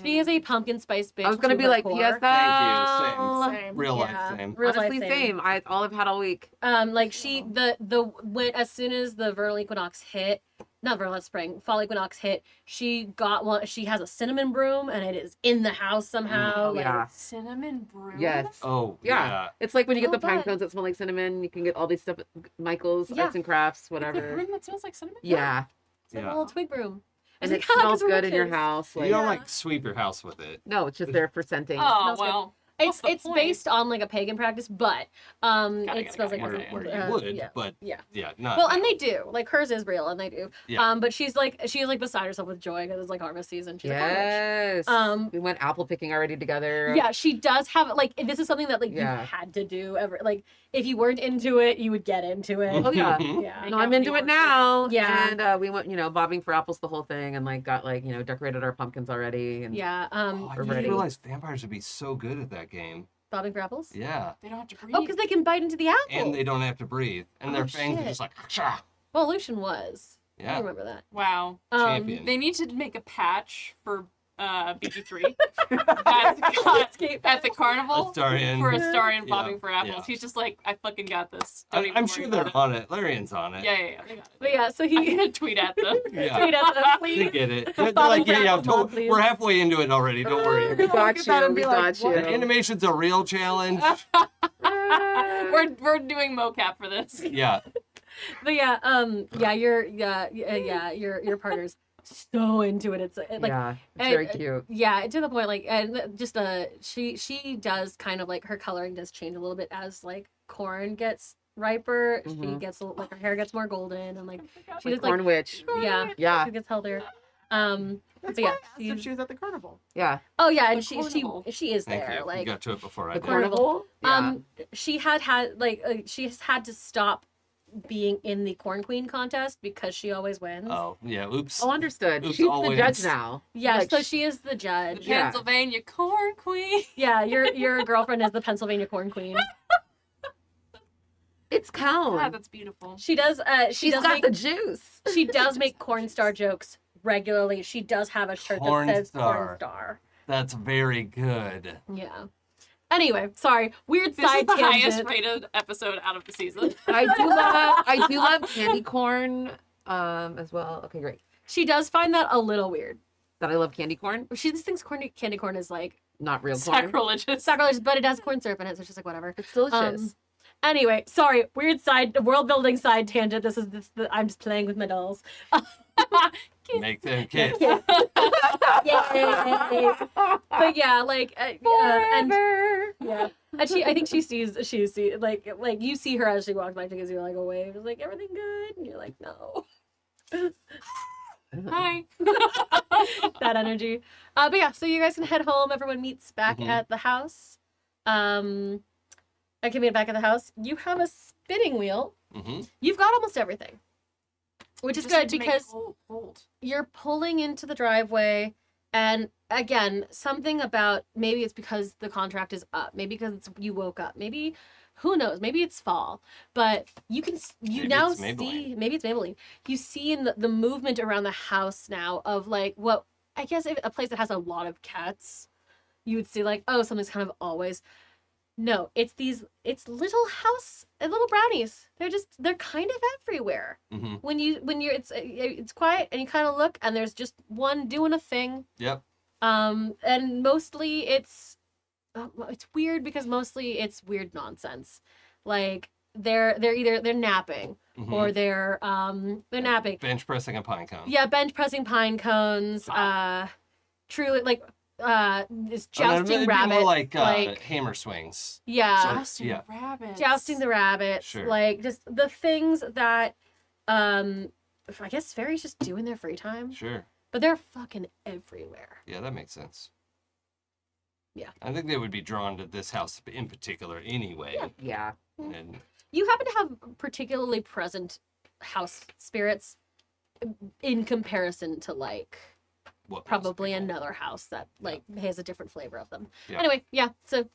She is a pumpkin spice bitch. I was gonna to be her like, core. PSL. Thank you, Same. Real Yeah. life same. Real Honestly, life same. All I've had all week. Like she when as soon as the vernal equinox hit, not vernal spring, fall equinox hit, she got one. She has a cinnamon broom and it is in the house somehow. Oh, like, yeah. Cinnamon brew? Yes. Oh, Yeah. yeah. It's like when you get Oh, the pine but- cones that smell like cinnamon. You can get all these stuff at Michael's Yeah. Arts and Crafts, The whatever. broom that smells like cinnamon? Yeah. It's like a Yeah. little twig broom. and like, it "Ah, 'cause smells we're good in your witches." house. You Like, don't like sweep your house with it. no, it's just there for scenting. Oh smells good. well. What's It's the point? based on like a pagan practice, but it smells like got Where, it. where nothing. you would, yeah. but Yeah. not. Well, and now. they do. Like hers is real, and they do. Yeah. But she's like beside herself with joy because it's like harvest season. She's like, "I'm rich." Yes. We went apple picking already together. Yeah, she does have like this is something that like Yeah. you had to do ever. Like if you weren't into it, you would get into it. Oh, yeah. Yeah. Make No, out I'm with into the it orchard. now. Yeah. And we went, bobbing for apples the whole thing, and like got like decorated our pumpkins already. And Yeah. Oh, I We're didn't ready. realize vampires would be so good at that game. Bobbing for apples. Yeah. They don't have to breathe. Oh, because they can bite into the apple. And they don't have to breathe. And their Oh, fangs are shit. just like, "Cha." Well, Lucian was. I Yeah. remember that. Wow. Champion. They need to make a patch for BG3 at the carnival Astarian. for Astarian Yeah, bobbing for apples. yeah. He's just like, I fucking got this. Don't even I'm worry sure about they're it. on it. Larian's on it. Yeah. They got it. But yeah, so I'm he gonna tweet at them. Yeah. tweet at them, They please. get it. They're Bobbing like, for yeah, apples, Mom, please. we're halfway into it already. Don't worry. we Look got at that you. and We be like, got you. what? The animation's a real challenge. We're doing mocap for this. Yeah. But yeah, your partner's so into it. It's like yeah, it's and- very cute. yeah, to the point like and just she does kind of like her coloring does change a little bit as like corn gets riper. She Mhm. gets like her hair gets more golden and like she Like just Corn like Witch. yeah Yeah, she gets healthier. That's But yeah, why I asked if she's- she was at the carnival. yeah. oh yeah, and The she carnival. is Thank there you. like You got to it before I The did. carnival. Yeah. she had like she's had to stop being in the Corn Queen contest because she always wins. Oh, yeah. Oops. Oh, understood. Oops, She's the always. judge now. Yeah, Like, so she is the The judge. Yeah. Pennsylvania corn queen. Yeah, your girlfriend is the Pennsylvania Corn Queen. It's God, Cone. that's beautiful. She does. She She's does got make, the juice. She does make corn star jokes regularly. She does have a shirt Corn that says star. corn star. That's very good. Yeah. Anyway, sorry. Weird This is side the highest tangent. rated episode out of the season. I do love candy corn as well. Okay, great. She does find that a little weird. That I love candy corn, She just thinks candy corn is like not real corn. Sacrilegious. sacrilegious, but it has corn syrup in it, so she's like whatever. It's delicious. Anyway, sorry. Weird side world building side tangent. I'm just playing with my dolls. Make them kiss. Yay. But yeah, like and yeah, and I think she sees like you see her as she walks by because you're like away. It's like everything good, and you're like no. Hi. That energy. But yeah, so you guys can head home. Everyone meets back Mhm. at the house. I can meet back at the house. You have a spinning wheel. Mm-hmm. You've got almost everything, which is Just good need to make because gold. you're pulling into the driveway. And again, something about maybe it's because the contract is up, maybe because you woke up, maybe who knows, maybe it's fall, but you Maybe now it's Maybelline. see maybe it's Maybelline. You see in the movement around the house now of like what I guess if a place that has a lot of cats, you would see like, oh, something's kind of always. No, it's little brownies. They're kind of everywhere. Mm-hmm. When you're it's quiet and you kind of look and there's just one doing a thing. Yep. And mostly it's weird because mostly it's weird nonsense. Like they're napping Mhm. or they're napping. Bench pressing a pine cone. Yeah, bench pressing pine cones. Truly like this Oh, no, it'd jousting be rabbit. more like hammer swings. yeah. Jousting yeah. rabbits. Jousting the rabbits, Sure. like just the things that I guess fairies just do in their free time, Sure. but they're fucking everywhere. Yeah, that makes sense. Yeah. I think they would be drawn to this house in particular anyway. Yeah. And You happen to have particularly present house spirits in comparison to like what most probably people- another house that like has a different flavor of them. Yeah. Anyway, yeah. So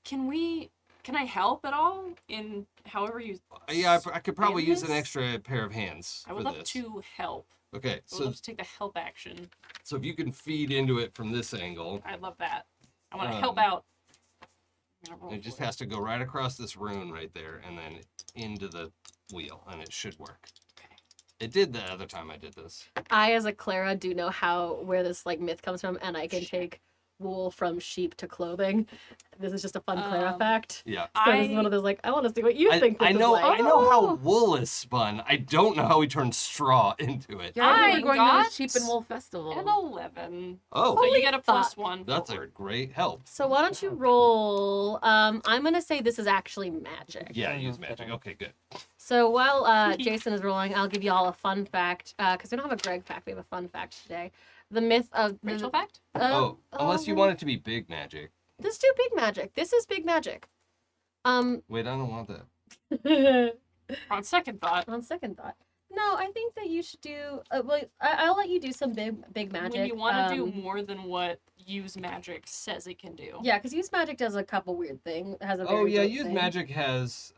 Can I help at all in however you? Yeah, I could probably spin use an this? extra pair of hands I would for love this. to help. Okay, I would so love to take the help action. if you can feed into it from this angle, I love that. I want to help Um, out. I'm gonna roll it just for has to go right across this rune right there and then into the wheel, and it should work. Okay. It did the other time I did this. I, as a Clara, do know where this like myth comes from, and I can take wool from sheep to clothing. This is just a fun Clara fact. Yeah. So this is one of those like, I want to see what you think this I is know like. I know how wool is spun. I don't know how we turn straw into it. Yeah, I we're going to got the Sheep and Wool Festival. An 11. Oh, So you get a fuck. +1. that's a forward. great help. So why don't you roll? I'm gonna say this is actually magic. Yeah, use magic. Okay, good. So while Jason is rolling, I'll give you all a fun fact because we don't have a Greg fact. We have a fun fact today. The myth of Rachel fact? Unless you want it to be big magic. Let's do big magic. This is big magic. Wait, I don't want that. On second thought. On second thought, no, I think that you should do. Well, I'll let you do some big magic. When you want to do more than what use magic says it can do. Yeah, because use magic does a couple weird things. Has a very Oh yeah, rote use thing. magic has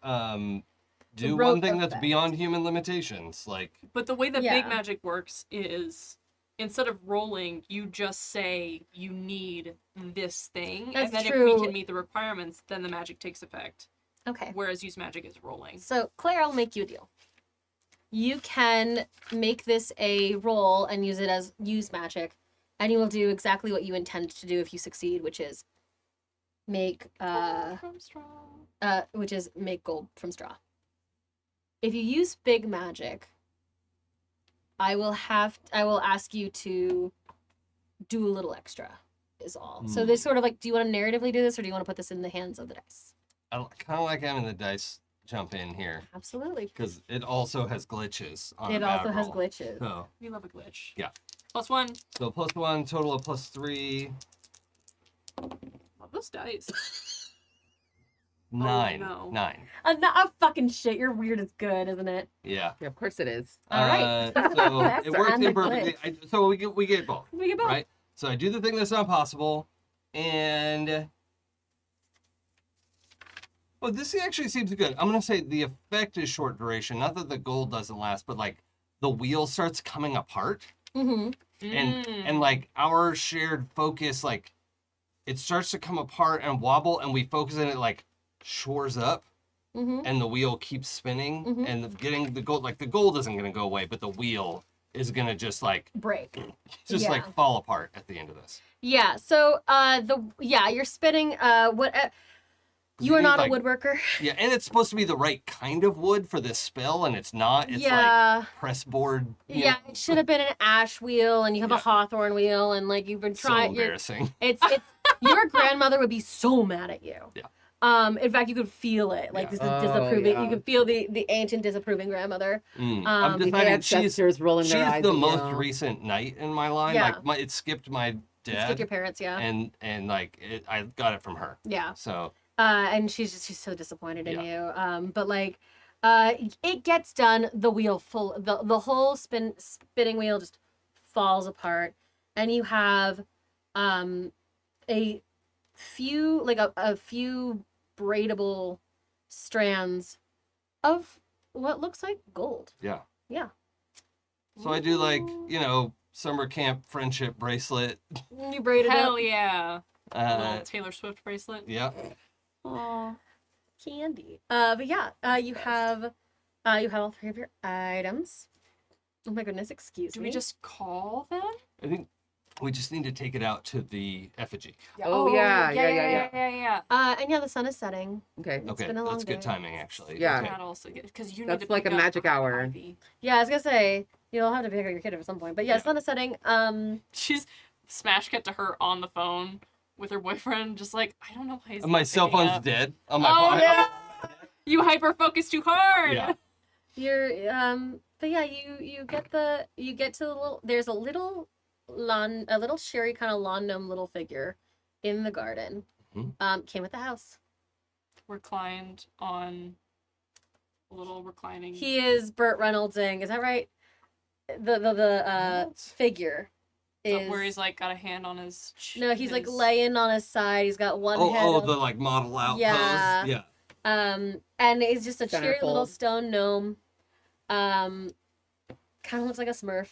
do rote one thing that's effect. beyond human limitations. Like But the way that Yeah. big magic works is instead of rolling, you just say you need this thing. That's and then if true. we can meet the requirements, then the magic takes effect. Okay. Whereas use magic is rolling. So Claire, I'll make you a deal. You can make this a roll and use it as use magic, and you will do exactly what you intend to do if you succeed, which is make From straw. make gold from straw. If you use big magic, I will ask you to do a little extra. Is all. So there's sort of like, do you want to narratively do this, or do you want to put this in the hands of the dice? I kind of like having the dice jump in here Absolutely. because it also has glitches on a It bad also has roll. glitches. So, We love a glitch. Yeah. +1. so +1, total of +3, Love those dice. 9. no. 9. Fucking shit. Your weird is good, isn't it? Yeah. Yeah, of course it is. All right. So That's it works on the imperfectly. So we get both. We get both. Right? So I do the thing that's not possible, and well, this actually seems good. I'm gonna say the effect is short duration. Not that the gold doesn't last, but like the wheel starts coming apart, Mm-hmm. and like our shared focus, like it starts to come apart and wobble, and we focus on it like shores up, Mm-hmm. and the wheel keeps spinning, Mhm. and getting the gold. Like the gold isn't gonna go away, but the wheel is gonna just like Break. like Yeah. fall apart at the end of this. Yeah. So you're spinning you are need, not like- a woodworker. Yeah, and it's supposed to be the right kind of wood for this spell, and it's not. It's Yeah. like press board. you Yeah, know. it should have been an ash wheel, and you have a Yeah. hawthorn wheel, and like you've been So trying. embarrassing. It's your grandmother would be so mad at you. Yeah. In fact, you could feel it. Like Yeah. this is Oh, disapproving. yeah. You could feel the ancient disapproving grandmother. I'm the The deciding she's ancestors rolling their eyes the at most you. recent knight in my line. Yeah. Like it skipped my Stick dad, your parents, yeah. and like I got it from her. Yeah. So And she's so disappointed in Yeah. you. But like, it gets done. The wheel the whole spinning wheel just falls apart, and you have a few a few braidable strands of what looks like gold. yeah. Yeah. So I do like summer camp friendship bracelet. You braided Hell it. yeah. Uh, Little Taylor Swift bracelet. yeah. Aw, candy. But yeah, you have all three of your items. Oh my goodness, excuse Do me. we just call them? I think we just need to take it out to the effigy. Oh, yeah. yeah. And yeah, the sun is setting. Okay. It's Okay, been a long that's good day. timing actually. Yeah. Okay. That also because you need That's to like pick a up magic hour. Ivy. Yeah, I was gonna say you'll have to pick up your kid at some point. But yeah, Yeah. sun is setting. She's smash cut to her on the phone with her boyfriend, just like I don't know why he's My not cell picking phone's up. dead. On my Oh phone. yeah. You hyper focus too hard. Yeah. You're but yeah, you get to the little there's a little sherry kind of lawn gnome little figure in the garden. Mhm. Came with the house. Reclined on a little reclining. He is Burt Reynoldsing, is that right? The figure is where he's like got a hand on his. no, he's like his- laying on his side. He's got one head. Oh, on- the like model out Yeah. pose. Yeah. And it's just a cheery little Centerfold. stone gnome. Kind of looks like a Smurf.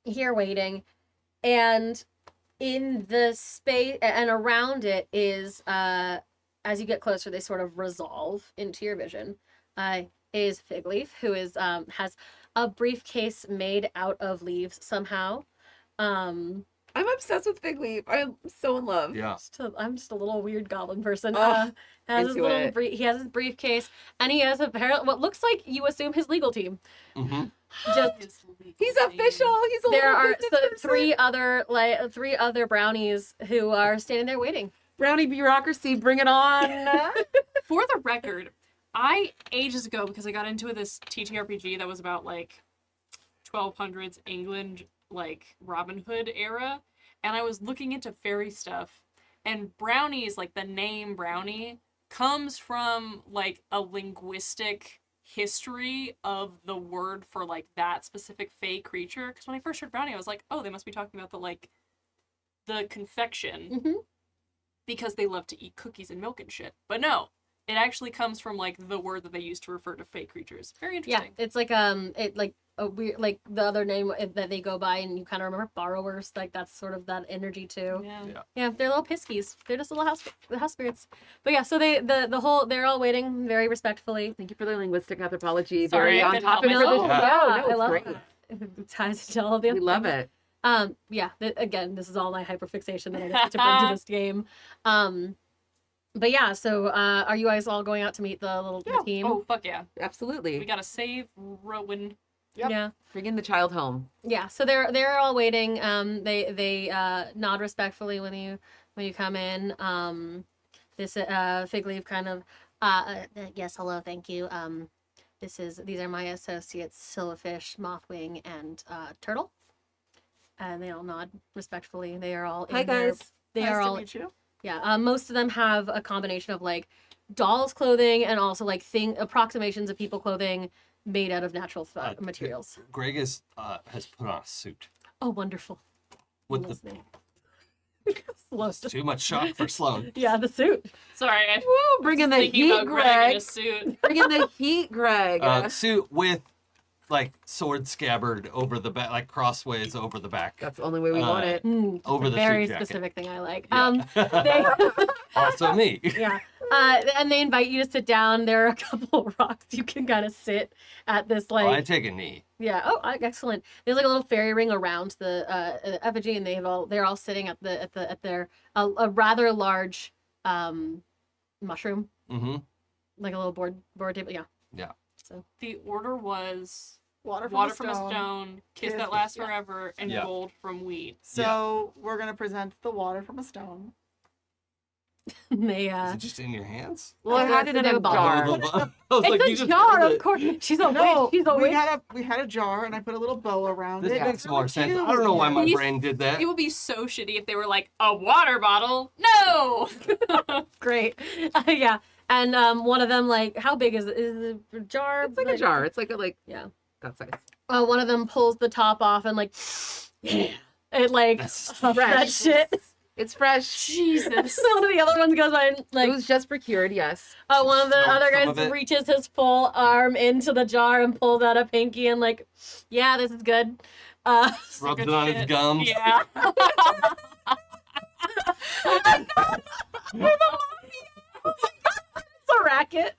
Here waiting, and in the space and around it is as you get closer, they sort of resolve into your vision. Is Fig Leaf, who is has a briefcase made out of leaves somehow. I'm obsessed with Fig Leaf. I'm so in love. Yeah. I'm just a little weird goblin person. Ugh, Has his into little it. he has his briefcase, and he has apparently what looks like you assume his legal team. Mm-hmm. Just He's official. He's a there little are business person. three other brownies who are standing there waiting. Brownie bureaucracy. Bring it on. For the record, I ages ago, because I got into this TTRPG that was about like 1200s England, like Robin Hood era, and I was looking into fairy stuff, and brownies, like the name brownie, comes from like a linguistic history of the word for like that specific fey creature. Because when I first heard brownie, I was like, oh, they must be talking about the confection, Mm-hmm. because they love to eat cookies and milk and shit. But no, it actually comes from like the word that they use to refer to fey creatures. Very Yeah, interesting. it's like it like a weird like the other name that they go by, and you kind of remember borrowers. Like that's sort of that energy too. Yeah. Yeah, they're little piskies. They're just little house spirits. But yeah, so the whole they're all waiting very respectfully. Thank you for the linguistic anthropology. Sorry, Very I on couldn't topic help for this show. myself. No, it's I love great. that. It ties into all of the We other love things. it. Yeah, again, this is all my hyperfixation that I get to bring to this game. But yeah, so are you guys all going out to meet the team? Oh, fuck yeah. We Absolutely. gotta save Rowan. Yep. Yeah. Bringing the child home. Yeah, so they're all waiting. They nod respectfully when you come in. This Fig Leaf kind of yes, hello, thank you. These are my associates, Silverfish, Mothwing, and Turtle. And they all nod respectfully. They are all Hi, in their- guys. They Nice are to all meet you. yeah. Most of them have a combination of like dolls clothing and also like approximations of people clothing made out of natural materials. Greg has put on a suit. Oh, wonderful. With the Listening. Slow. too much shock for Sloan. Yeah, the suit. Sorry, I Woo, bringing the thinking heat, about Greg in Greg. a suit. Bringing the heat, Greg. Suit with like sword scabbard over the back, like crossways over the back. That's the only way we want it. Over the very suit jacket. specific thing I like. Yeah. They, Also me. yeah. And they invite you to sit down. There are a couple of rocks you can kind of sit at this Oh, I like take a knee. yeah. Oh, excellent. There's like a little fairy ring around the effigy, and they're all sitting at their a rather large mushroom, Mm-hmm. like a little board table. Yeah. Yeah. So The order was Water from, water a, from a stone. stone, kiss kiss- that lasts yeah. forever, and Yeah. gold from weed. So we're gonna present the water from a stone. they Is it just in your hands? Well, I had it in They a have a bottle. jar. I was like, you it's a just jar, held of it. course. She's a No, witch. She's a we witch. had a jar, and I put a little bow around This it. makes It's more really sense. cute. I don't know why my These- brain did that. It would be so shitty if they were like, a water bottle? No! Great. Yeah. And one of them, like, how big is it? Is the jar? It's like a jar. It's like Yeah. that size. One of them pulls the top off and like, yeah, it like That's that fresh. shit. It's fresh. Jesus. So one of the other ones goes by and like, it was just procured, yes. one of the Snort other some of guys it. reaches his full arm into the jar and pulls out a pinky and like, yeah, this is good. Rubs Good it on his shit. gums. Yeah. It's a racket.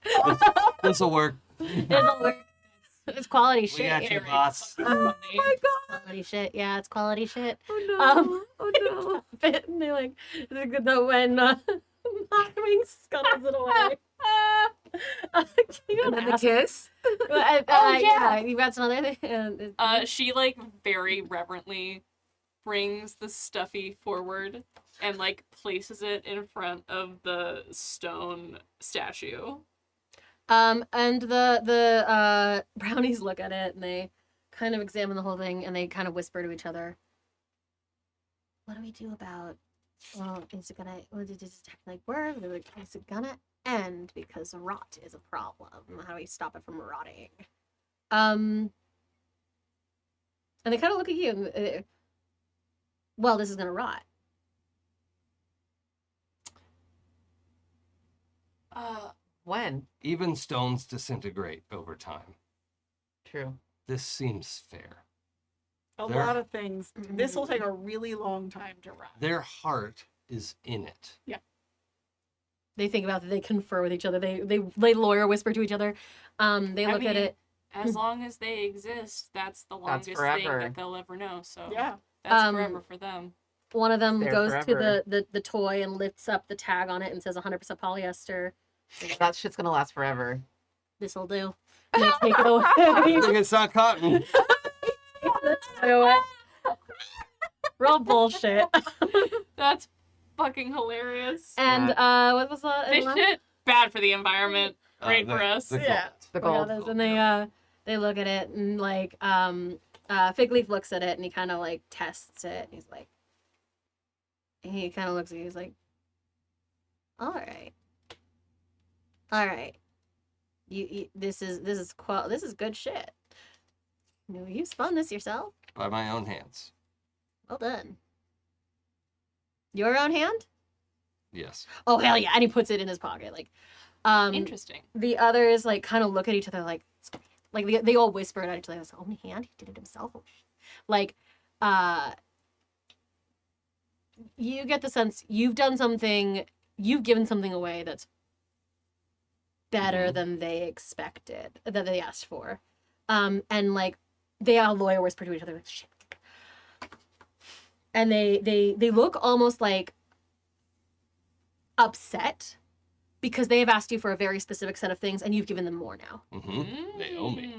This'll work. It'll work. It's quality We shit. got you, Terry. boss. Oh my god. Quality shit. Yeah, it's quality shit. Oh no. Oh no. And they like, it's good though when Mothwing scuttles it away. And then the kiss. Yeah, you got some other thing. She, like, very reverently brings the stuffy forward and, like, places it in front of the stone statue. And the brownies look at it and they kind of examine the whole thing and they kind of whisper to each other. What do we do about? Well, is it gonna? What is this like word? They're like, is it gonna end because rot is a problem? How do we stop it from rotting? And they kind of look at you. And, well, this is gonna rot. When? Even stones disintegrate over time. True. This seems fair. A There- lot of things. This will take a really long time to rot. Their heart is in it. They think about it. They confer with each other. They lawyer whisper to each other. They look at mean, it. As long as they exist, that's the longest thing forever. that they'll ever know. So Yeah. that's forever for them. one of them There goes forever. to the toy and lifts up the tag on it and says 100% polyester. That shit's gonna last forever. This'll do. And they take it away. I think it's not cotton. Real bullshit. That's fucking hilarious. And what was the This shit, bad for the environment. Great for us. The Yeah. The We got gold. this, and they look at it and like Fig Leaf looks at it and he kind of like tests it. And he kind of looks at you. He's like, all right. You this is good shit. You spun this yourself. By my own hands. Well done. Your own hand? Yes. Oh hell yeah! And he puts it in his pocket. Like, Interesting. the others like kind of look at each other like they all whisper at each other. His own hand. He did it himself. Like, you get the sense you've done something. You've given something away that's better than they expected, that they asked for. And like they all lawyer whisper to each other like shit. And they look almost like upset because they have asked you for a very specific set of things and you've given them more now. Mm-hmm. They owe me.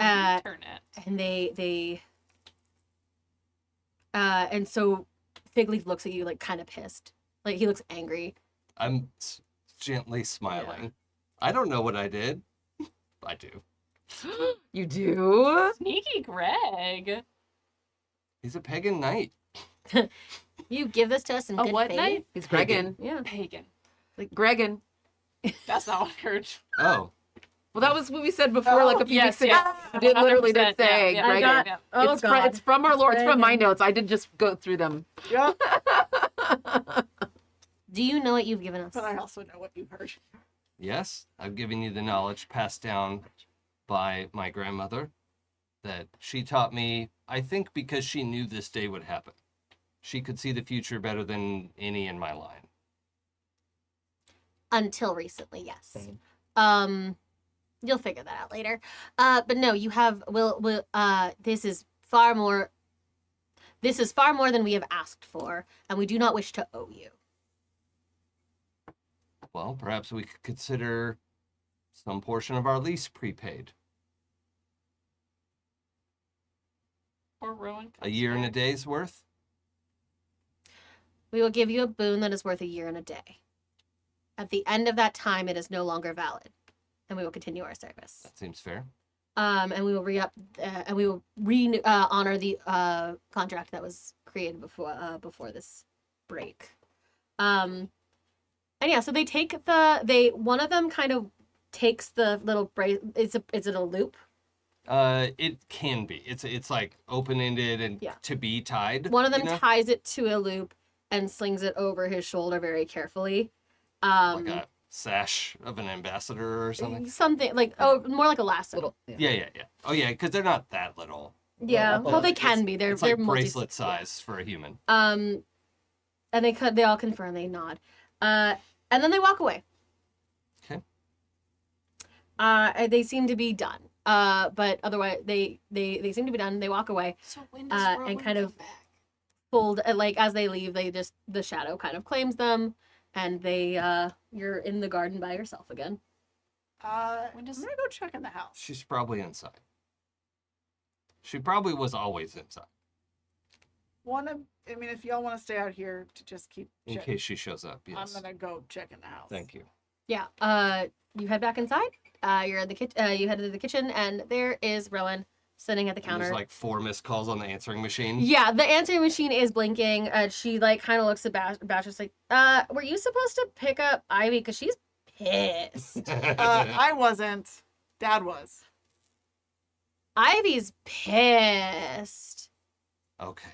Internet. And and so Fig Leaf looks at you like kind of pissed. Like he looks angry. I'm gently smiling. I don't know what I did. I do. You do? Sneaky Greg. He's a pagan knight. You give this to us in A good what faith. night? He's Gregan. Yeah. Pagan. Gregan. That's not what I heard. Oh. Well, that was what we said before, like a few yes, weeks ago. yeah. We literally 100%, did say yeah, I Gregan. got- yeah. Oh it's, god. it's from our lore. It's from my Gregan. notes. I did just go through them. Yeah, Do you know what you've given us? but I also know what you heard. Yes, I've given you the knowledge passed down by my grandmother that she taught me, I think because she knew this day would happen. She could see the future better than any in my line. Until recently, yes. Same. You'll figure that out later. But no, you have this is far more than we have asked for, and we do not wish to owe you. Well, perhaps we could consider some portion of our lease prepaid. Or Rowan. A year and a day's worth? We will give you a boon that is worth a year and a day. At the end of that time, it is no longer valid, and we will continue our service. That seems fair. And we will honor the contract that was created before this break. And yeah, so they take one of them kind of takes the little is it a loop? It can be. It's like open-ended and Yeah. to be tied. One of them you know? ties it to a loop and slings it over his shoulder very carefully. Like a sash of an ambassador or something. Something like more like a lasso. Little. Yeah. Oh yeah, because they're not that little. Yeah, well they It's- can be. They're It's they're like bracelet yeah. size for a human. And they all confirm. They nod. And then they walk away. Okay. They seem to be done. But otherwise they seem to be done. They walk away. So when does And Rowan kind come of- back? Pulled like as they leave, the shadow kind of claims them, and you're in the garden by yourself again. When does- I'm gonna go check in the house. She's probably inside. She probably was always inside I mean, if y'all want to stay out here to just keep in check, case she shows up. I'm Yes. gonna go check in the house. Thank you. Yeah. You head back inside. You're in the kitchen. You head to the kitchen, and there is Rowan sitting at the And counter. there's like 4 missed calls on the answering machine. Yeah, the answering machine is blinking. She like kind of looks at Bastian's like, were you supposed to pick up Ivy? Because she's pissed. I wasn't. Dad was. Ivy's pissed. Okay.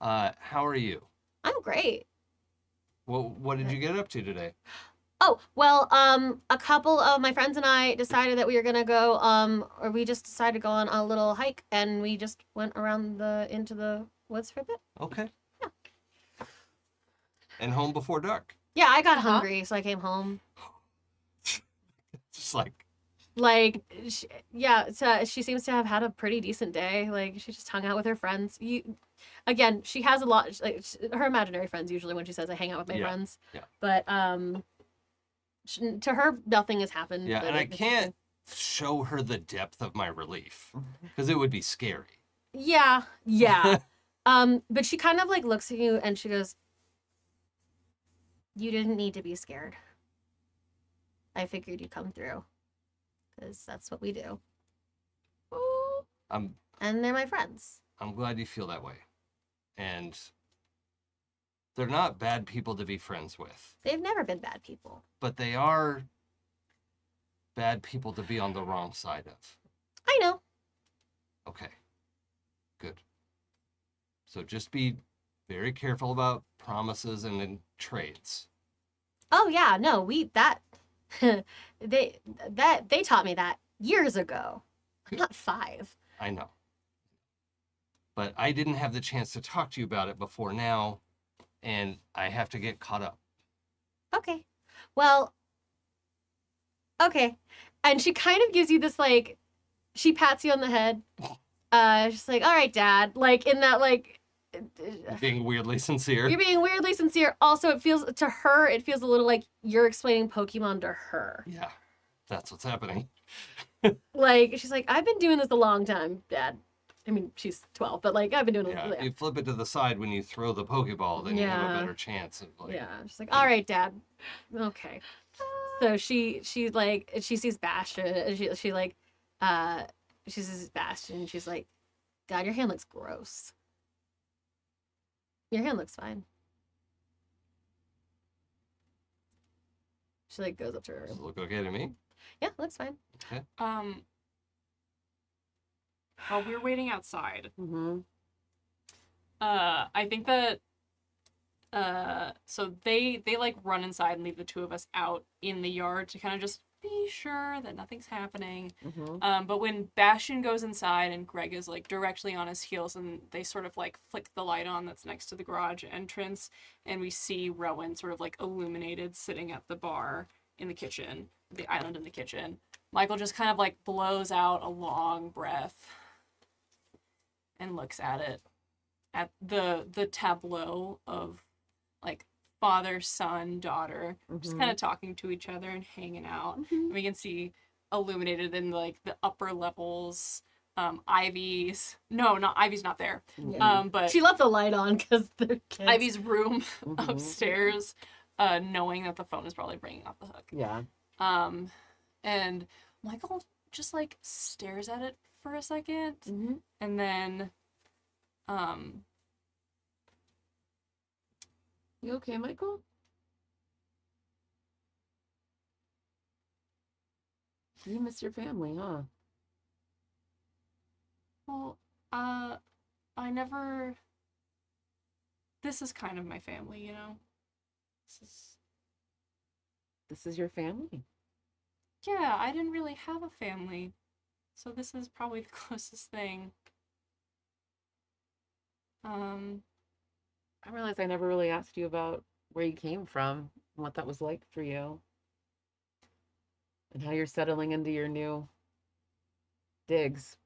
How are you? I'm great. What did you get up to today? Oh, well, a couple of my friends and I decided that we were gonna go, or we just decided to go on a little hike, and we just went around into the woods for a bit. Okay. Yeah. And home before dark. Yeah, I got Uh-huh. hungry, so I came home. Just like So she seems to have had a pretty decent day. Like, she just hung out with her friends. Again, she has a lot, like, her imaginary friends usually when she says I hang out with my Yeah, friends. yeah. But to her, nothing has happened. Yeah, that and I it's- can't show her the depth of my relief because it would be scary. Yeah, yeah. But she kind of like looks at you and she goes, "You didn't need to be scared. I figured you'd come through, because that's what we do. I'm And they're my friends." I'm glad you feel that way. And they're not bad people to be friends with, They've never been bad people. but they are bad people to be on the wrong side of. I know. Okay. Good. So just be very careful about promises and then trades. Oh yeah, no, they taught me that years ago. I'm not 5. I know. But I didn't have the chance to talk to you about it before now, and I have to get caught up. Okay. Well, okay. And she kind of gives you this, like, she pats you on the head. She's like, all right, Dad. Like, in that, like, Being weirdly sincere. you're being weirdly sincere. Also, it feels, to her, it feels a little like you're explaining Pokemon to her. Yeah, that's what's happening. Like, she's like, I've been doing this a long time, Dad. I mean, she's 12, but, like, I've been doing it. Yeah, Yeah. if you flip it to the side when you throw the Pokeball, then you have a Yeah. better chance of like. Yeah. She's like, all right, Dad. Okay. So she like, she sees Bastian, and she like, she sees Bastian, and she's like, God, your hand looks gross. Your hand looks fine. She like goes up to her Does it room. look okay to me? Yeah, looks fine. While we're waiting outside, Mm-hmm. I think that so they like run inside and leave the two of us out in the yard to kind of just be sure that nothing's happening. Mm-hmm. But when Bastian goes inside and Greg is like directly on his heels, and they sort of like flick the light on that's next to the garage entrance, and we see Rowan sort of like illuminated sitting at the bar in the kitchen, the island in the kitchen. Michael just kind of like blows out a long breath and looks at it, at the tableau of like father, son, daughter, just kind of talking to each other and hanging out. And we can see illuminated in like the upper levels, Ivy's. No, not Ivy's not there. Yeah. But She left the light on because they're kids. Ivy's room Mhm. upstairs, knowing that the phone is probably ringing off the hook. Yeah. And Michael just like stares at it for a second, Mm-hmm. and then, You okay, Michael? You miss your family, huh? well, this is kind of my family, you know? This is your family. Yeah, I didn't really have a family, so this is probably the closest thing. I realized I never really asked you about where you came from and what that was like for you. And how you're settling into your new digs.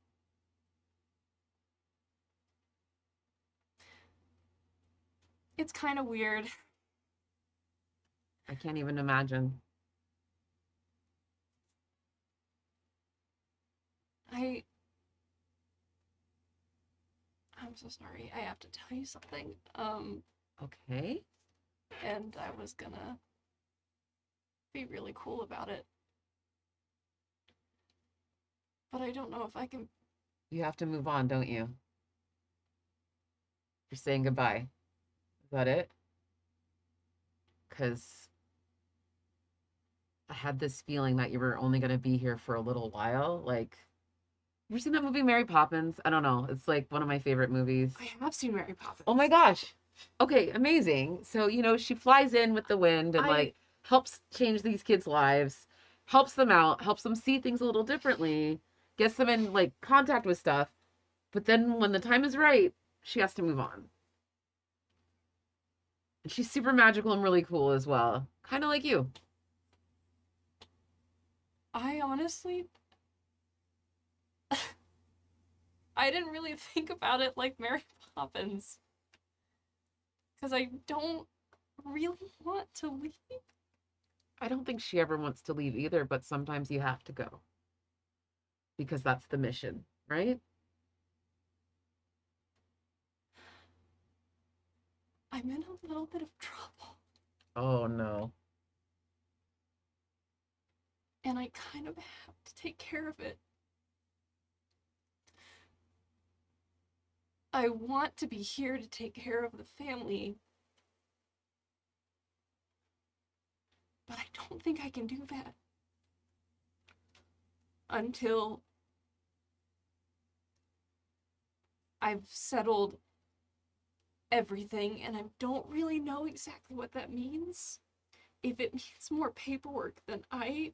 It's kind of weird. I can't even imagine. I'm so sorry. I have to tell you something. Okay. And I was gonna be really cool about it. But I don't know if I can. You have to move on, don't you? You're saying goodbye. Is that it? Because I had this feeling that you were only going to be here for a little while. Like, you ever seen that movie Mary Poppins? I don't know. It's like one of my favorite movies. I have seen Mary Poppins. Oh my gosh. Okay, amazing. So, she flies in with the wind and like helps change these kids' lives, helps them out, helps them see things a little differently, gets them in like contact with stuff. But then when the time is right, she has to move on. And she's super magical and really cool as well. Kind of like you. I honestly. I didn't really think about it like Mary happens. Because I don't really want to leave. I don't think she ever wants to leave either, but sometimes you have to go. Because that's the mission, right? I'm in a little bit of trouble. Oh no. And I kind of have to take care of it. I want to be here to take care of the family. But I don't think I can do that. Until I've settled everything, and I don't really know exactly what that means. If it means more paperwork, then I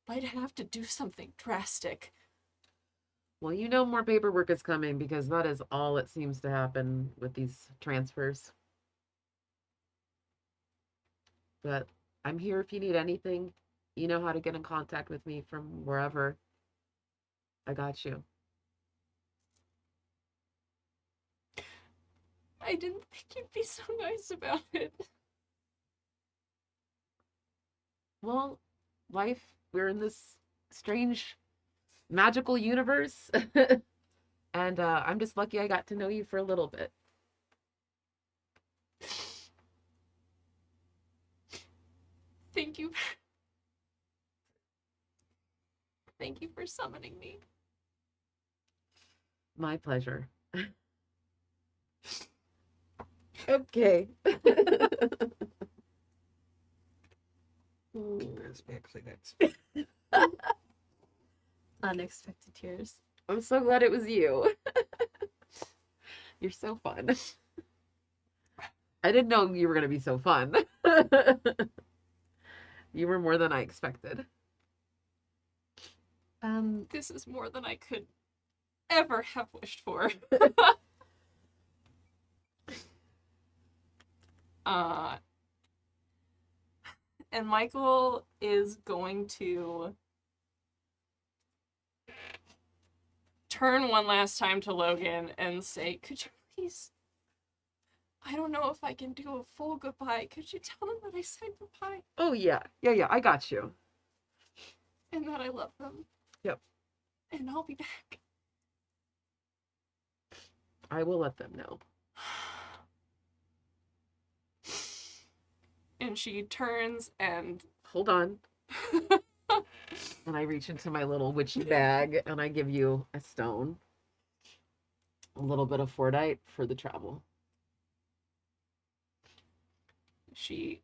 might have to do something drastic. Well, you know more paperwork is coming because that is all it seems to happen with these transfers. But I'm here if you need anything. You know how to get in contact with me from wherever. I got you. I didn't think you'd be so nice about it. Well, life, we're in this strange magical universe. And I'm just lucky I got to know you for a little bit. Thank you. Thank you for summoning me. My pleasure. Okay. Unexpected tears. I'm so glad it was you. You're so fun. I didn't know you were going to be so fun. You were more than I expected. This is more than I could ever have wished for. And Michael is going to turn one last time to Logan and say, could you please, I don't know if I can do a full goodbye. Could you tell them that I said goodbye Oh, yeah. Yeah, I got you. and that I love them? Yep. And I'll be back. I will let them know. And she turns and Hold on. And I reach into my little witchy bag and I give you a stone. A little bit of Fordite for the travel. she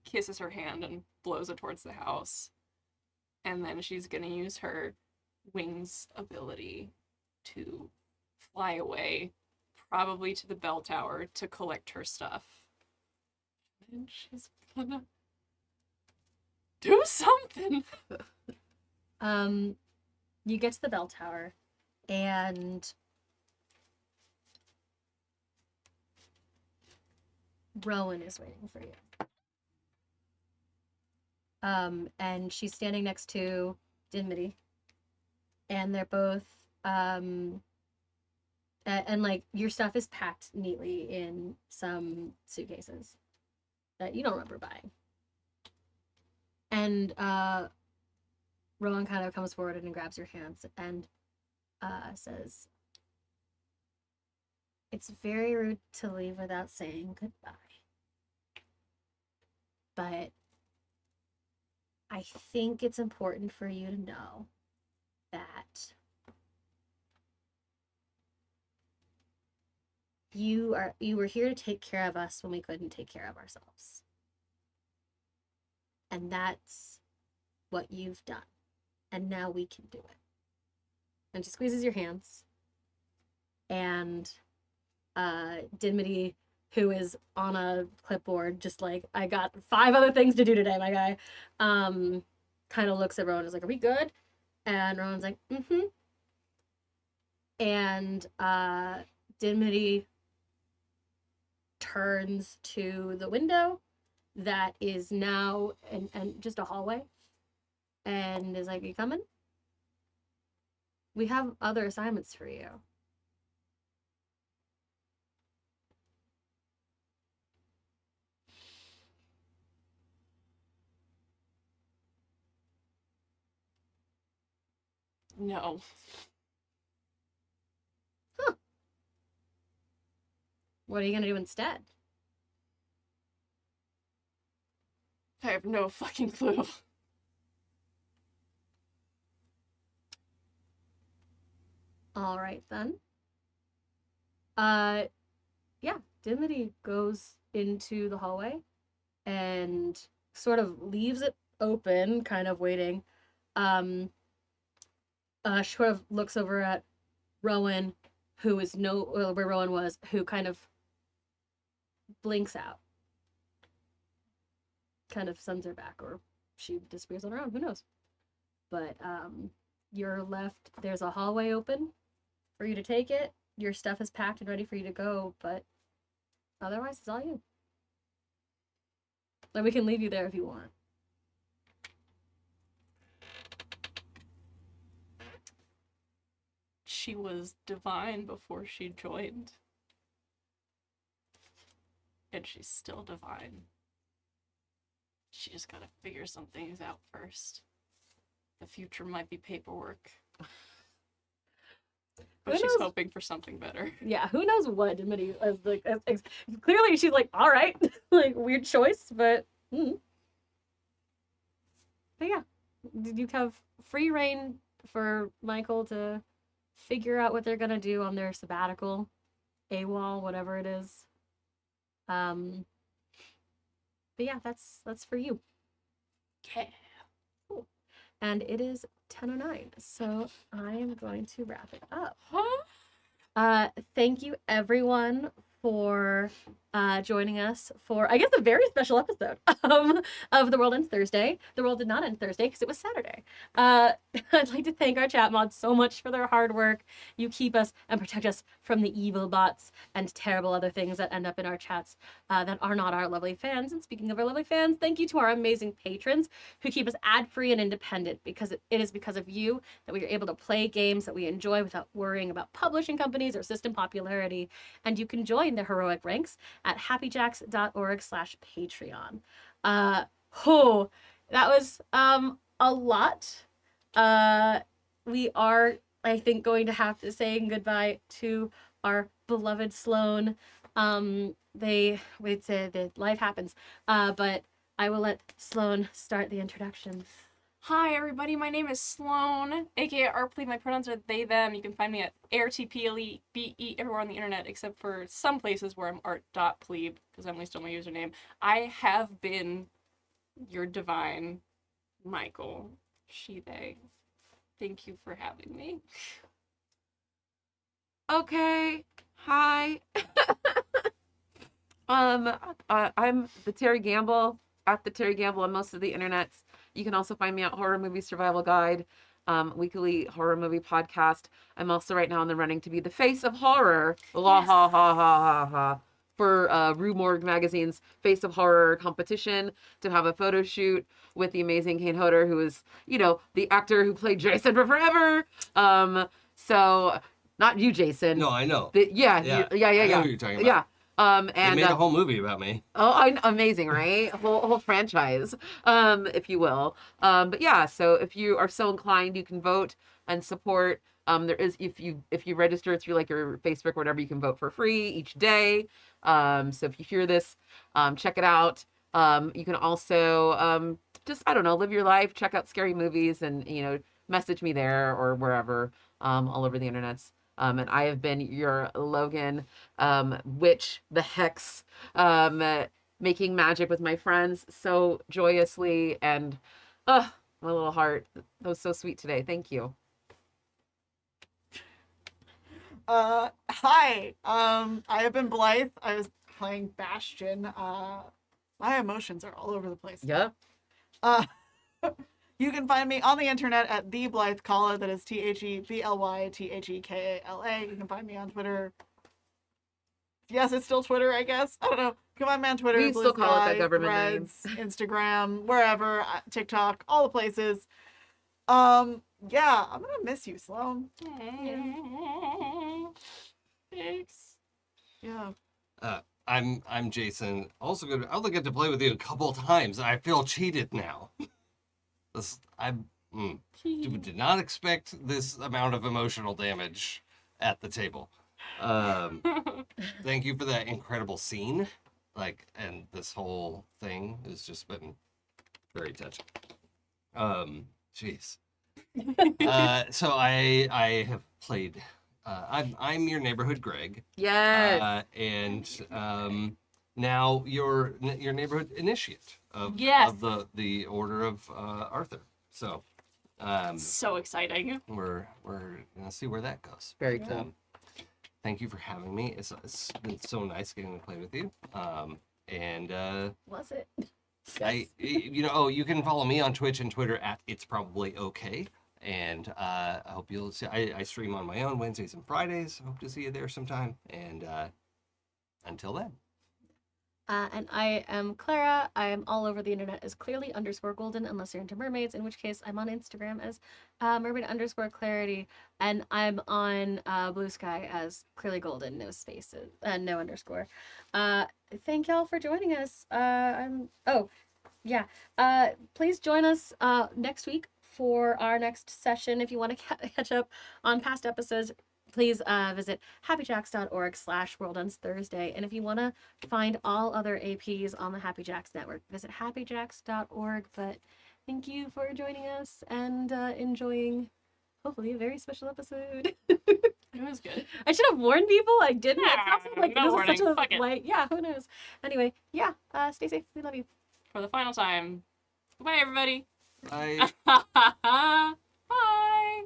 kisses her hand and blows it towards the house. And then she's going to use her wings ability to fly away, probably to the bell tower, to collect her stuff. And she's gonna do something. You get to the bell tower, and Rowan is waiting for you. And she's standing next to Dinmity, and they're both and like your stuff is packed neatly in some suitcases that you don't remember buying. And Rowan kind of comes forward and grabs your hands and says, "It's very rude to leave without saying goodbye. But I think it's important for you to know that you were here to take care of us when we couldn't take care of ourselves. And that's what you've done. And now we can do it." And she squeezes your hands. And Dinmity, who is on a clipboard, just like, "I got 5 other things to do today, my guy," kind of looks at Rowan and is like, "Are we good?" And Rowan's like, "Mm-hmm." And Dinmity turns to the window that is now and just a hallway, and is like, "You coming? We have other assignments for you." No. What are you gonna do instead? I have no fucking clue. All right then. Yeah, Dimity goes into the hallway and sort of leaves it open, kind of waiting. Sort of looks over at Rowan, who is where Rowan was, who kind of blinks out. Kind of sends her back, or she disappears on her own, who knows. But you're left, there's a hallway open for you to take it. Your stuff is packed and ready for you to go, but otherwise it's all you. And we can leave you there if you want. She was divine before she joined. And she's still divine. She just gotta figure some things out first. The future might be paperwork. But Who she's knows? hoping for something better. Yeah, who knows what Dimity is like. Clearly, she's like, all right, like weird choice, but. But yeah, did you have free reign for Michael to figure out what they're gonna do on their sabbatical, AWOL, whatever it is. But yeah, that's for you. Okay. Cool. And it is 10:09, so I am going to wrap it up. Huh? Thank you everyone for joining us for, I guess, a very special episode of The World Ends Thursday. The world did not end Thursday because it was Saturday. I'd like to thank our chat mods so much for their hard work. You keep us and protect us from the evil bots and terrible other things that end up in our chats that are not our lovely fans. And speaking of our lovely fans, thank you to our amazing patrons who keep us ad-free and independent, because it is because of you that we are able to play games that we enjoy without worrying about publishing companies or system popularity. And you can join the heroic ranks at happyjacks.org/Patreon. That was a lot. We are, I think, going to have to say goodbye to our beloved Sloan. We'd say that life happens. But I will let Sloan start the introductions. Hi everybody, my name is Sloan, aka Arplebe. My pronouns are they, them. You can find me at ARTPLEBE everywhere on the internet except for some places where I'm art.plebe, because Emily stole my username. I have been your divine Michael, she, they. Thank you for having me. Okay. Hi. I'm the Teri Gamble, at the Teri Gamble on most of the internets. You can also find me at Horror Movie Survival Guide, weekly horror movie podcast. I'm also right now in the running to be the face of horror. La ha ha ha ha ha. For Rue Morgue Magazine's Face of Horror competition, to have a photo shoot with the amazing Kane Hodder, who is, the actor who played Jason for forever. So not you, Jason. No, I know. Yeah. I know who you're talking about. Yeah. They And made a whole movie about me. oh, amazing, right? A whole franchise, if you will. But yeah, so if you are so inclined, you can vote and support. There is, if you register through like your Facebook or whatever, you can vote for free each day. So if you hear this, check it out. You can also just, I don't know, live your life, check out scary movies, and message me there or wherever, all over the internets. And I have been your Logan, witch, the hex, making magic with my friends so joyously, and my little heart. That was so sweet today. Thank you. Hi. I have been Blythe. I was playing Bastian. My emotions are all over the place. Yep. You can find me on the internet at the Blythe Kala. That is TheBlythekala. You can find me on Twitter. Yes, it's still Twitter, I guess. I don't know. You can find me on Twitter. We still call it that government name. Threads, Instagram, wherever, TikTok, all the places. Yeah, I'm gonna miss you, Sloan. Thanks. Yeah. I'm Jason. Also good. I only get to play with you a couple times. I feel cheated now. Did not expect this amount of emotional damage at the table. Thank you for that incredible scene. And this whole thing has just been very touching. Jeez. So I have played. I'm your neighborhood Greg. Yes. And now your neighborhood initiate of Yes. of the Order of Arthur. So So exciting. we're gonna see where that goes. Very cool. Thank you for having me. It's been so nice getting to play with you. Was it? You can follow me on Twitch and Twitter at It's Probably Okay. And I hope you'll see. I stream on my own Wednesdays and Fridays. Hope to see you there sometime. And until then. And I am Clara. I am all over the internet as clearly_golden, unless you're into mermaids, in which case I'm on Instagram as mermaid_clarity. And I'm on Blue Sky as clearly golden, no spaces, no underscore. Thank y'all for joining us. Please join us next week for our next session. If you want to catch up on past episodes, please visit happyjacks.org/worldendsthursday. And if you want to find all other APs on the Happy Jacks network, visit happyjacks.org. But thank you for joining us and enjoying, hopefully, a very special episode. It was good. I should have warned people. I didn't. It sounds like No this warning. is such a Fuck it. light. Yeah, who knows? Anyway, yeah. Stay safe. We love you. For the final time. Goodbye, everybody. Bye. Bye.